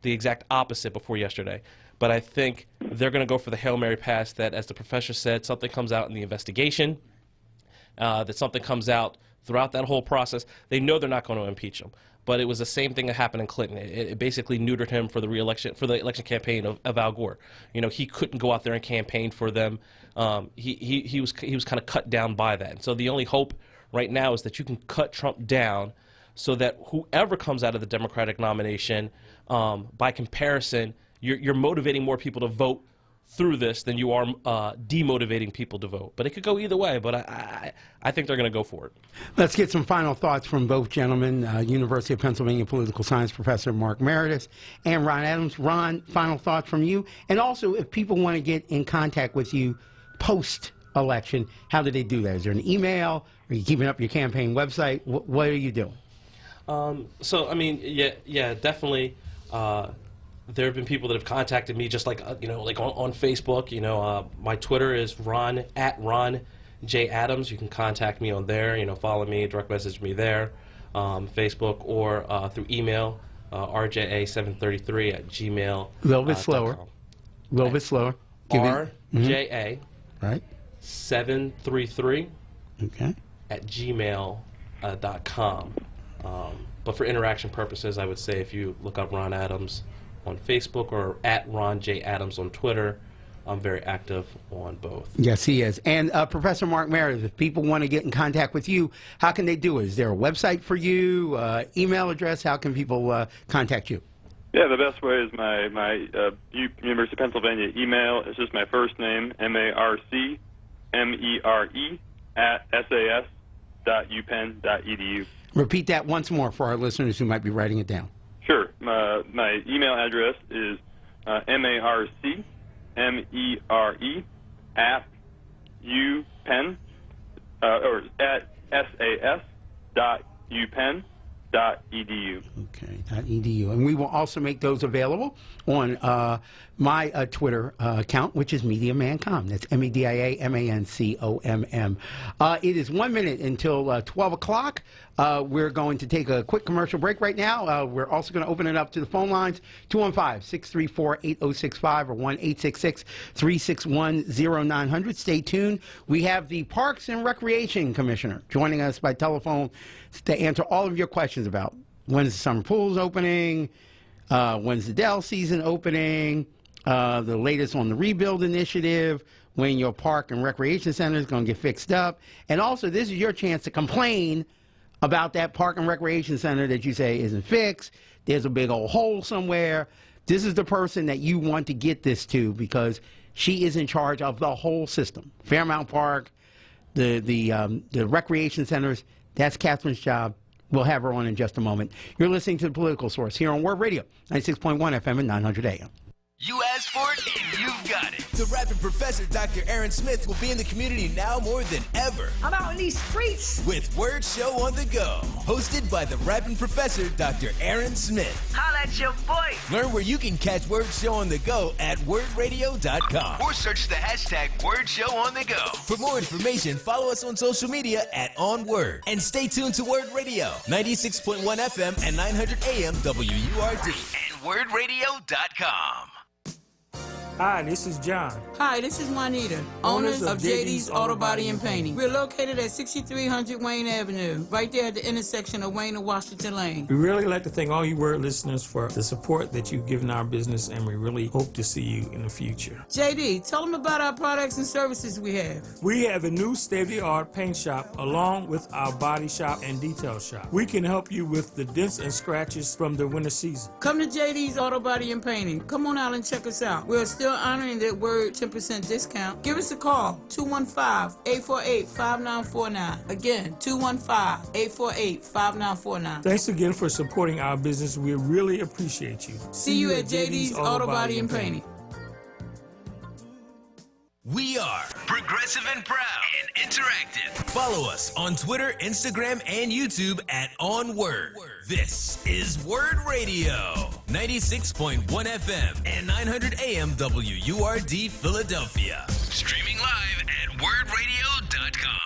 the exact opposite before yesterday. But I think they're going to go for the Hail Mary pass that, as the professor said, something comes out in the investigation, that something comes out throughout that whole process. They know they're not going to impeach him. But it was the same thing that happened in Clinton. It basically neutered him for the election campaign of Al Gore. He couldn't go out there and campaign for them. He was kind of cut down by that. And so the only hope right now is that you can cut Trump down so that whoever comes out of the Democratic nomination, by comparison, you're motivating more people to vote through this than you are demotivating people to vote. But it could go either way, but I think they're going to go for it. Let's get some final thoughts from both gentlemen, University of Pennsylvania political science professor Mark Meredith and Ron Adams. Ron, final thoughts from you. And also, if people want to get in contact with you post-election, how do they do that? Is there an email? Are you keeping up your campaign website? What are you doing? So, I mean, yeah, definitely. There have been people that have contacted me just like on Facebook. My Twitter is Ron J. Adams. You can contact me on there. Follow me, direct message me there, Facebook, or through email, rja733@gmail.com. A little bit slower. A little bit slower. RJA. Right. 733. Okay. @gmail.com. But for interaction purposes, I would say if you look up Ron Adams on Facebook or @Ron J. Adams on Twitter, I'm very active on both. Yes, he is. And Professor Mark Meredith, if people want to get in contact with you, how can they do it? Is there a website for you, email address? How can people contact you? Yeah, the best way is my University of Pennsylvania email. It's just my first name, MarcMere, @sas.upenn.edu. Repeat that once more for our listeners who might be writing it down. Sure. my email address is marcmere at upenn or at sas.upenn.edu. Okay, .edu. And we will also make those available on my Twitter account, which is MediaManCom. That's MEDIAMANCOMM. It is 1 minute until 12 o'clock. We're going to take a quick commercial break right now. We're also going to open it up to the phone lines, 215-634-8065 or 1-866-361-0900. Stay tuned. We have the Parks and Recreation Commissioner joining us by telephone to answer all of your questions about when's the summer pools opening, when's the Dell season opening, the latest on the rebuild initiative, when your park and recreation center is going to get fixed up. And also, this is your chance to complain about that park and recreation center that you say isn't fixed. There's a big old hole somewhere. This is the person that you want to get this to because she is in charge of the whole system. Fairmount Park, the recreation centers, that's Catherine's job. We'll have her on in just a moment. You're listening to The Political Source here on Word Radio, 96.1 FM and 900 AM. You asked for it, and you've got it. The rapping professor, Dr. Aaron Smith, will be in the community now more than ever. I'm out in these streets. With Word Show on the Go. Hosted by the rapping professor, Dr. Aaron Smith. Holla at your boy. Learn where you can catch Word Show on the Go at wordradio.com. Or search the hashtag Word Show on the Go. For more information, follow us on social media at onWURD. And stay tuned to Word Radio, 96.1 FM and 900 AM WURD. And wordradio.com. Hi, this is John. Hi, this is Juanita, owners of JD's Auto Body and Painting. We're located at 6300 Wayne Avenue, right there at the intersection of Wayne and Washington Lane. We really like to thank all you Word listeners for the support that you've given our business, and we really hope to see you in the future. JD, tell them about our products and services we have. We have a new state-of-the-art paint shop along with our body shop and detail shop. We can help you with the dents and scratches from the winter season. Come to JD's Auto Body and Painting. Come on out and check us out. We're still honoring that Word 10% discount. Give us a call, 215-848-5949. Again, 215-848-5949. Thanks again for supporting our business. We really appreciate you. See you at JD's Auto Body and Painting. We are progressive and proud and interactive. Follow us on Twitter, Instagram, and YouTube at onWord. This is Word Radio, 96.1 FM and 900 AM WURD Philadelphia. Streaming live at wordradio.com.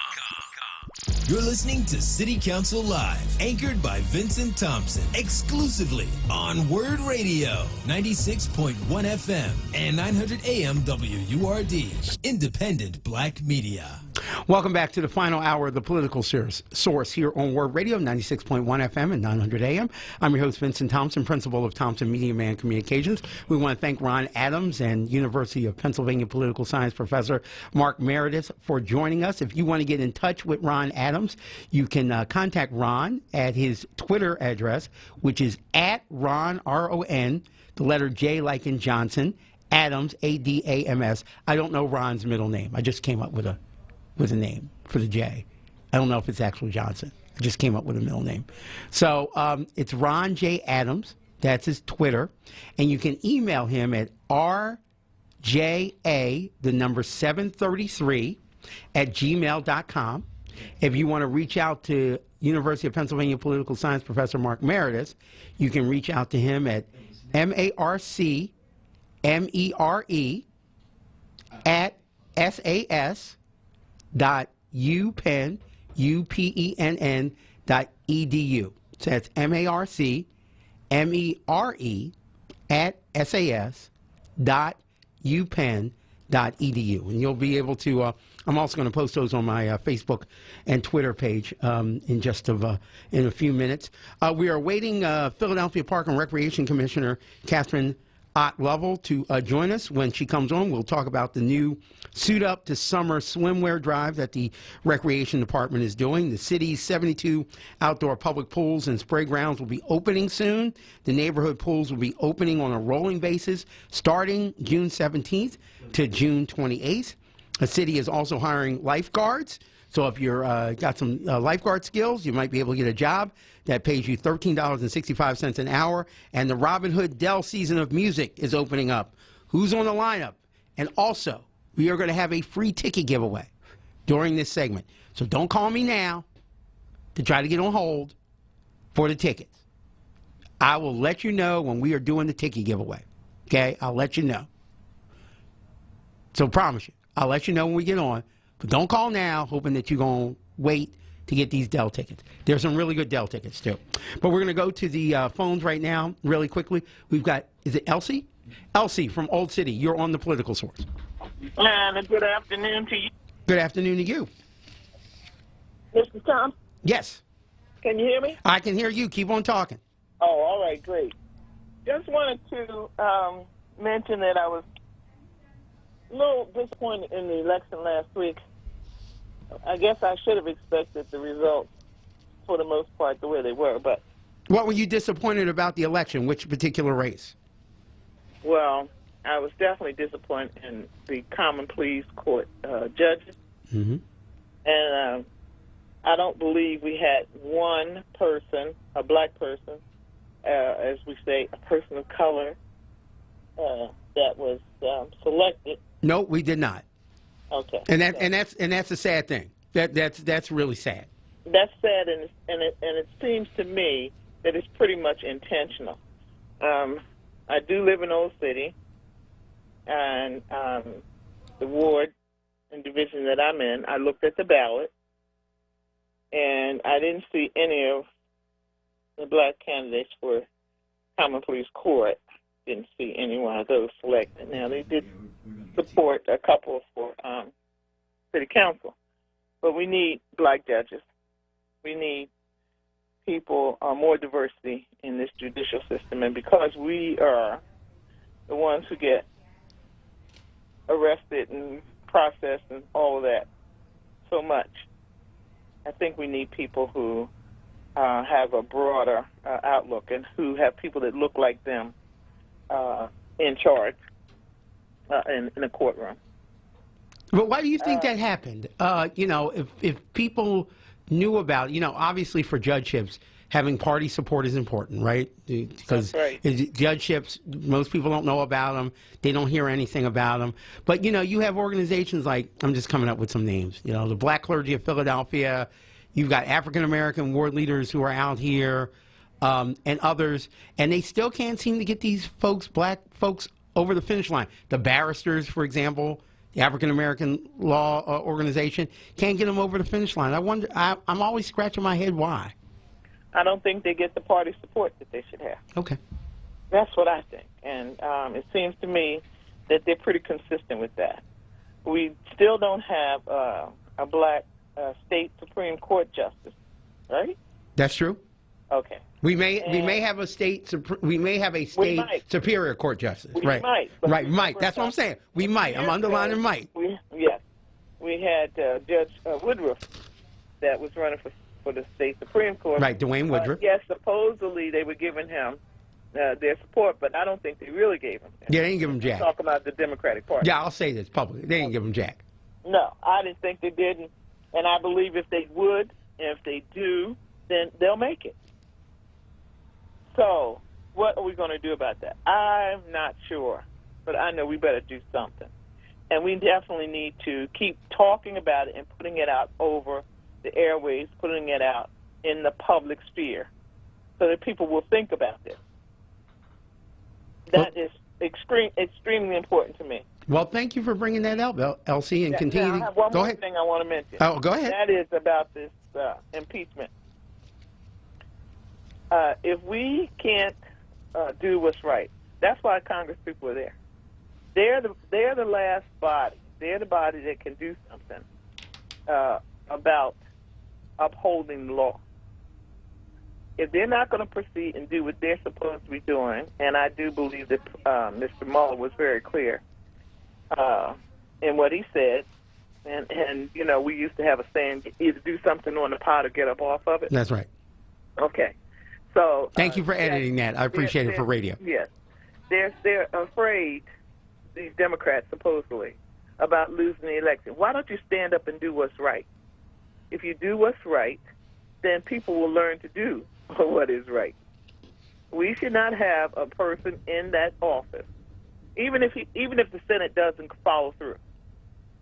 You're listening to City Council Live, anchored by Vincent Thompson, exclusively on Word Radio, 96.1 FM and 900 AM WURD, independent black media. Welcome back to the final hour of the Political Source here on Word Radio, 96.1 FM and 900 AM. I'm your host, Vincent Thompson, principal of Thompson Media Man Communications. We want to thank Ron Adams and University of Pennsylvania political science professor Mark Meredith for joining us. If you want to get in touch with Ron Adams, you can contact Ron at his Twitter address, which is at Ron, R-O-N, the letter J like in Johnson, Adams, A-D-A-M-S. I don't know Ron's middle name. I just came up with a name for the J. I don't know if it's actually Johnson. I just came up with a middle name. So it's Ron J. Adams. That's his Twitter. And you can email him at rja, the number 733, at gmail.com. If you want to reach out to University of Pennsylvania political science professor Mark Meredith, you can reach out to him at marcmere at sas.upenn, UPENN.edu. So that's marcmere at sas.upenn.edu. And you'll be able to, I'm also going to post those on my Facebook and Twitter page in just in a few minutes. We are awaiting Philadelphia Park and Recreation Commissioner Catherine Ott Lovell to join us. When she comes on, we'll talk about the new Suit Up to Summer swimwear drive that the Recreation Department is doing. The city's 72 outdoor public pools and spray grounds will be opening soon. The neighborhood pools will be opening on a rolling basis starting June 17th to June 28th. The city is also hiring lifeguards. So if you're got some lifeguard skills, you might be able to get a job that pays you $13.65 an hour. And the Robin Hood Dell season of music is opening up. Who's on the lineup? And also, we are going to have a free ticket giveaway during this segment. So don't call me now to try to get on hold for the tickets. I will let you know when we are doing the ticket giveaway. Okay? I'll let you know. So promise you, I'll let you know when we get on. But don't call now hoping that you're going to wait to get these Dell tickets. There's some really good Dell tickets, too. But we're going to go to the phones right now really quickly. We've got, is it Elsie? Elsie from Old City. You're on the Political Source. And good afternoon to you. Good afternoon to you. Mr. Tom? Yes. Can you hear me? I can hear you. Keep on talking. Oh, all right, great. Just wanted to mention that I was a little disappointed in the election last week. I guess I should have expected the results for the most part the way they were, but... What were you disappointed about the election? Which particular race? Well, I was definitely disappointed in the Common Pleas Court judges. Mm-hmm. And I don't believe we had one person, a black person, as we say, a person of color, that was selected. No, we did not. Okay. And that's a sad thing. That's really sad. That's sad, and it seems to me that it's pretty much intentional. I do live in Old City, and the ward and division that I'm in, I looked at the ballot, and I didn't see any of the black candidates for Common Pleas Court. Didn't see any one of those selected. Now, they did support a couple for city council, but we need black judges. We need people, more diversity in this judicial system, and because we are the ones who get arrested and processed and all of that so much, I think we need people who have a broader outlook and who have people that look like them in charge in a courtroom. But why do you think that happened? If people knew about, obviously for judgeships, having party support is important, right? Because judgeships, most people don't know about them. They don't hear anything about them. But, you have organizations like, I'm just coming up with some names, the Black Clergy of Philadelphia. You've got African-American ward leaders who are out here and others. And they still can't seem to get these black folks over the finish line. The barristers, for example, the African-American law organization, can't get them over the finish line. I wonder, I'm always scratching my head why. I don't think they get the party support that they should have. Okay. That's what I think. And it seems to me that they're pretty consistent with that. We still don't have a black state Supreme Court justice, right? That's true. Okay. We may have a state Superior Court justice. We might. That's what I'm saying. We might. I'm underlining might. Yes. We had Judge Woodruff that was running for the state Supreme Court. Right, Dwayne Woodruff. Yes, supposedly they were giving him their support, but I don't think they really gave him. Yeah, they didn't give him jack. Talk about the Democratic Party. Yeah, I'll say this publicly. They didn't give him jack. No, I didn't think they didn't, and I believe if they would, and if they do, then they'll make it. So, what are we going to do about that? I'm not sure, but I know we better do something. And we definitely need to keep talking about it and putting it out over the airways, putting it out in the public sphere so that people will think about this. That is extremely important to me. Well, thank you for bringing that out, Elsie, and continue. I have one go more ahead. thing I want to mention. Oh, go ahead. That is about this impeachment. If we can't do what's right, that's why Congress people are there. They're the last body. They're the body that can do something about upholding the law. If they're not going to proceed and do what they're supposed to be doing, and I do believe that Mr. Mueller was very clear in what he said, and we used to have a saying, either do something on the pot or get up off of it. That's right. Okay. So thank you for editing that. I appreciate it for radio. Yes. They're afraid, these Democrats supposedly, about losing the election. Why don't you stand up and do what's right? if you do what's right, then people will learn to do what is right. We should not have a person in that office, even if the Senate doesn't follow through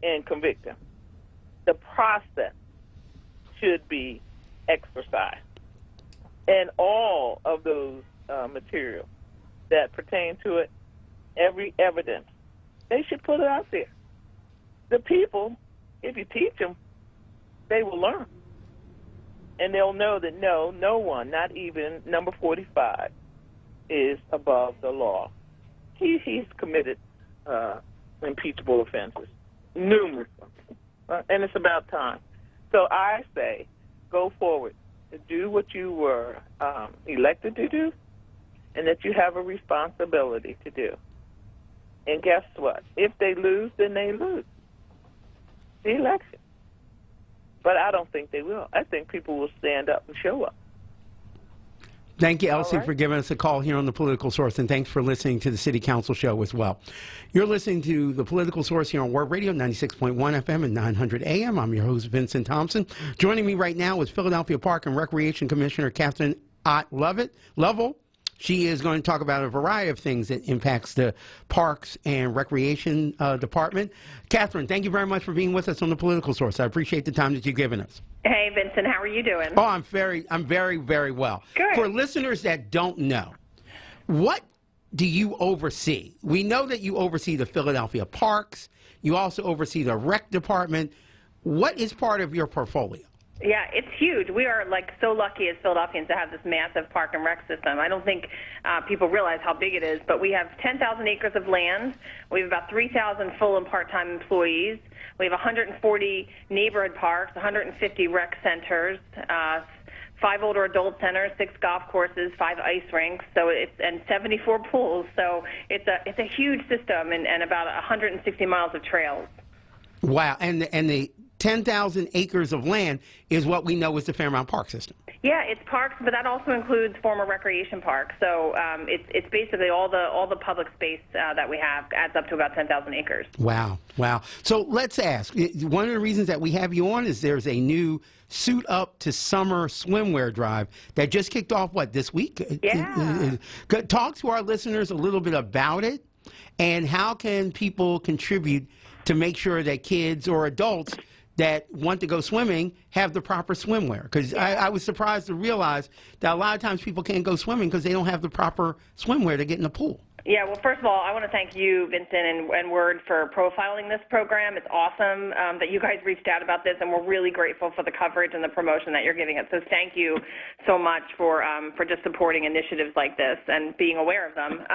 and convict him. The process should be exercised, and all of those materials that pertain to it, every evidence, they should put it out there. The people, if you teach them, they will learn. And they'll know that no one, not even number 45, is above the law. He's committed impeachable offenses, numerous ones, and it's about time. So I say, go forward to do what you were elected to do, and that you have a responsibility to do. And guess what? If they lose, then they lose the election. But I don't think they will. I think people will stand up and show up. Thank you, Elsie, for giving us a call here on The Political Source, and thanks for listening to the City Council show as well. You're listening to The Political Source here on WURD Radio, 96.1 FM and 900 AM. I'm your host, Vincent Thompson. Joining me right now is Philadelphia Park and Recreation Commissioner Catherine Ott Lovell. She is going to talk about a variety of things that impacts the Parks and Recreation Department. Catherine, thank you very much for being with us on The Political Source. I appreciate the time that you've given us. Hey, Vincent, how are you doing? Oh, I'm very, very well. Good. For listeners that don't know, what do you oversee? We know that you oversee the Philadelphia Parks. You also oversee the Rec Department. What is part of your portfolio? Yeah, it's huge. We are so lucky as Philadelphians to have this massive park and rec system. I don't think people realize how big it is, but we have 10,000 acres of land. We have about 3,000 full and part-time employees. We have 140 neighborhood parks, 150 rec centers, 5 older adult centers, 6 golf courses, 5 ice rinks, and 74 pools. So it's a huge system and about 160 miles of trails. Wow, and the 10,000 acres of land is what we know is the Fairmount Park system. Yeah, it's parks, but that also includes former recreation parks. So it's basically all the public space that we have adds up to about 10,000 acres. Wow. So let's ask. One of the reasons that we have you on is there's a new Suit Up to Summer swimwear drive that just kicked off, this week? Yeah. Talk to our listeners a little bit about it, and how can people contribute to make sure that kids or adults that want to go swimming have the proper swimwear. Because I was surprised to realize that a lot of times people can't go swimming because they don't have the proper swimwear to get in the pool. Yeah, well, first of all, I want to thank you, Vincent, and WURD for profiling this program. It's awesome that you guys reached out about this, and we're really grateful for the coverage and the promotion that you're giving it. So thank you so much for just supporting initiatives like this and being aware of them.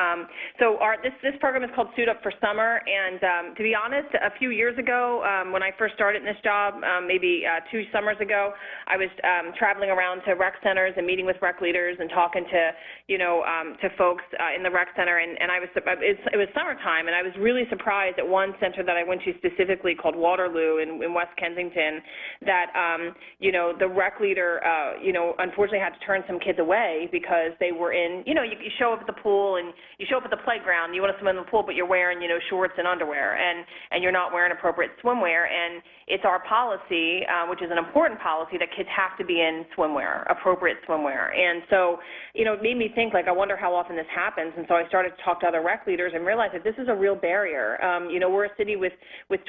This program is called Suit Up for Summer, and to be honest, a few years ago, when I first started in this job, maybe 2 summers ago, I was traveling around to rec centers and meeting with rec leaders and talking to folks in the rec center, and it was summertime, and I was really surprised at one center that I went to specifically called Waterloo in West Kensington that the rec leader unfortunately had to turn some kids away because they were in you show up at the pool and you show up at the playground, you want to swim in the pool, but you're wearing shorts and underwear and you're not wearing appropriate swimwear, and it's our policy, which is an important policy, that kids have to be in swimwear, appropriate swimwear. And so it made me think, I wonder how often this happens. And so I started to talk to other rec leaders and realized that this is a real barrier. We're a city with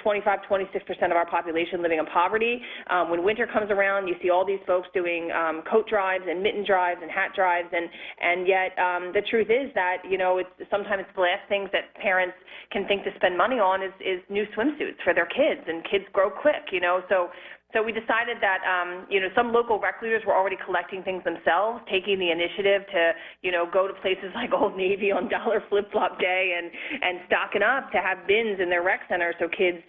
25, 26% of our population living in poverty. When winter comes around, you see all these folks doing coat drives and mitten drives and hat drives, and yet the truth is that sometimes the last things that parents can think to spend money on is new swimsuits for their kids, and kids grow quick, So we decided that, some local rec leaders were already collecting things themselves, taking the initiative to, go to places like Old Navy on Dollar Flip-Flop Day and stocking up to have bins in their rec center so kids,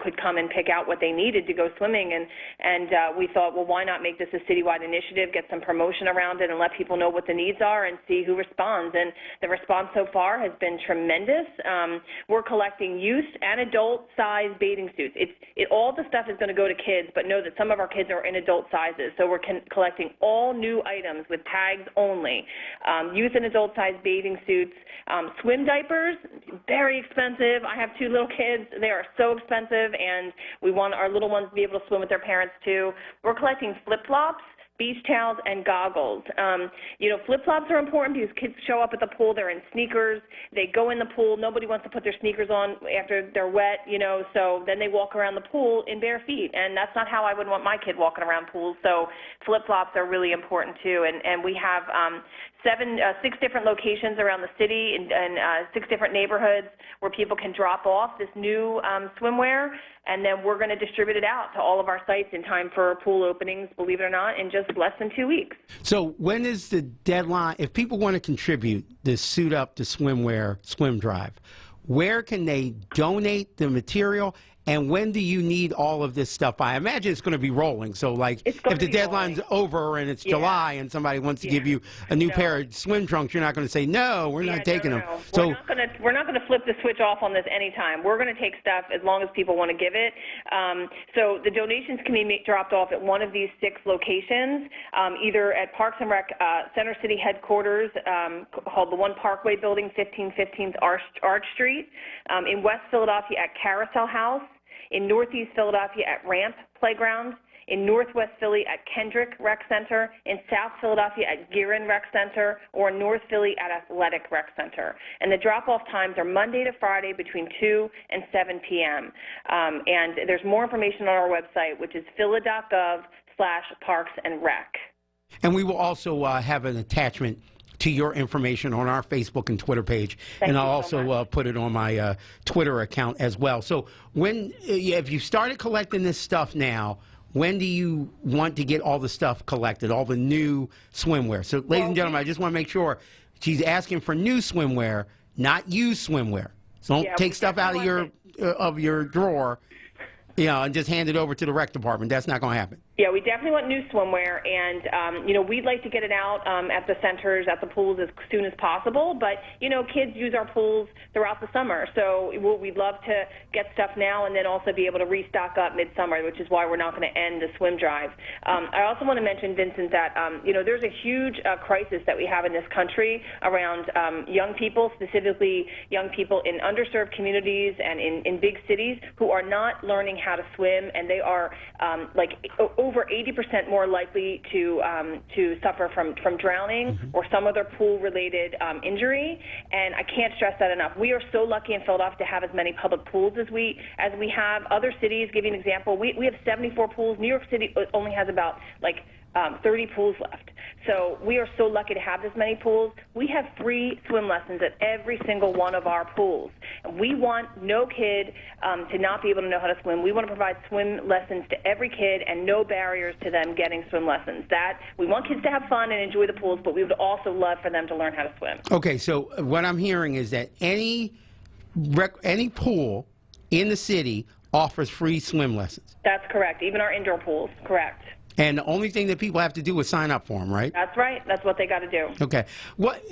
could come and pick out what they needed to go swimming. And we thought, well, why not make this a citywide initiative, get some promotion around it, and let people know what the needs are and see who responds. And the response so far has been tremendous. We're collecting youth and adult-size bathing suits. All the stuff is going to go to kids, but know that some of our kids are in adult sizes, so we're collecting all new items with tags only. Youth and adult size bathing suits, swim diapers, very expensive. I have 2 little kids. They are so expensive, and we want our little ones to be able to swim with their parents too. We're collecting flip-flops, beach towels, and goggles. Flip-flops are important because kids show up at the pool, they're in sneakers, they go in the pool, nobody wants to put their sneakers on after they're wet, so then they walk around the pool in bare feet, and that's not how I would want my kid walking around pools, so flip-flops are really important too, and we have 6 different locations around the city and 6 different neighborhoods where people can drop off this new swimwear, and then we're going to distribute it out to all of our sites in time for pool openings, believe it or not, in just less than 2 weeks. So when is the deadline? If people want to contribute this Suit Up to Swimwear swim drive, where can they donate the material? And when do you need all of this stuff by? I imagine it's going to be rolling. So, like, if the deadline's over and it's July and somebody wants to give you a new pair of swim trunks, you're not going to say, no, we're not taking them. So we're not going to flip the switch off on this anytime. We're going to take stuff as long as people want to give it. So the donations can be dropped off at one of these 6 locations, either at Parks and Rec Center City headquarters called the One Parkway Building, 1515 Arch Street, in West Philadelphia at Carousel House, in Northeast Philadelphia at Ramp Playground, in Northwest Philly at Kendrick Rec Center, in South Philadelphia at Gearin Rec Center, or in North Philly at Athletic Rec Center. And the drop-off times are Monday to Friday between 2 and 7 p.m. And there's more information on our website, which is phila.gov/parksandrec. And we will also have an attachment to your information on our Facebook and Twitter page, and I'll also put it on my Twitter account as well. So when, if you started collecting this stuff now, when do you want to get all the stuff collected, all the new swimwear? So, ladies and gentlemen, I just want to make sure she's asking for new swimwear, not used swimwear. So don't take stuff out of your drawer, and just hand it over to the rec department. That's not going to happen. Yeah, we definitely want new swimwear, and we'd like to get it out at the centers, at the pools as soon as possible. But kids use our pools throughout the summer, so we'd love to get stuff now and then also be able to restock up midsummer, which is why we're not going to end the swim drive. I also want to mention, Vincent, that there's a huge crisis that we have in this country around young people, specifically young people in underserved communities and in big cities who are not learning how to swim, and they are over 80% more likely to suffer from drowning or some other pool-related injury, and I can't stress that enough. We are so lucky in Philadelphia to have as many public pools as we have. Other cities, give you an example, we have 74 pools. New York City only has about 30 pools left. So we are so lucky to have this many pools. We have free swim lessons at every single one of our pools. And we want no kid to not be able to know how to swim. We want to provide swim lessons to every kid and no barriers to them getting swim lessons. We want kids to have fun and enjoy the pools, but we would also love for them to learn how to swim. Okay, so what I'm hearing is that any pool in the city offers free swim lessons. That's correct. Even our indoor pools, correct. And the only thing that people have to do is sign up for them, right? That's right. That's what they got to do. Okay. What,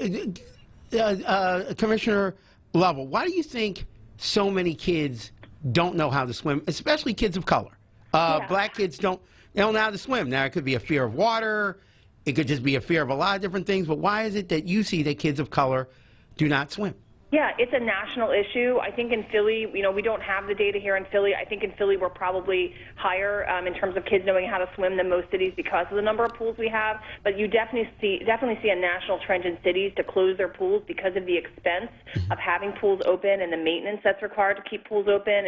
Commissioner Lovell, why do you think so many kids don't know how to swim, especially kids of color? Black kids don't know how to swim. Now, it could be a fear of water. It could just be a fear of a lot of different things. But why is it that you see that kids of color do not swim? Yeah, it's a national issue. I think in Philly, we don't have the data here in Philly. I think in Philly we're probably higher in terms of kids knowing how to swim than most cities because of the number of pools we have. But you definitely see a national trend in cities to close their pools because of the expense of having pools open and the maintenance that's required to keep pools open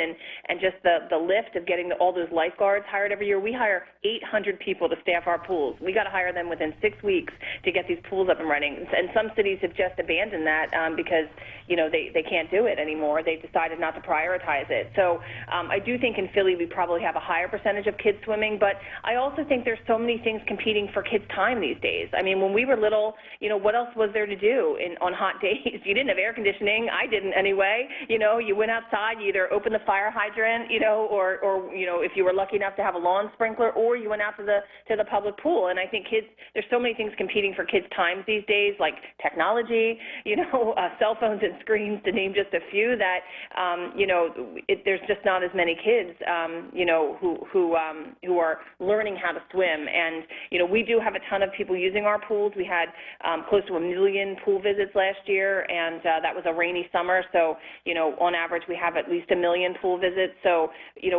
and just the lift of getting all those lifeguards hired every year. We hire 800 people to staff our pools. We got to hire them within 6 weeks to get these pools up and running. And some cities have just abandoned that because they can't do it anymore. They've decided not to prioritize it. So I do think in Philly we probably have a higher percentage of kids swimming, but I also think there's so many things competing for kids' time these days. I mean, when we were little, what else was there to do on hot days? You didn't have air conditioning. I didn't anyway. You went outside, you either opened the fire hydrant, or if you were lucky enough to have a lawn sprinkler, or you went out to the public pool. And I think there's so many things competing for kids' times these days, like technology, cell phones and screens, to name just a few, that there's just not as many kids who are learning how to swim. And we do have a ton of people using our pools. We had close to 1 million pool visits last year, and that was a rainy summer. So on average we have at least 1 million pool visits. So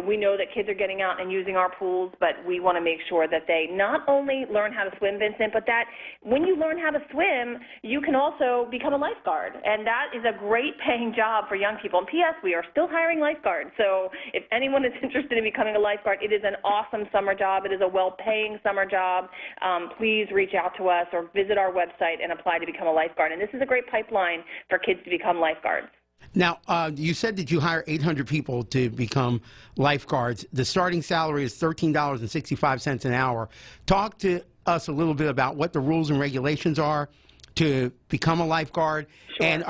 we know that kids are getting out and using our pools, but we want to make sure that they not only learn how to swim, Vincent, but that when you learn how to swim, you can also become a lifeguard. And that is a great paying job for young people. And P.S., we are still hiring lifeguards. So if anyone is interested in becoming a lifeguard, it is an awesome summer job. It is a well-paying summer job. Please reach out to us or visit our website and apply to become a lifeguard. And this is a great pipeline for kids to become lifeguards. Now, you said that you hire 800 people to become lifeguards. The starting salary is $13.65 an hour. Talk to us a little bit about what the rules and regulations are to become a lifeguard. Sure. And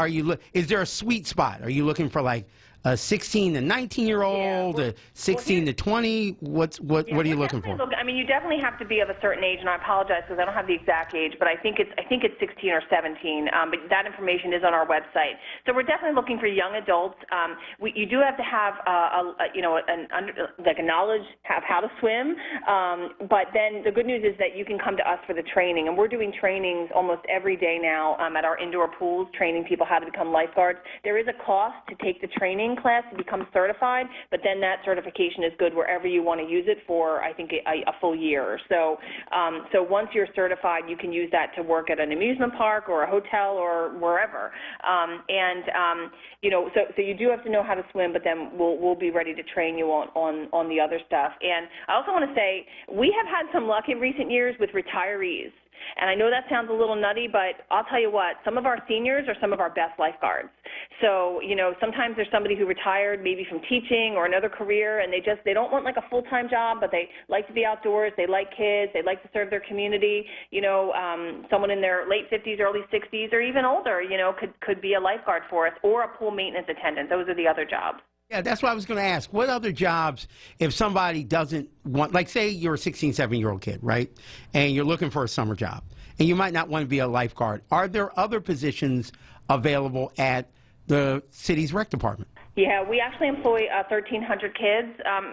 is there a sweet spot? Are you looking for like a 16 to 19-year-old, a 16 to 20? What are you looking for? You definitely have to be of a certain age, and I apologize because I don't have the exact age, but I think it's 16 or 17. But that information is on our website. So we're definitely looking for young adults. You do have to have a knowledge of how to swim. But then the good news is that you can come to us for the training, and we're doing trainings almost every day now at our indoor pools, training people how to become lifeguards. There is a cost to take the training class to become certified, but then that certification is good wherever you want to use it for, I think, a full year. So once you're certified, you can use that to work at an amusement park or a hotel or wherever. So you do have to know how to swim, but then we'll be ready to train you on the other stuff. And I also want to say we have had some luck in recent years with retirees. And I know that sounds a little nutty, but I'll tell you what, some of our seniors are some of our best lifeguards. So, sometimes there's somebody who retired maybe from teaching or another career, and they don't want like a full-time job, but they like to be outdoors, they like kids, they like to serve their community. Someone in their late 50s, early 60s, or even older, could be a lifeguard for us, or a pool maintenance attendant. Those are the other jobs. Yeah, that's what I was going to ask. What other jobs, if somebody doesn't want, like say you're a 16, 17-year-old kid, right, and you're looking for a summer job, and you might not want to be a lifeguard, are there other positions available at the city's rec department? Yeah, we actually employ 1,300 kids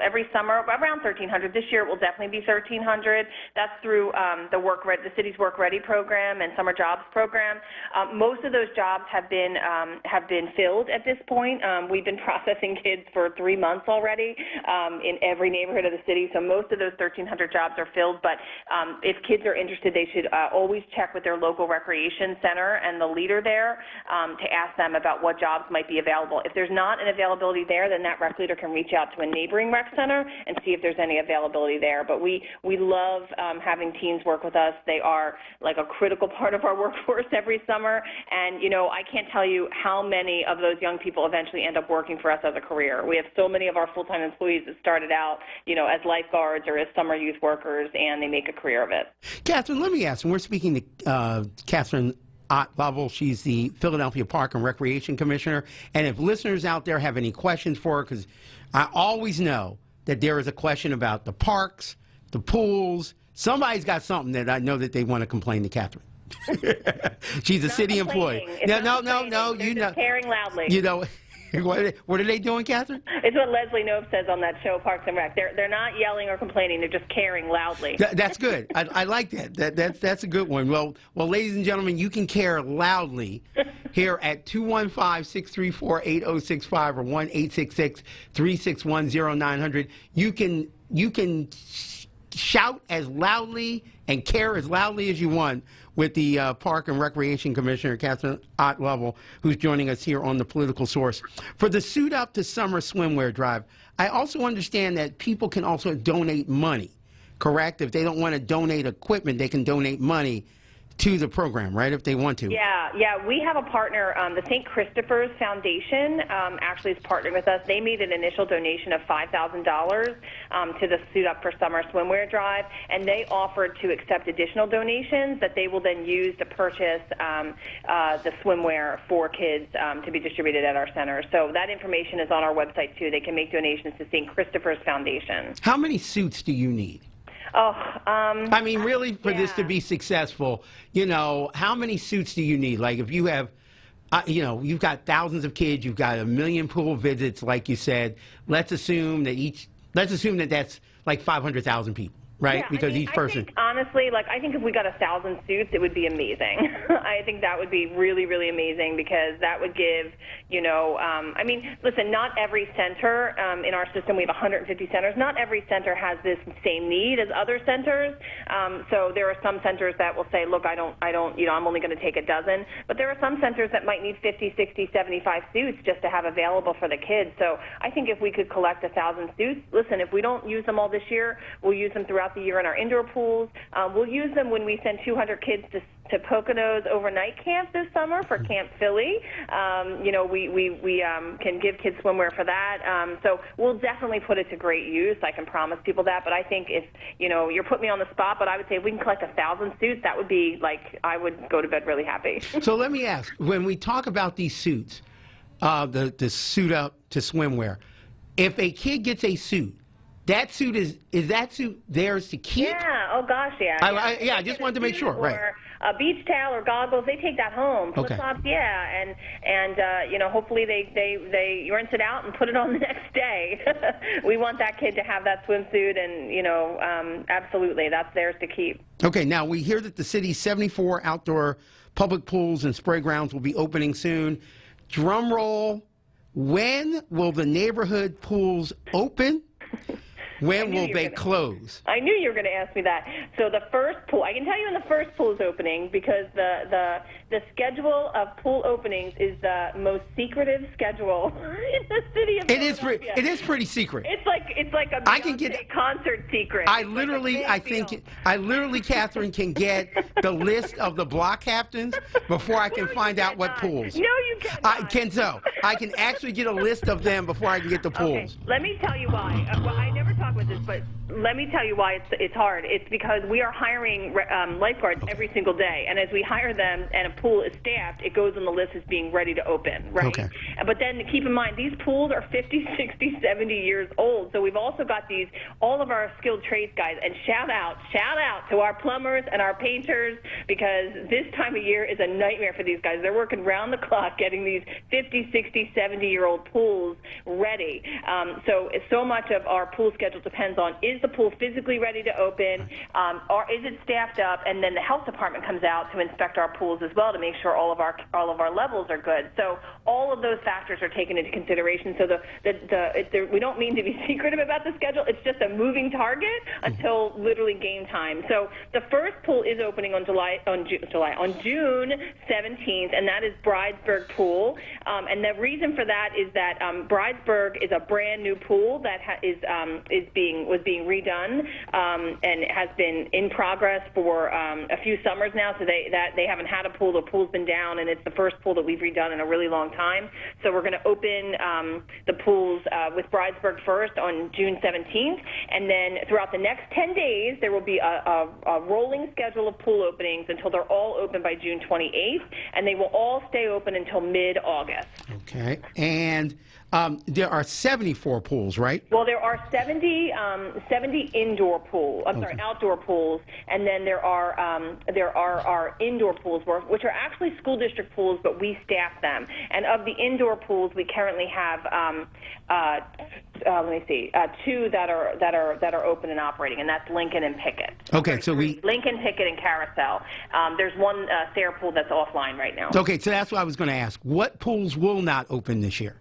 every summer, around 1,300. This year it will definitely be 1,300. That's through the city's Work Ready program and summer jobs program. Most of those jobs have been filled at this point. We've been processing kids for 3 months already in every neighborhood of the city. So most of those 1,300 jobs are filled. But if kids are interested, they should always check with their local recreation center and the leader there to ask them about what jobs might be available. If there's not an availability there, then that rec leader can reach out to a neighboring rec center and see if there's any availability there. But we love having teens work with us. They are like a critical part of our workforce every summer. And, I can't tell you how many of those young people eventually end up working for us as a career. We have so many of our full-time employees that started out, as lifeguards or as summer youth workers, and they make a career of it. Catherine, let me ask, and we're speaking to Catherine Ott-Lovell. She's the Philadelphia Park and Recreation Commissioner. And if listeners out there have any questions for her, because I always know that there is a question about the parks, the pools. Somebody's got something that I know that they want to complain to Catherine. She's a city employee. No. They're caring loudly. What are they doing, Catherine? It's what Leslie Knope says on that show, Parks and Rec. They're not yelling or complaining. They're just caring loudly. That's good. I like that. That's a good one. Well, ladies and gentlemen, you can care loudly here at 215-634-8065 or 1-866-361-0900. You can shout as loudly and care as loudly as you want with the Park and Recreation Commissioner, Catherine Ott-Lovell, who's joining us here on The Political Source. For the Suit Up to Summer Swimwear Drive, I also understand that people can also donate money, correct? If they don't want to donate equipment, they can donate money to the program, right, if they want to. Yeah, we have a partner, the St. Christopher's Foundation actually is partnering with us. They made an initial donation of $5,000 to the Suit Up for Summer Swimwear Drive, and they offered to accept additional donations that they will then use to purchase the swimwear for kids to be distributed at our center. So that information is on our website, too. They can make donations to St. Christopher's Foundation. How many suits do you need? I mean, really, for this to be successful, how many suits do you need? Like, if you have you've got thousands of kids, you've got 1 million pool visits, like you said. Let's assume that that's like 500,000 people. Right, yeah, because each person. I think, honestly, I think if we got 1,000 suits, it would be amazing. I think that would be really, really amazing because that would give, listen, not every center in our system, we have 150 centers. Not every center has this same need as other centers. So there are some centers that will say, look, I'm only going to take a dozen. But there are some centers that might need 50, 60, 75 suits just to have available for the kids. So I think if we could collect 1,000 suits, listen, if we don't use them all this year, we'll use them throughout the year in our indoor pools. We'll use them when we send 200 kids to Poconos overnight camp this summer for Camp Philly. We can give kids swimwear for that. So we'll definitely put it to great use. I can promise people that. But I think if, you're putting me on the spot, but I would say if we can collect 1,000 suits, that would be I would go to bed really happy. So let me ask, when we talk about these suits, the suit up to swimwear, if a kid gets a suit, that suit is that suit theirs to keep? Yeah. Oh gosh, yeah. I just wanted to make sure. Right. Or a beach towel or goggles, they take that home. Flip-flops, yeah, and hopefully they rinse it out and put it on the next day. We want that kid to have that swimsuit, and absolutely, that's theirs to keep. Okay. Now we hear that the city's 74 outdoor public pools and spray grounds will be opening soon. Drum roll. When will the neighborhood pools open? When will they close? I knew you were going to ask me that. So the first pool, I can tell you when the first pool is opening because the schedule of pool openings is the most secretive schedule in the city of Philadelphia. It is pretty secret. It's like a Beyonce concert secret. I literally, Catherine, can get the list of the block captains before I can find out what pools. No, you cannot. I can actually get a list of them before I can get the pools. Okay. Let me tell you why. I never talk about this, but let me tell you why it's hard. It's because we are hiring lifeguards every single day, and as we hire them and a pool is staffed, it goes on the list as being ready to open, right? Okay. But then keep in mind, these pools are 50, 60, 70 years old, so we've also got all of our skilled trades guys, and shout out to our plumbers and our painters, because this time of year is a nightmare for these guys. They're working round the clock getting these 50, 60, 70-year-old pools ready. So much of our pool schedule depends on, is the pool physically ready to open, or is it staffed up? And then the health department comes out to inspect our pools as well to make sure all of our levels are good. So all of those factors are taken into consideration. So we don't mean to be secretive about the schedule. It's just a moving target until literally game time. So the first pool is opening on June 17th, and that is Bridesburg Pool. And the reason for that is that Bridesburg is a brand new pool that was being redone and has been in progress for a few summers now. So they haven't had a pool. The pool's been down, and it's the first pool that we've redone in a really long time. So we're going to open the pools with Bridesburg first on June 17th, and then throughout the next 10 days there will be a rolling schedule of pool openings until they're all open by June 28th, and they will all stay open until mid-August. Okay, and there are 74 pools, right? Well, there are 70 indoor pools. Outdoor pools, and then there are our indoor pools, which are actually school district pools, but we staff them. And of the indoor pools, we currently have two that are open and operating, and that's Lincoln and Pickett. Okay, so Lincoln, Pickett, and Carousel. There's one Sayre pool that's offline right now. Okay, so that's what I was going to ask. What pools will not open this year?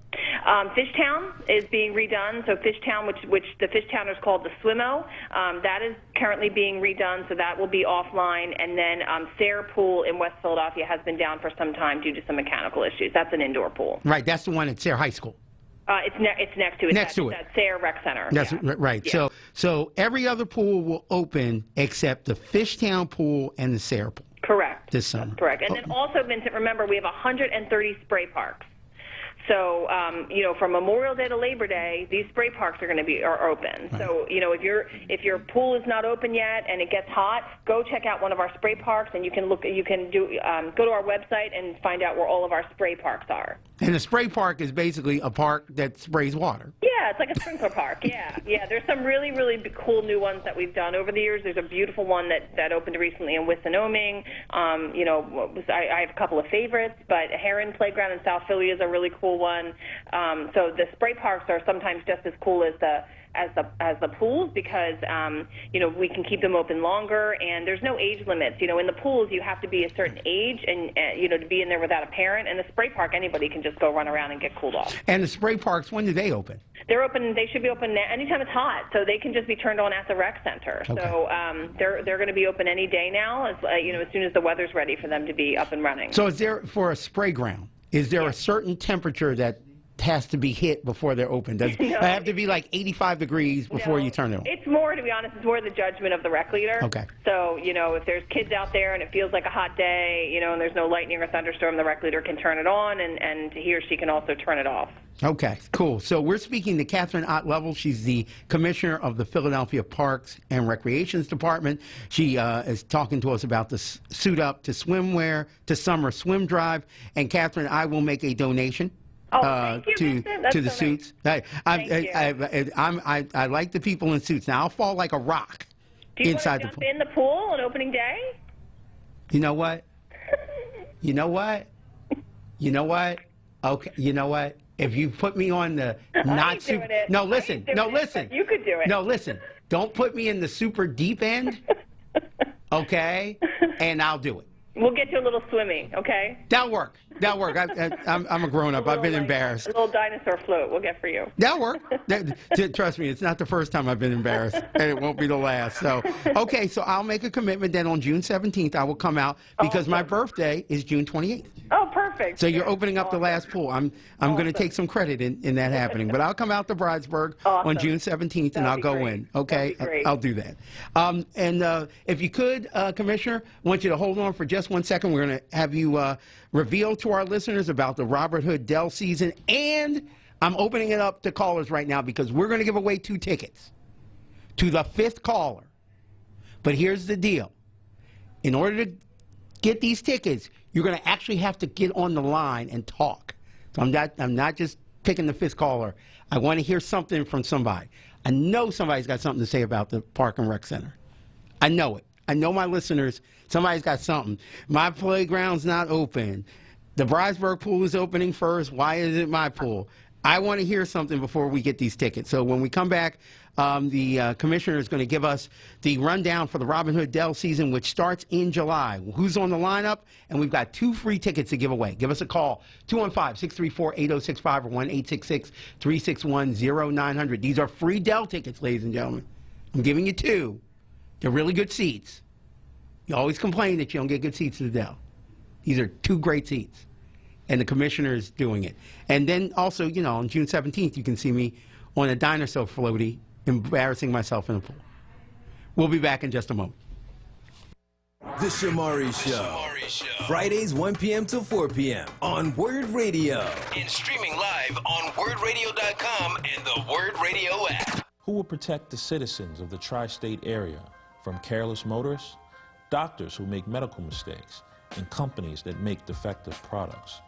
Fishtown is being redone. So Fishtown, which the Fishtown is called the Swimmo, that is currently being redone. So that will be offline. And then Sayre Pool in West Philadelphia has been down for some time due to some mechanical issues. That's an indoor pool. Right. That's the one at Sayre High School. It's next to it. That's Sayre Rec Center. That's right. Yeah. So every other pool will open except the Fishtown pool and the Sayre pool. Correct. This summer. That's correct. And then also, Vincent, remember we have 130 spray parks. So, from Memorial Day to Labor Day, these spray parks are open. Right. So, if your pool is not open yet and it gets hot, go check out one of our spray parks, and you can go to our website and find out where all of our spray parks are. And a spray park is basically a park that sprays water. Yeah, Yeah, it's like a sprinkler park. Yeah. There's some really, really cool new ones that we've done over the years. There's a beautiful one that opened recently in Wissinoming. I have a couple of favorites, but Heron Playground in South Philly is a really cool one. So the spray parks are sometimes just as cool as the pools because we can keep them open longer, and there's no age limits. In the pools you have to be a certain age and to be in there without a parent. And the spray park, anybody can just go run around and get cooled off. And the spray parks, when do they open? They're open. They should be open anytime it's hot, so they can just be turned on at the rec center. Okay. So they're going to be open any day now, as soon as the weather's ready for them to be up and running. So is there, for a spray ground, is there a certain temperature that has to be hit before they're open? Does it have to be like 85 degrees before you turn it on? It's more, to be honest, it's more the judgment of the rec leader. Okay. So, if there's kids out there and it feels like a hot day, and there's no lightning or thunderstorm, the rec leader can turn it on, and he or she can also turn it off. Okay, cool. So we're speaking to Catherine Ott-Level. She's the commissioner of the Philadelphia Parks and Recreations Department. She is talking to us about the Suit Up to Swimwear to Summer Swim Drive. And Catherine, I will make a donation. Thank you, to the suits. I like the people in suits. Now I'll fall like a rock inside the pool. Do you want to jump in the pool on opening day? You know what? Okay. You know what? If you put me on the not super, no, listen. You could do it. No, listen. Don't put me in the super deep end. Okay, and I'll do it. We'll get you a little swimming, okay? That'll work. I'm a grown-up. I've been embarrassed. A little dinosaur float we'll get for you. That'll work. Trust me, it's not the first time I've been embarrassed, and it won't be the last. So, okay, so I'll make a commitment that on June 17th I will come out because my birthday is June 28th. Oh, perfect. So you're opening up the last pool. I'm going to take some credit in that happening. But I'll come out to Bridesburg on June 17th, and I'll go in. Okay? I'll do that. And if you could, Commissioner, I want you to hold on for just 1 second. We're going to have you reveal to our listeners about the Robert Hood Dell season. And I'm opening it up to callers right now because we're going to give away 2 tickets to the 5th caller. But here's the deal. In order to get these tickets, you're going to actually have to get on the line and talk. So I'm not just picking the 5th caller. I want to hear something from somebody. I know somebody's got something to say about the Park and Rec Center. I know it. I know my listeners, somebody's got something. My playground's not open. The Bridesburg pool is opening first. Why isn't my pool? I want to hear something before we get these tickets. So when we come back, the commissioner is going to give us the rundown for the Robin Hood Dell season, which starts in July. Who's on the lineup? And we've got 2 free tickets to give away. Give us a call, 215-634-8065 or 1-866-361-0900. These are free Dell tickets, ladies and gentlemen. I'm giving you 2. They're really good seats. You always complain that you don't get good seats at the Dell. These are 2 great seats. And the commissioner is doing it. And then also, on June 17th, you can see me on a dinosaur floaty embarrassing myself in the pool. We'll be back in just a moment. The Shamari Show. Fridays 1 p.m. to 4 p.m. on Word Radio. And streaming live on WordRadio.com and the Word Radio app. Who will protect the citizens of the tri-state area from careless motorists, doctors who make medical mistakes, and companies that make defective products?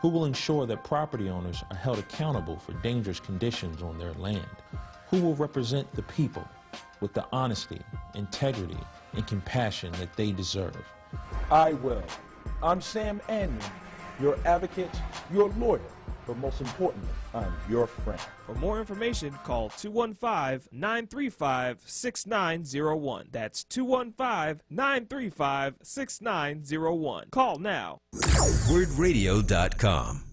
Who will ensure that property owners are held accountable for dangerous conditions on their land? Who will represent the people with the honesty, integrity, and compassion that they deserve? I will. I'm Sam Anman, your advocate, your lawyer, but most importantly, I'm your friend. For more information, call 215-935-6901. That's 215-935-6901. Call now. WordRadio.com.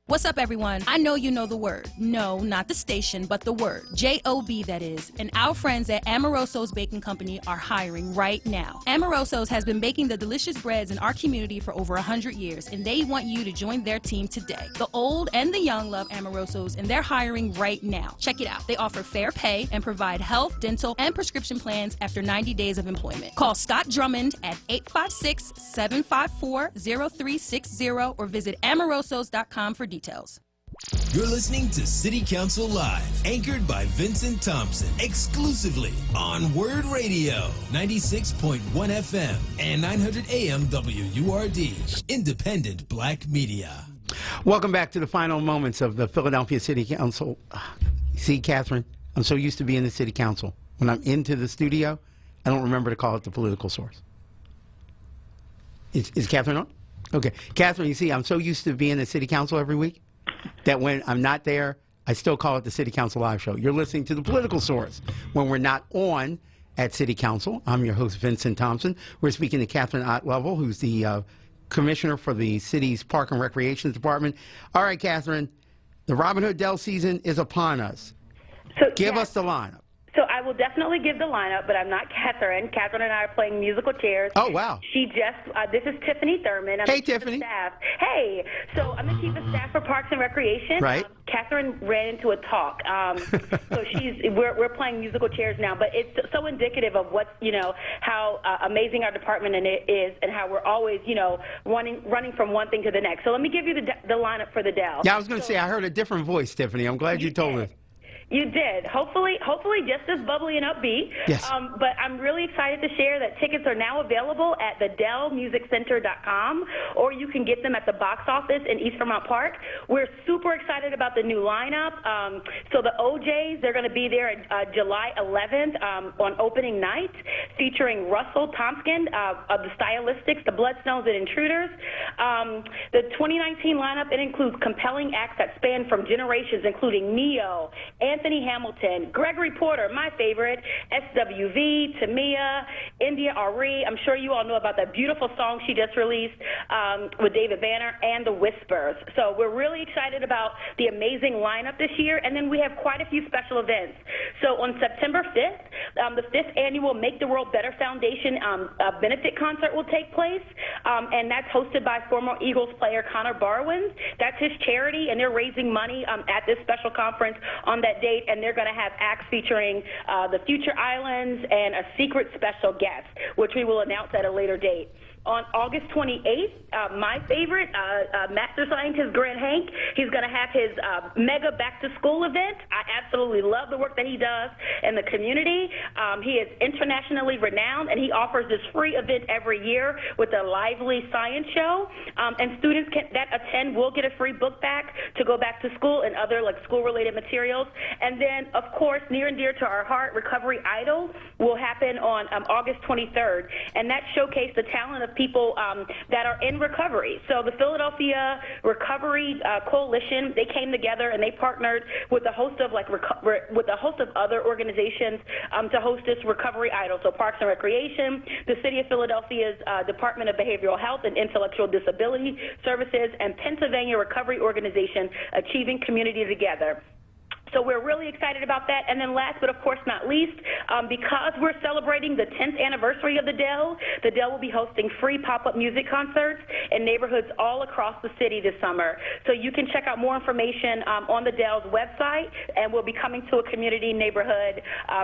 What's up, everyone? I know you know the word. No, not the station, but the word. J-O-B, that is. And our friends at Amoroso's Baking Company are hiring right now. Amoroso's has been baking the delicious breads in our community for over 100 years, and they want you to join their team today. The old and the young love Amoroso's, and they're hiring right now. Check it out. They offer fair pay and provide health, dental, and prescription plans after 90 days of employment. Call Scott Drummond at 856-754-0360 or visit amorosos.com for details. You're listening to City Council Live, anchored by Vincent Thompson, exclusively on Word Radio, 96.1 FM and 900 AM WURD, independent black media. Welcome back to the final moments of the Philadelphia City Council. See, Catherine, I'm so used to being the city council. When I'm into the studio, I don't remember to call it the political source. Is Catherine on? Okay. Catherine, you see, I'm so used to being the city council every week that when I'm not there, I still call it the City Council Live Show. You're listening to the political source when we're not on at City Council. I'm your host, Vincent Thompson. We're speaking to Catherine Ottlevel, who's the commissioner for the city's Park and Recreation Department. All right, Catherine, the Robin Hood Dell season is upon us. Give us the lineup. So I will definitely give the lineup, but I'm not Catherine. Catherine and I are playing musical chairs. Oh, wow. She just, this is Tiffany Thurman. I'm Hey, the chief Tiffany. Of staff. Hey. So I'm the chief of staff for Parks and Recreation. Right. Catherine ran into a talk. So we're playing musical chairs now, but it's so indicative of what, how amazing our department is and how we're always, running from one thing to the next. So let me give you the lineup for the Dell. Yeah, I was going to say, I heard a different voice, Tiffany. I'm glad you told us. You did. Hopefully just as bubbly and upbeat. Yes. But I'm really excited to share that tickets are now available at thedellmusiccenter.com, or you can get them at the box office in East Vermont Park. We're super excited about the new lineup. So the OJs, they're going to be there July 11th on opening night, featuring Russell Thompson of the Stylistics, the Bloodstones and Intruders. The 2019 lineup, it includes compelling acts that span from generations, including Neo, Anthony Hamilton, Gregory Porter, my favorite, SWV, Tamia, India Ari. I'm sure you all know about that beautiful song she just released with David Banner, and The Whispers. So we're really excited about the amazing lineup this year, and then we have quite a few special events. So on September 5th, the 5th annual Make the World Better Foundation benefit concert will take place, and that's hosted by former Eagles player Connor Barwin. That's his charity, and they're raising money at this special conference on that date, and they're going to have acts featuring the Future Islands and a secret special guest, which we will announce at a later date. On August 28th, my favorite, master scientist Grant Hank, he's going to have his mega back-to-school event. I absolutely love the work that he does in the community. He is internationally renowned, and he offers this free event every year with a lively science show. And students that attend will get a free book back to go back to school and other school-related materials. And then, of course, near and dear to our heart, Recovery Idol will happen on August 23rd, and that showcased the talent of people that are in recovery. So the Philadelphia Recovery Coalition, they came together and they partnered with a host of other organizations to host this Recovery Idol. So Parks and Recreation, the City of Philadelphia's Department of Behavioral Health and Intellectual Disability Services, and Pennsylvania Recovery Organization Achieving Community Together. So we're really excited about that. And then last but of course not least, because we're celebrating the 10th anniversary of the Dell will be hosting free pop-up music concerts in neighborhoods all across the city this summer. So you can check out more information on the Dell's website, and we'll be coming to a community neighborhood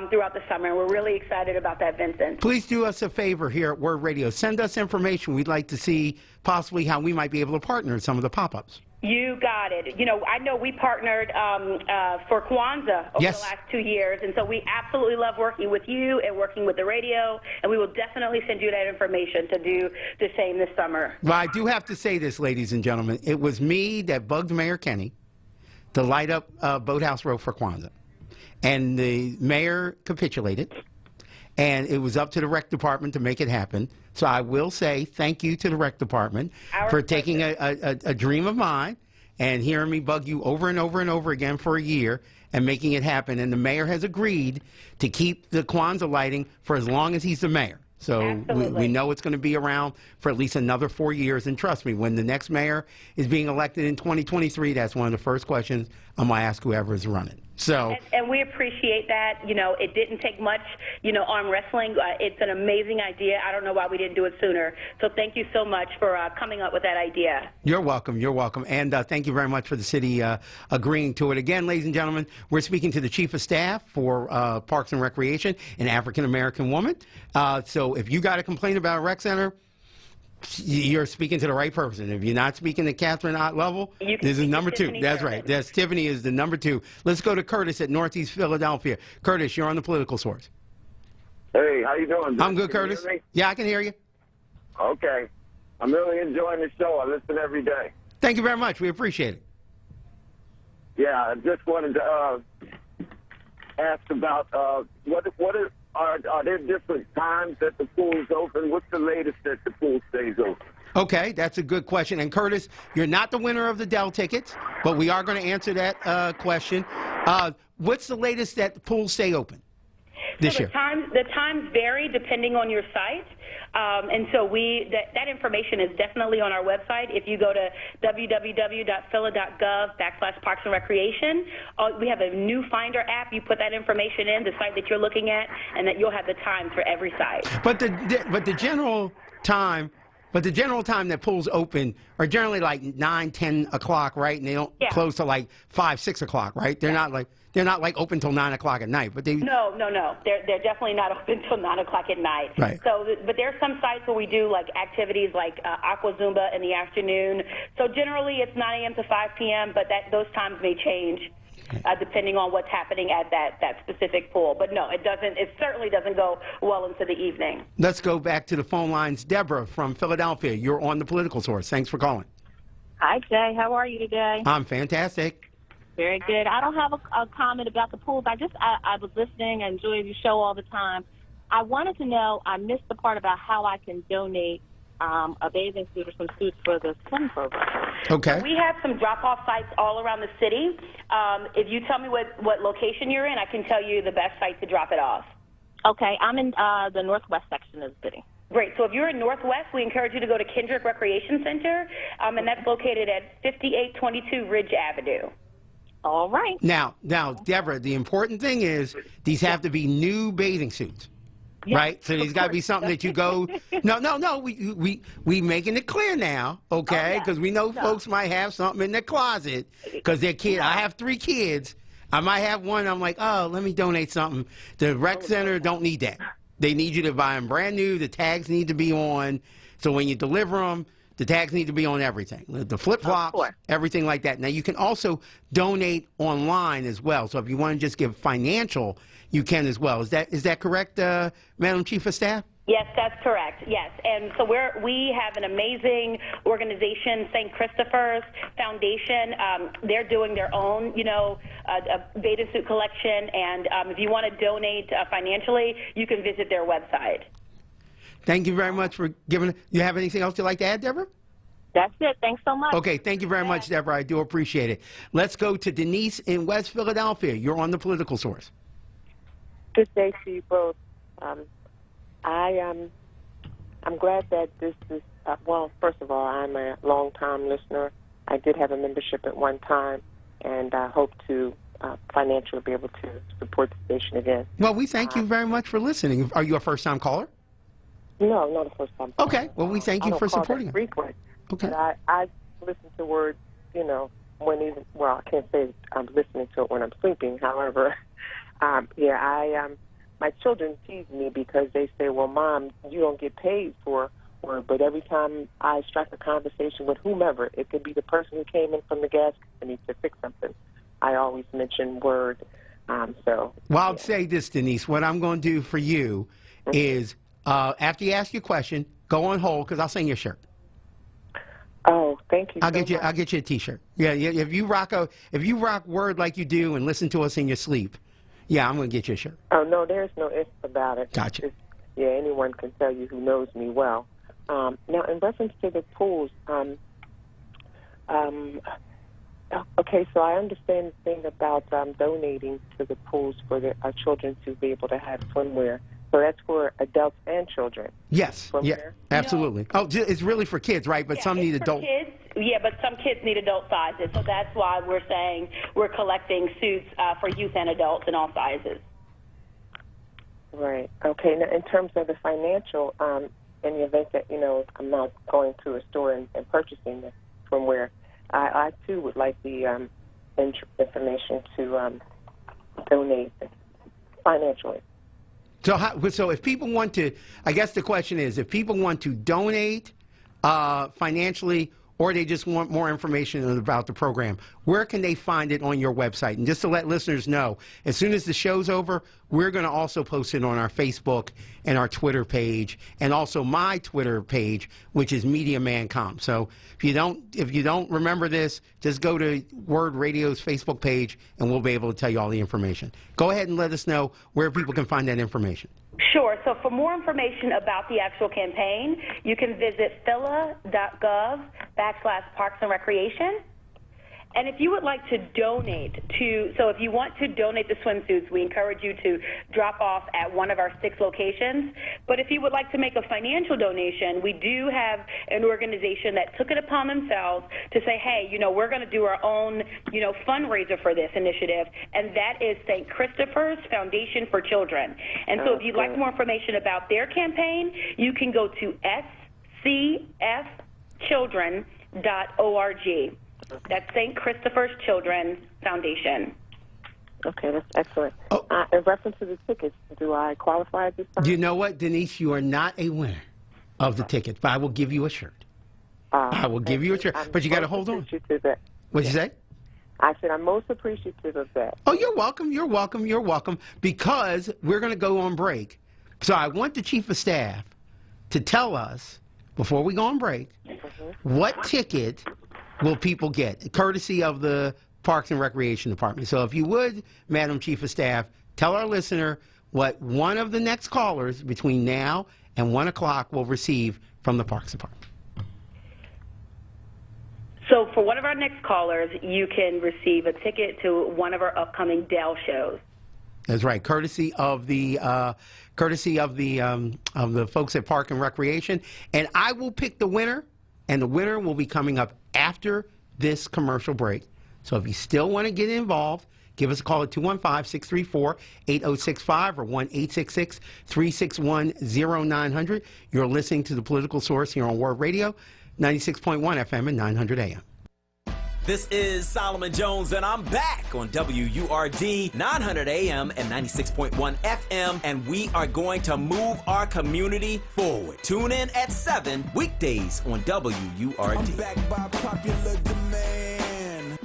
throughout the summer. And we're really excited about that, Vincent. Please do us a favor here at Word Radio. Send us information. We'd like to see possibly how we might be able to partner in some of the pop-ups. You got it. I know we partnered for Kwanzaa over the last 2 years, and so we absolutely love working with you and working with the radio, and we will definitely send you that information to do the same this summer. Well, I do have to say this, ladies and gentlemen. It was me that bugged Mayor Kenny to light up Boathouse Road for Kwanzaa, and the mayor capitulated, and it was up to the rec department to make it happen. So I will say thank you to the rec department for taking a dream of mine and hearing me bug you over and over and over again for a year and making it happen. And the mayor has agreed to keep the Kwanzaa lighting for as long as he's the mayor. So we know it's going to be around for at least another 4 years. And trust me, when the next mayor is being elected in 2023, that's one of the first questions I'm going to ask whoever is running. So, and we appreciate that. It didn't take much, arm wrestling. It's an amazing idea. I don't know why we didn't do it sooner. So thank you so much for coming up with that idea. You're welcome. You're welcome. And thank you very much for the city agreeing to it. Again, ladies and gentlemen, we're speaking to the Chief of Staff for Parks and Recreation, an African-American woman. So if you got a complaint about a rec center, you're speaking to the right person. If you're not speaking to Catherine Ottlevel, this is number 2. That's right. That's Tiffany is the number 2. Let's go to Curtis at Northeast Philadelphia. Curtis, you're on the political source. Hey, how you doing? I'm good, Curtis. Yeah, I can hear you. Okay. I'm really enjoying the show. I listen every day. Thank you very much. We appreciate it. Yeah, I just wanted to ask about are there different times that the pool is open? What's the latest that the pool stays open? Okay, that's a good question. And Curtis, you're not the winner of the Dell tickets, but we are going to answer that question. What's the latest that the pools stay open this year? The times vary depending on your site. And so that information is definitely on our website. If you go to www.phila.gov/Parks and Recreation, we have a new Finder app. You put that information in, the site that you're looking at, and that you'll have the times for every site. But the general time that pools open are generally like 9, 10 o'clock, right? And they don't close till like 5, 6 o'clock, right? They're not like open till 9 o'clock at night. But they No. They're definitely not open till 9 o'clock at night. Right. So, but there are some sites where we do like activities like Aqua Zumba in the afternoon. So generally it's 9 a.m. to 5 p.m. But those times may change depending on what's happening at that specific pool. But no, it doesn't. It certainly doesn't go well into the evening. Let's go back to the phone lines. Deborah from Philadelphia, you're on the Political Source. Thanks for calling. Hi, Jay. How are you today? I'm fantastic. Very good. I don't have a comment about the pools. I was listening. I enjoy your show all the time. I wanted to know, I missed the part about how I can donate a bathing suit or some suits for the swim program. Okay. We have some drop-off sites all around the city. If you tell me what location you're in, I can tell you the best site to drop it off. Okay. I'm in the northwest section of the city. Great. So if you're in Northwest, we encourage you to go to Kendrick Recreation Center, and that's located at 5822 Ridge Avenue. All right. Now, Deborah, the important thing is these have to be new bathing suits, right? So there's got to be something that you go. No. We making it clear now, okay? Because we know folks might have something in their closet because they're kids. I have 3 kids. I might have one. I'm like, oh, let me donate something. The rec center don't need that. They need you to buy them brand new. The tags need to be on. So when you deliver them, the tags need to be on everything. The flip-flops, everything like that. Now, you can also donate online as well. So if you want to just give financial, you can as well. Is that correct, Madam Chief of Staff? Yes, that's correct. Yes, and so we have an amazing organization, St. Christopher's Foundation. They're doing their own, a bathing suit collection, and if you want to donate financially, you can visit their website. Thank you very much for giving. You have anything else you'd like to add, Deborah? That's it. Thanks so much. Okay, thank you very much, Deborah. I do appreciate it. Let's go to Denise in West Philadelphia. You're on the Political Source. Good day to you both. I'm glad that this is, well, first of all, I'm a long-time listener. I did have a membership at one time, and I hope to financially be able to support the station again. Well, we thank you very much for listening. Are you a first-time caller? No, not a first-time caller. Okay, well, we thank you for supporting us. Frequent. Okay. But I listen to words, I can't say I'm listening to it when I'm sleeping. However, my children tease me because they say, well, Mom, you don't get paid for work. But every time I strike a conversation with whomever, it could be the person who came in from the gas company to fix something, I always mention WORD. Well, I'll say this, Denise. What I'm going to do for you is, after you ask your question, go on hold because I'll send you a shirt. Oh, thank you. I'll get you a T-shirt. Yeah. If you rock WORD like you do and listen to us in your sleep, yeah, I'm going to get you a shirt. Oh no, there's no if about it. Gotcha. Anyone can tell you who knows me well. Now, in reference to the pools, okay, so I understand the thing about donating to the pools for our children to be able to have swimwear. So that's for adults and children. Yes. Yeah. Absolutely. Oh, it's really for kids, right? But some need adult. Kids. Yeah, but some kids need adult sizes, so that's why we're saying we're collecting suits for youth and adults in all sizes. Right. Okay. Now, in terms of the financial, in the event that I'm not going to a store and purchasing it from where, I too would like the information to donate financially. So if people want to, I guess the question is, if people want to donate financially or they just want more information about the program, where can they find it on your website? And just to let listeners know, as soon as the show's over, we're going to also post it on our Facebook and our Twitter page, and also my Twitter page, which is MediaManCom. So if you don't remember this, just go to Word Radio's Facebook page, and we'll be able to tell you all the information. Go ahead and let us know where people can find that information. Sure. So for more information about the actual campaign, you can visit phila.gov/Parks and Recreation. And if you would like to donate if you want to donate the swimsuits, we encourage you to drop off at one of our 6 locations. But if you would like to make a financial donation, we do have an organization that took it upon themselves to say, hey, we're going to do our own, fundraiser for this initiative, and that is St. Christopher's Foundation for Children. And so if you'd like more information about their campaign, you can go to scfchildren.org. That's St. Christopher's Children's Foundation. Okay, that's excellent. In reference to the tickets, do I qualify at this time? You know what, Denise? You are not a winner of the ticket, but I will give you a shirt. I will give you a shirt, but you got to hold on. What'd you say? I said I'm most appreciative of that. Oh, you're welcome. You're welcome. You're welcome. Because we're going to go on break. So I want the Chief of Staff to tell us, before we go on break, what ticket will people get, courtesy of the Parks and Recreation Department. So if you would, Madam Chief of Staff, tell our listener what one of the next callers between now and 1 o'clock will receive from the Parks Department. So for one of our next callers, you can receive a ticket to one of our upcoming Dell shows. That's right, courtesy of the folks at Park and Recreation, and I will pick the winner, and the winner will be coming up after this commercial break. So if you still want to get involved, give us a call at 215-634-8065 or 1-866-361-0900. You're listening to The Political Source here on Word Radio, 96.1 FM and 900 AM. This is Solomon Jones, and I'm back on WURD 900 AM and 96.1 FM, and we are going to move our community forward. Tune in at 7 weekdays on WURD. I'm back by popular demand.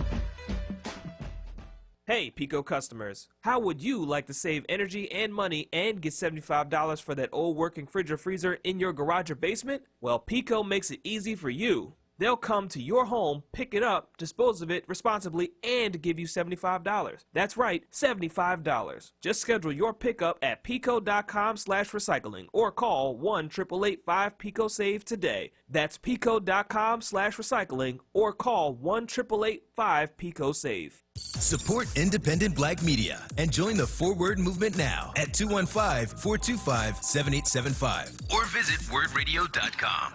Hey, Pico customers. How would you like to save energy and money and get $75 for that old working fridge or freezer in your garage or basement? Well, Pico makes it easy for you. They'll come to your home, pick it up, dispose of it responsibly, and give you $75. That's right, $75. Just schedule your pickup at pico.com/recycling or call 1-888-5-PICO-SAVE today. That's pico.com/recycling or call 1-888-5-PICO-SAVE. Support independent black media and join the Forward movement now at 215-425-7875 or visit wordradio.com.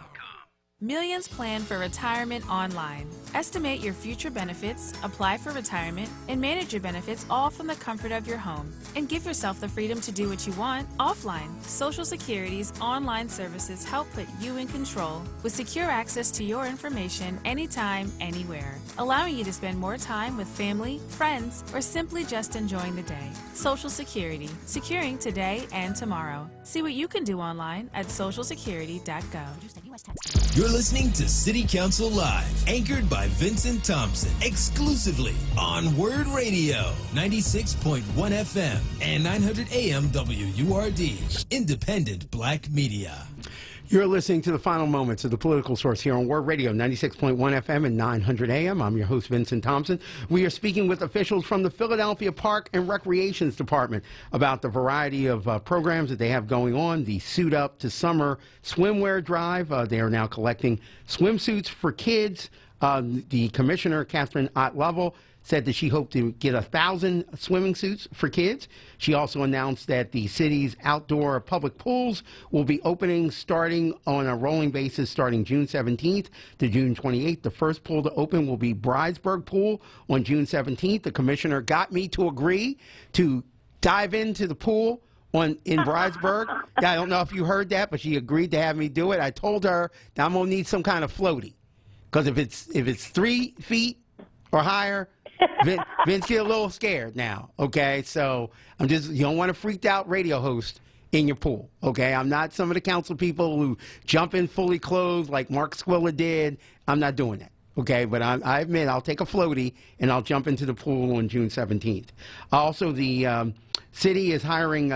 Millions plan for retirement online. Estimate your future benefits, apply for retirement, and manage your benefits all from the comfort of your home. And give yourself the freedom to do what you want offline. Social Security's online services help put you in control with secure access to your information anytime, anywhere, allowing you to spend more time with family, friends, or simply just enjoying the day. Social Security, securing today and tomorrow. See what you can do online at socialsecurity.gov. You're listening to City Council Live, anchored by Vincent Thompson, exclusively on Word Radio, 96.1 FM and 900 AM WURD, independent black media. You're listening to the final moments of The Political Source here on Word Radio, 96.1 FM and 900 AM. I'm your host, Vincent Thompson. We are speaking with officials from the Philadelphia Park and Recreations Department about the variety of programs that they have going on. The Suit Up to Summer swimwear drive. They are now collecting swimsuits for kids. The Commissioner, Catherine Ott-Lovell, said that she hoped to get 1,000 swimming suits for kids. She also announced that the city's outdoor public pools will be opening starting on a rolling basis starting June 17th to June 28th. The first pool to open will be Bridesburg Pool on June 17th. The commissioner got me to agree to dive into the pool in Bridesburg. I don't know if you heard that, but she agreed to have me do it. I told her that I'm going to need some kind of floaty, because if it's 3 feet or higher, Vince get a little scared now, okay? So you don't want a freaked out radio host in your pool, okay? I'm not some of the council people who jump in fully clothed like Mark Squilla did. I'm not doing that, okay? But I admit I'll take a floaty and I'll jump into the pool on June 17th. Also, the city is hiring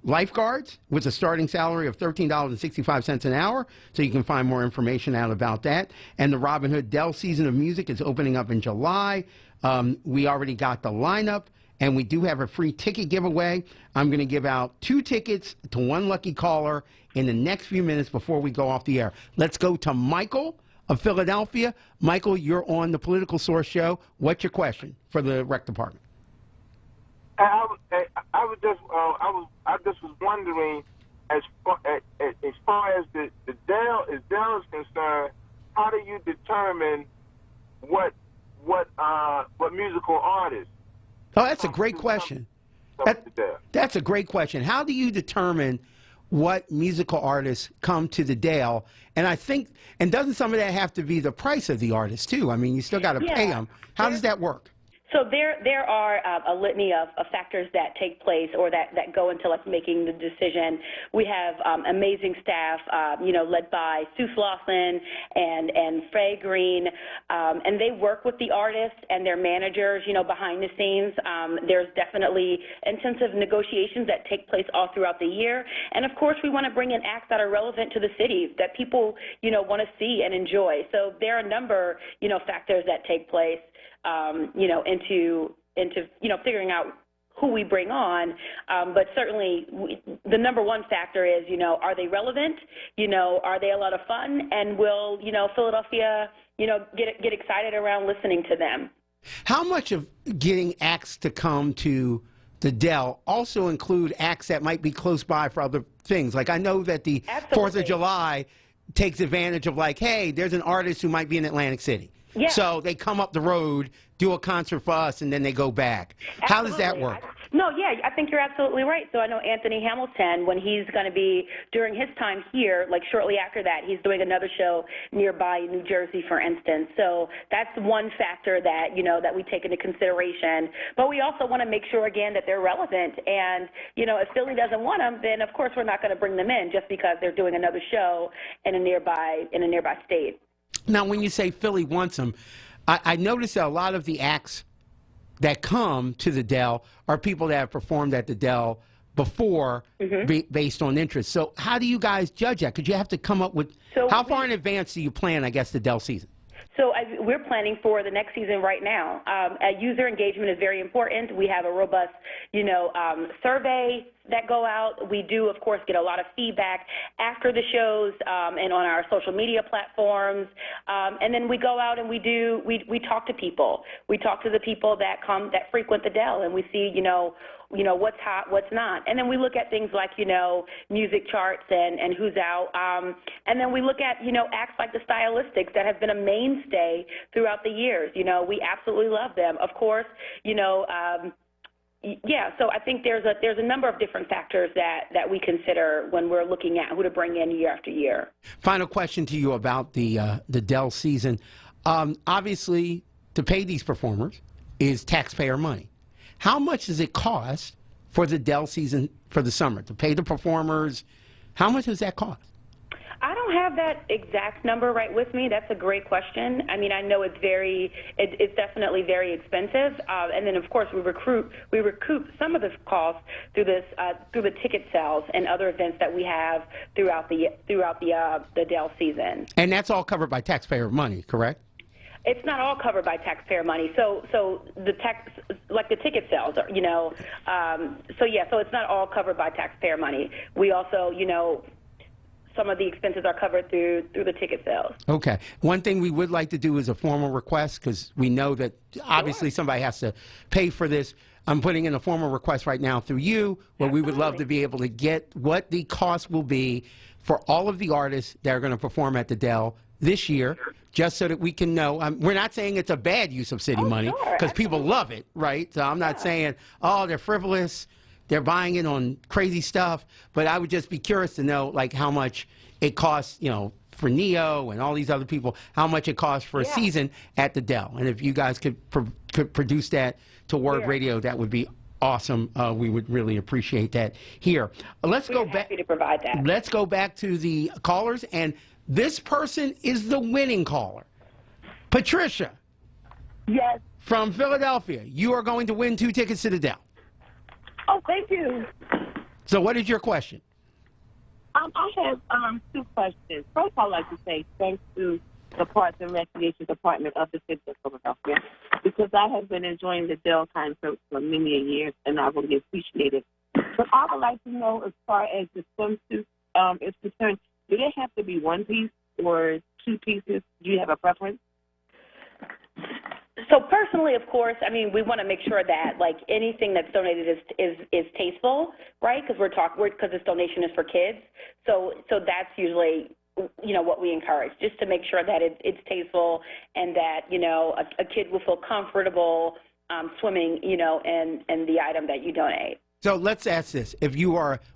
lifeguards with a starting salary of $13.65 an hour, so you can find more information out about that. And the Robin Hood Dell season of music is opening up in July. We already got the lineup, and we do have a free ticket giveaway. I'm going to give out 2 tickets to 1 lucky caller in the next few minutes before we go off the air. Let's go to Michael of Philadelphia. Michael, you're on the Political Source Show. What's your question for the rec department? I just was wondering, as far as the Dell is concerned, how do you determine what musical artists? Oh, that's a great question. That's a great question. How do you determine what musical artists come to the Dale? And I think, and doesn't some of that have to be the price of the artist too? I mean, you still got to pay them. How does that work? So there are a litany of factors that take place or that go into like making the decision. We have amazing staff, led by Sue Slauson and Frey Green, and they work with the artists and their managers, behind the scenes. There's definitely intensive negotiations that take place all throughout the year. And of course, we want to bring in acts that are relevant to the city that people, want to see and enjoy. So there are a number, factors that take place. Into figuring out who we bring on, but certainly the number one factor is, are they relevant? Are they a lot of fun? And will, Philadelphia, get excited around listening to them? How much of getting acts to come to the Dell also include acts that might be close by for other things? Like I know that the 4th of July takes advantage of like, hey, there's an artist who might be in Atlantic City. Yeah. So they come up the road, do a concert for us, and then they go back. Absolutely. How does that work? I think you're absolutely right. So I know Anthony Hamilton, when he's going to be, during his time here, like shortly after that, he's doing another show nearby in New Jersey, for instance. So that's one factor that, that we take into consideration. But we also want to make sure, again, that they're relevant. And, if Philly doesn't want them, then, of course, we're not going to bring them in just because they're doing another show in a nearby state. Now, when you say Philly wants them, I noticed that a lot of the acts that come to the Dell are people that have performed at the Dell before based on interest. So how do you guys judge that? Because you have to come up with, how far in advance do you plan, I guess, the Dell season? So we're planning for the next season right now. User engagement is very important. We have a robust, survey that go out. We do, of course, get a lot of feedback after the shows and on our social media platforms. And then we go out and we talk to people. We talk to the people that frequent the Dell, and we see, what's hot, what's not. And then we look at things like, music charts and who's out. And then we look at, acts like the Stylistics that have been a mainstay throughout the years. We absolutely love them. Of course, so I think there's a number of different factors that we consider when we're looking at who to bring in year after year. Final question to you about the Dell season. Obviously, to pay these performers is taxpayer money. How much does it cost for the Dell season for the summer to pay the performers? How much does that cost? I don't have that exact number right with me. That's a great question. I mean, I know it's definitely very expensive. And then, of course, we recoup some of this cost through the ticket sales and other events that we have throughout the Dell season. And that's all covered by taxpayer money, correct? It's not all covered by taxpayer money. So the ticket sales are, so it's not all covered by taxpayer money. We also, some of the expenses are covered through the ticket sales. Okay. One thing we would like to do is a formal request, because we know that obviously somebody has to pay for this. I'm putting in a formal request right now through you, where we would love to be able to get what the cost will be for all of the artists that are going to perform at the Dell this year, just so that we can know. We're not saying it's a bad use of city money, because people love it, right? So I'm not saying, oh, they're frivolous, they're buying it on crazy stuff, but I would just be curious to know, like, how much it costs, for Neo and all these other people, how much it costs for a season at the Dell. And if you guys could produce that to Word Radio, that would be Awesome. We would really appreciate that. Here, let's go back. Happy to provide that. Let's go back to the callers, and this person is the winning caller. Patricia. Yes. From Philadelphia. You are going to win 2 tickets to the Dell. Oh, thank you. So what is your question? I have 2 questions. First, I'd like to say thanks to the Parks and Recreation Department of the City of Philadelphia, because I have been enjoying the Dell concert for many years, and I really appreciate it. But I would like to know, as far as the swimsuit is concerned, do they have to be 1 piece or 2 pieces? Do you have a preference? So personally, of course, I mean, we want to make sure that like anything that's donated is tasteful, right? Because because this donation is for kids. So that's usually, you know, what we encourage, just to make sure that it's tasteful and that, you know, a kid will feel comfortable swimming, you know, in the item that you donate. So let's ask this.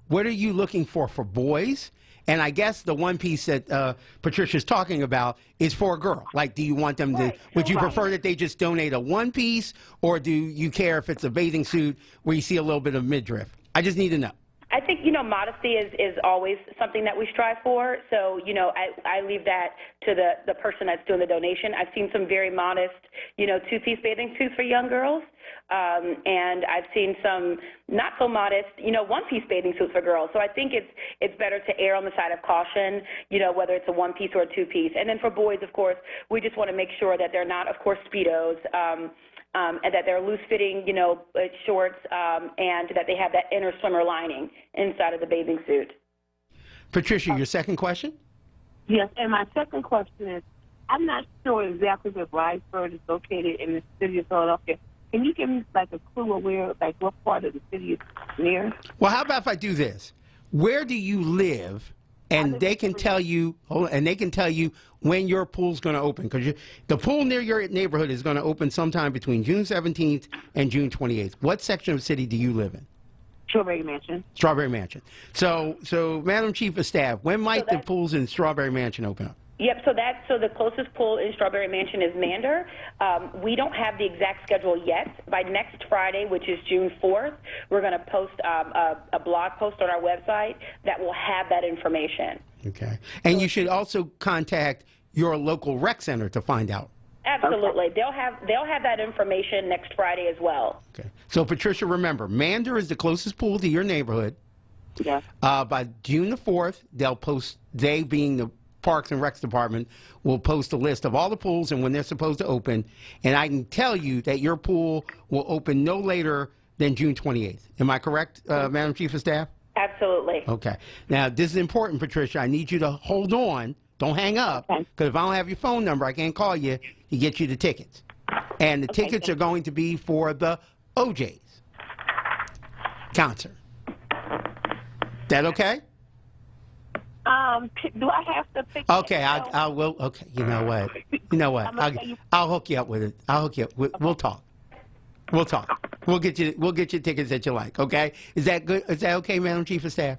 What are you looking for boys? And I guess the 1 piece that Patricia's talking about is for a girl. Like, do you want them to, would you prefer that they just donate a 1 piece, or do you care if it's a bathing suit where you see a little bit of midriff? I just need to know. I think, you know, modesty is always something that we strive for. So, you know, I leave that to the person that's doing the donation. I've seen some very modest, you know, 2-piece bathing suits for young girls. And I've seen some not so modest, you know, 1-piece bathing suits for girls. So I think it's better to err on the side of caution, you know, whether it's a 1-piece or a 2-piece. And then for boys, of course, we just want to make sure that they're not, of course, Speedos, and that they're loose-fitting, you know, shorts, and that they have that inner swimmer lining inside of the bathing suit. Patricia, your second question? Yes, and my second question is, I'm not sure exactly where Bridesburg is located in the city of Philadelphia. Can you give me, like, a clue of where, like, what part of the city is near? Well, how about if I do this? Where do you live? And they can tell you, when your pool's going to open. Because the pool near your neighborhood is going to open sometime between June 17th and June 28th. What section of the city do you live in? Strawberry Mansion. Strawberry Mansion. So Madam Chief of Staff, when might the pools in Strawberry Mansion open up? Yep, so the closest pool in Strawberry Mansion is Mander. We don't have the exact schedule yet. By next Friday, which is June 4th, we're going to post a blog post on our website that will have that information. Okay. And you should also contact your local rec center to find out. Absolutely. They'll have that information next Friday as well. Okay. So, Patricia, remember, Mander is the closest pool to your neighborhood. Yeah. By June the 4th, they being the Parks and Recs Department, will post a list of all the pools and when they're supposed to open. And I can tell you that your pool will open no later than June 28th. Am I correct, Madam Chief of Staff? Absolutely. Okay. Now, this is important, Patricia. I need you to hold on. Don't hang up. Because if I don't have your phone number, I can't call you to get you the tickets. And the tickets are going to be for the OJ's concert. That okay? Do I have to pick? Okay, I will. Okay, you know what? I'll hook you up with it. I'll hook you up. We'll talk. We'll talk. We'll get you tickets that you like. Okay? Is that good? Is that okay, Madam Chief of Staff?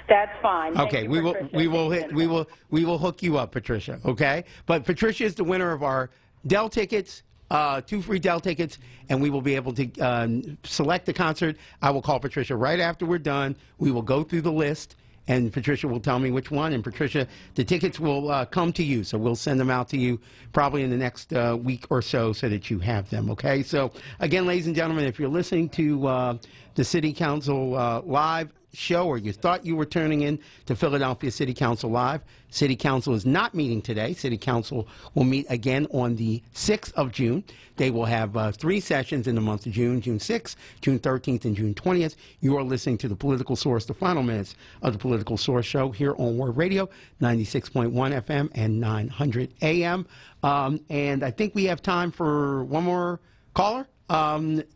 That's fine. Okay, we will hook you up, Patricia. Okay, but Patricia is the winner of our Dell tickets. 2 free Dell tickets, and we will be able to select the concert. I will call Patricia right after we're done. We will go through the list, and Patricia will tell me which one. And Patricia, the tickets will come to you, so we'll send them out to you probably in the next week or so that you have them, okay? So, again, ladies and gentlemen, if you're listening to the City Council live show, or you thought you were tuning in to Philadelphia City Council Live, City Council is not meeting today. City Council will meet again on the 6th of June. They will have 3 sessions in the month of June, June 6th, June 13th, and June 20th. You are listening to The Political Source, the final minutes of The Political Source Show here on onWURD Radio, 96.1 FM and 900 AM. And I think we have time for one more caller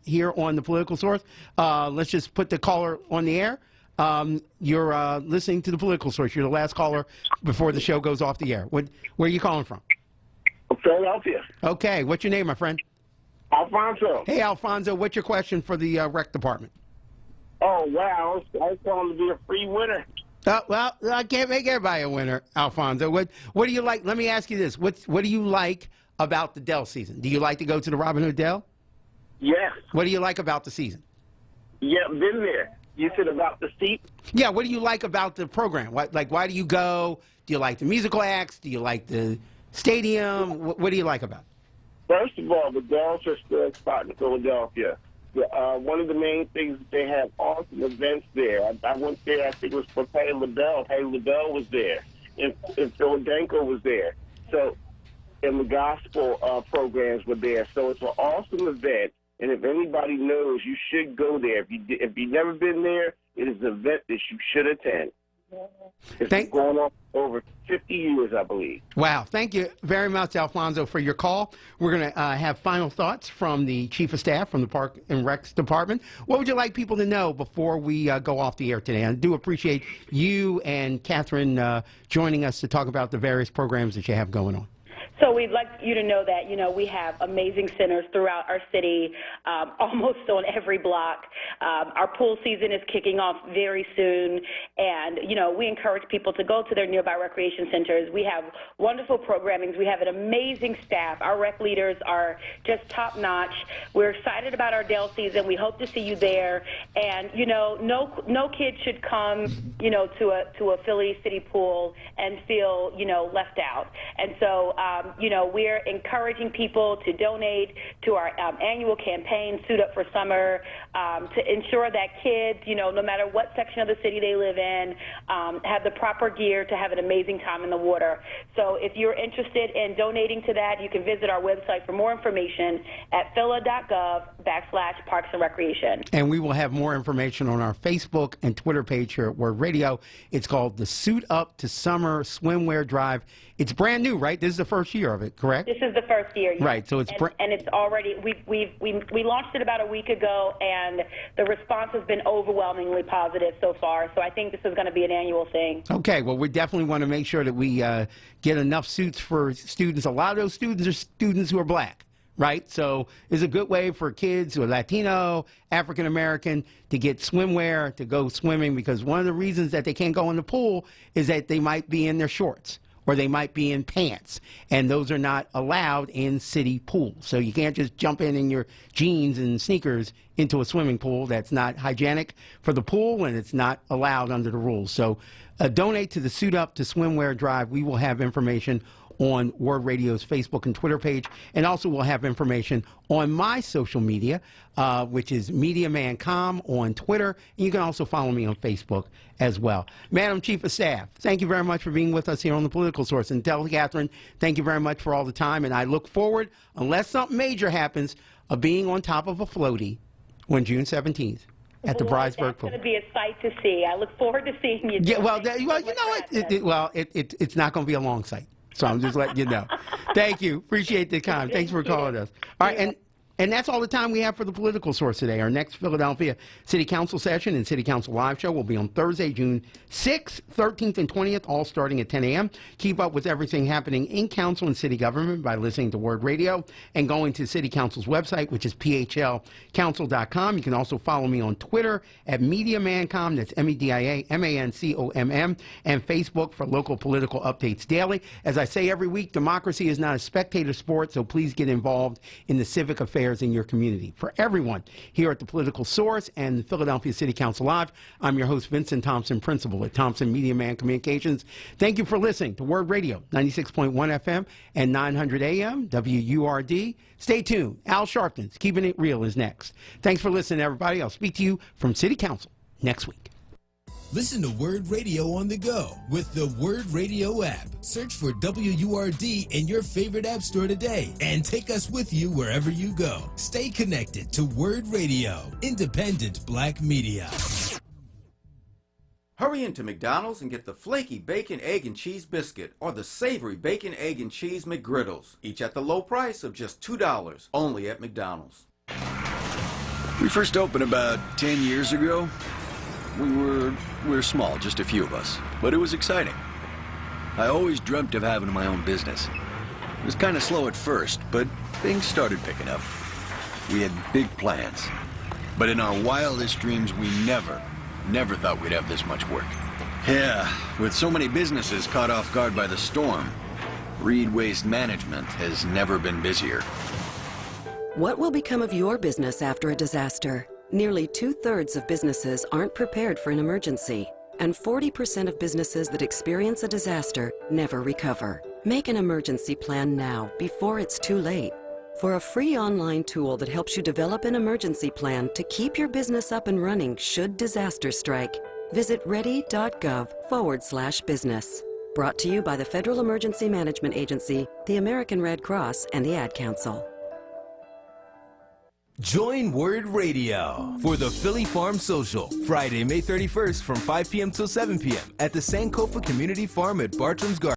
here on The Political Source. Let's just put the caller on the air. You're listening to The Political Source. You're the last caller before the show goes off the air. Where are you calling from? Philadelphia. Okay. What's your name, my friend? Alfonso. Hey, Alfonso. What's your question for the rec department? Oh, wow. I was calling to be a free winner. Well, I can't make everybody a winner, Alfonso. What do you like? Let me ask you this. What do you like about the Dell season? Do you like to go to the Robin Hood Dell? Yes. What do you like about the season? Yeah, been there. You said about the seat? Yeah, what do you like about the program? Why do you go? Do you like the musical acts? Do you like the stadium? What do you like about it? First of all, the Bells are still a spot in Philadelphia. One of the main things is they have awesome events there. I went there, I think it was for Patti LaBelle. Patti LaBelle was there. And Phil Danko was there. So, and the gospel programs were there. So it's an awesome event. And if anybody knows, you should go there. If you've never been there, it is an event that you should attend. It's been going on for over 50 years, I believe. Wow. Thank you very much, Alfonso, for your call. We're going to have final thoughts from the Chief of Staff from the Park and Recs Department. What would you like people to know before we go off the air today? I do appreciate you and Catherine joining us to talk about the various programs that you have going on. So we'd like you to know that, we have amazing centers throughout our city, almost on every block. Our pool season is kicking off very soon, and, we encourage people to go to their nearby recreation centers. We have wonderful programming. We have an amazing staff. Our rec leaders are just top-notch. We're excited about our Dale season. We hope to see you there. And, no kid should come, to a Philly City pool and feel, left out. And so, we're encouraging people to donate to our annual campaign, Suit Up for Summer, to ensure that kids, no matter what section of the city they live in, have the proper gear to have an amazing time in the water. So if you're interested in donating to that, you can visit our website for more information at phila.gov/Parks and Recreation. And we will have more information on our Facebook and Twitter page here at Word Radio. It's called the Suit Up to Summer Swimwear Drive. It's brand new, right? This is the first year of it, correct? This is the first year, yes. Right. So it's and it's already we launched it about a week ago, and the response has been overwhelmingly positive so far. So I think this is going to be an annual thing. Okay. Well, we definitely want to make sure that we get enough suits for students. A lot of those students are students who are black. Right? So it's a good way for kids who are Latino, African American to get swimwear, to go swimming, because one of the reasons that they can't go in the pool is that they might be in their shorts or they might be in pants, and those are not allowed in city pools. So you can't just jump in your jeans and sneakers into a swimming pool. That's not hygienic for the pool, and it's not allowed under the rules. So donate to the Suit Up to Swimwear Drive. We will have information on Word Radio's Facebook and Twitter page, and also we'll have information on my social media, which is MediaManCom on Twitter. And you can also follow me on Facebook as well. Madam Chief of Staff, thank you very much for being with us here on The Political Source. And tell Catherine, thank you very much for all the time, and I look forward, unless something major happens, of being on top of a floaty on June 17th. At the Bridesburg Pool. It's going to be a sight to see. I look forward to seeing you. Yeah, well, you know what? It's not going to be a long sight. So I'm just letting you know. Thank you. Appreciate the time. Thanks for calling us. All right, and that's all the time we have for The Political Source today. Our next Philadelphia City Council session and City Council Live show will be on Thursday, June 6th, 13th, and 20th, all starting at 10 a.m. Keep up with everything happening in council and city government by listening to Word Radio and going to City Council's website, which is phlcouncil.com. You can also follow me on Twitter at MediaManCom, that's MEDIAMANCOMM, and Facebook for local political updates daily. As I say every week, democracy is not a spectator sport, so please get involved in the civic affairs in your community. For everyone here at The Political Source and Philadelphia City Council Live, I'm your host, Vincent Thompson, principal at Thompson Media Man Communications. Thank you for listening to Word Radio, 96.1 FM and 900 AM, WURD. Stay tuned. Al Sharpton's Keeping It Real is next. Thanks for listening, everybody. I'll speak to you from City Council next week. Listen to Word Radio on the go with the Word Radio app. Search for WURD in your favorite app store today and take us with you wherever you go. Stay connected to Word Radio, independent black media. Hurry into McDonald's and get the flaky bacon, egg, and cheese biscuit or the savory bacon, egg, and cheese McGriddles, each at the low price of just $2, only at McDonald's. We first opened about 10 years ago. We were small, just a few of us, but it was exciting. I always dreamt of having my own business. It was kind of slow at first, but things started picking up. We had big plans, but in our wildest dreams, we never thought we'd have this much work. Yeah, with so many businesses caught off guard by the storm, Reed Waste Management has never been busier. What will become of your business after a disaster? Nearly 2/3 of businesses aren't prepared for an emergency, and 40% of businesses that experience a disaster never recover. Make an emergency plan now, before it's too late. For a free online tool that helps you develop an emergency plan to keep your business up and running should disaster strike, visit ready.gov/business. Brought to you by the Federal Emergency Management Agency, the American Red Cross, and the Ad Council. Join Word Radio for the Philly Farm Social, Friday, May 31st from 5 p.m. till 7 p.m. at the Sankofa Community Farm at Bartram's Garden.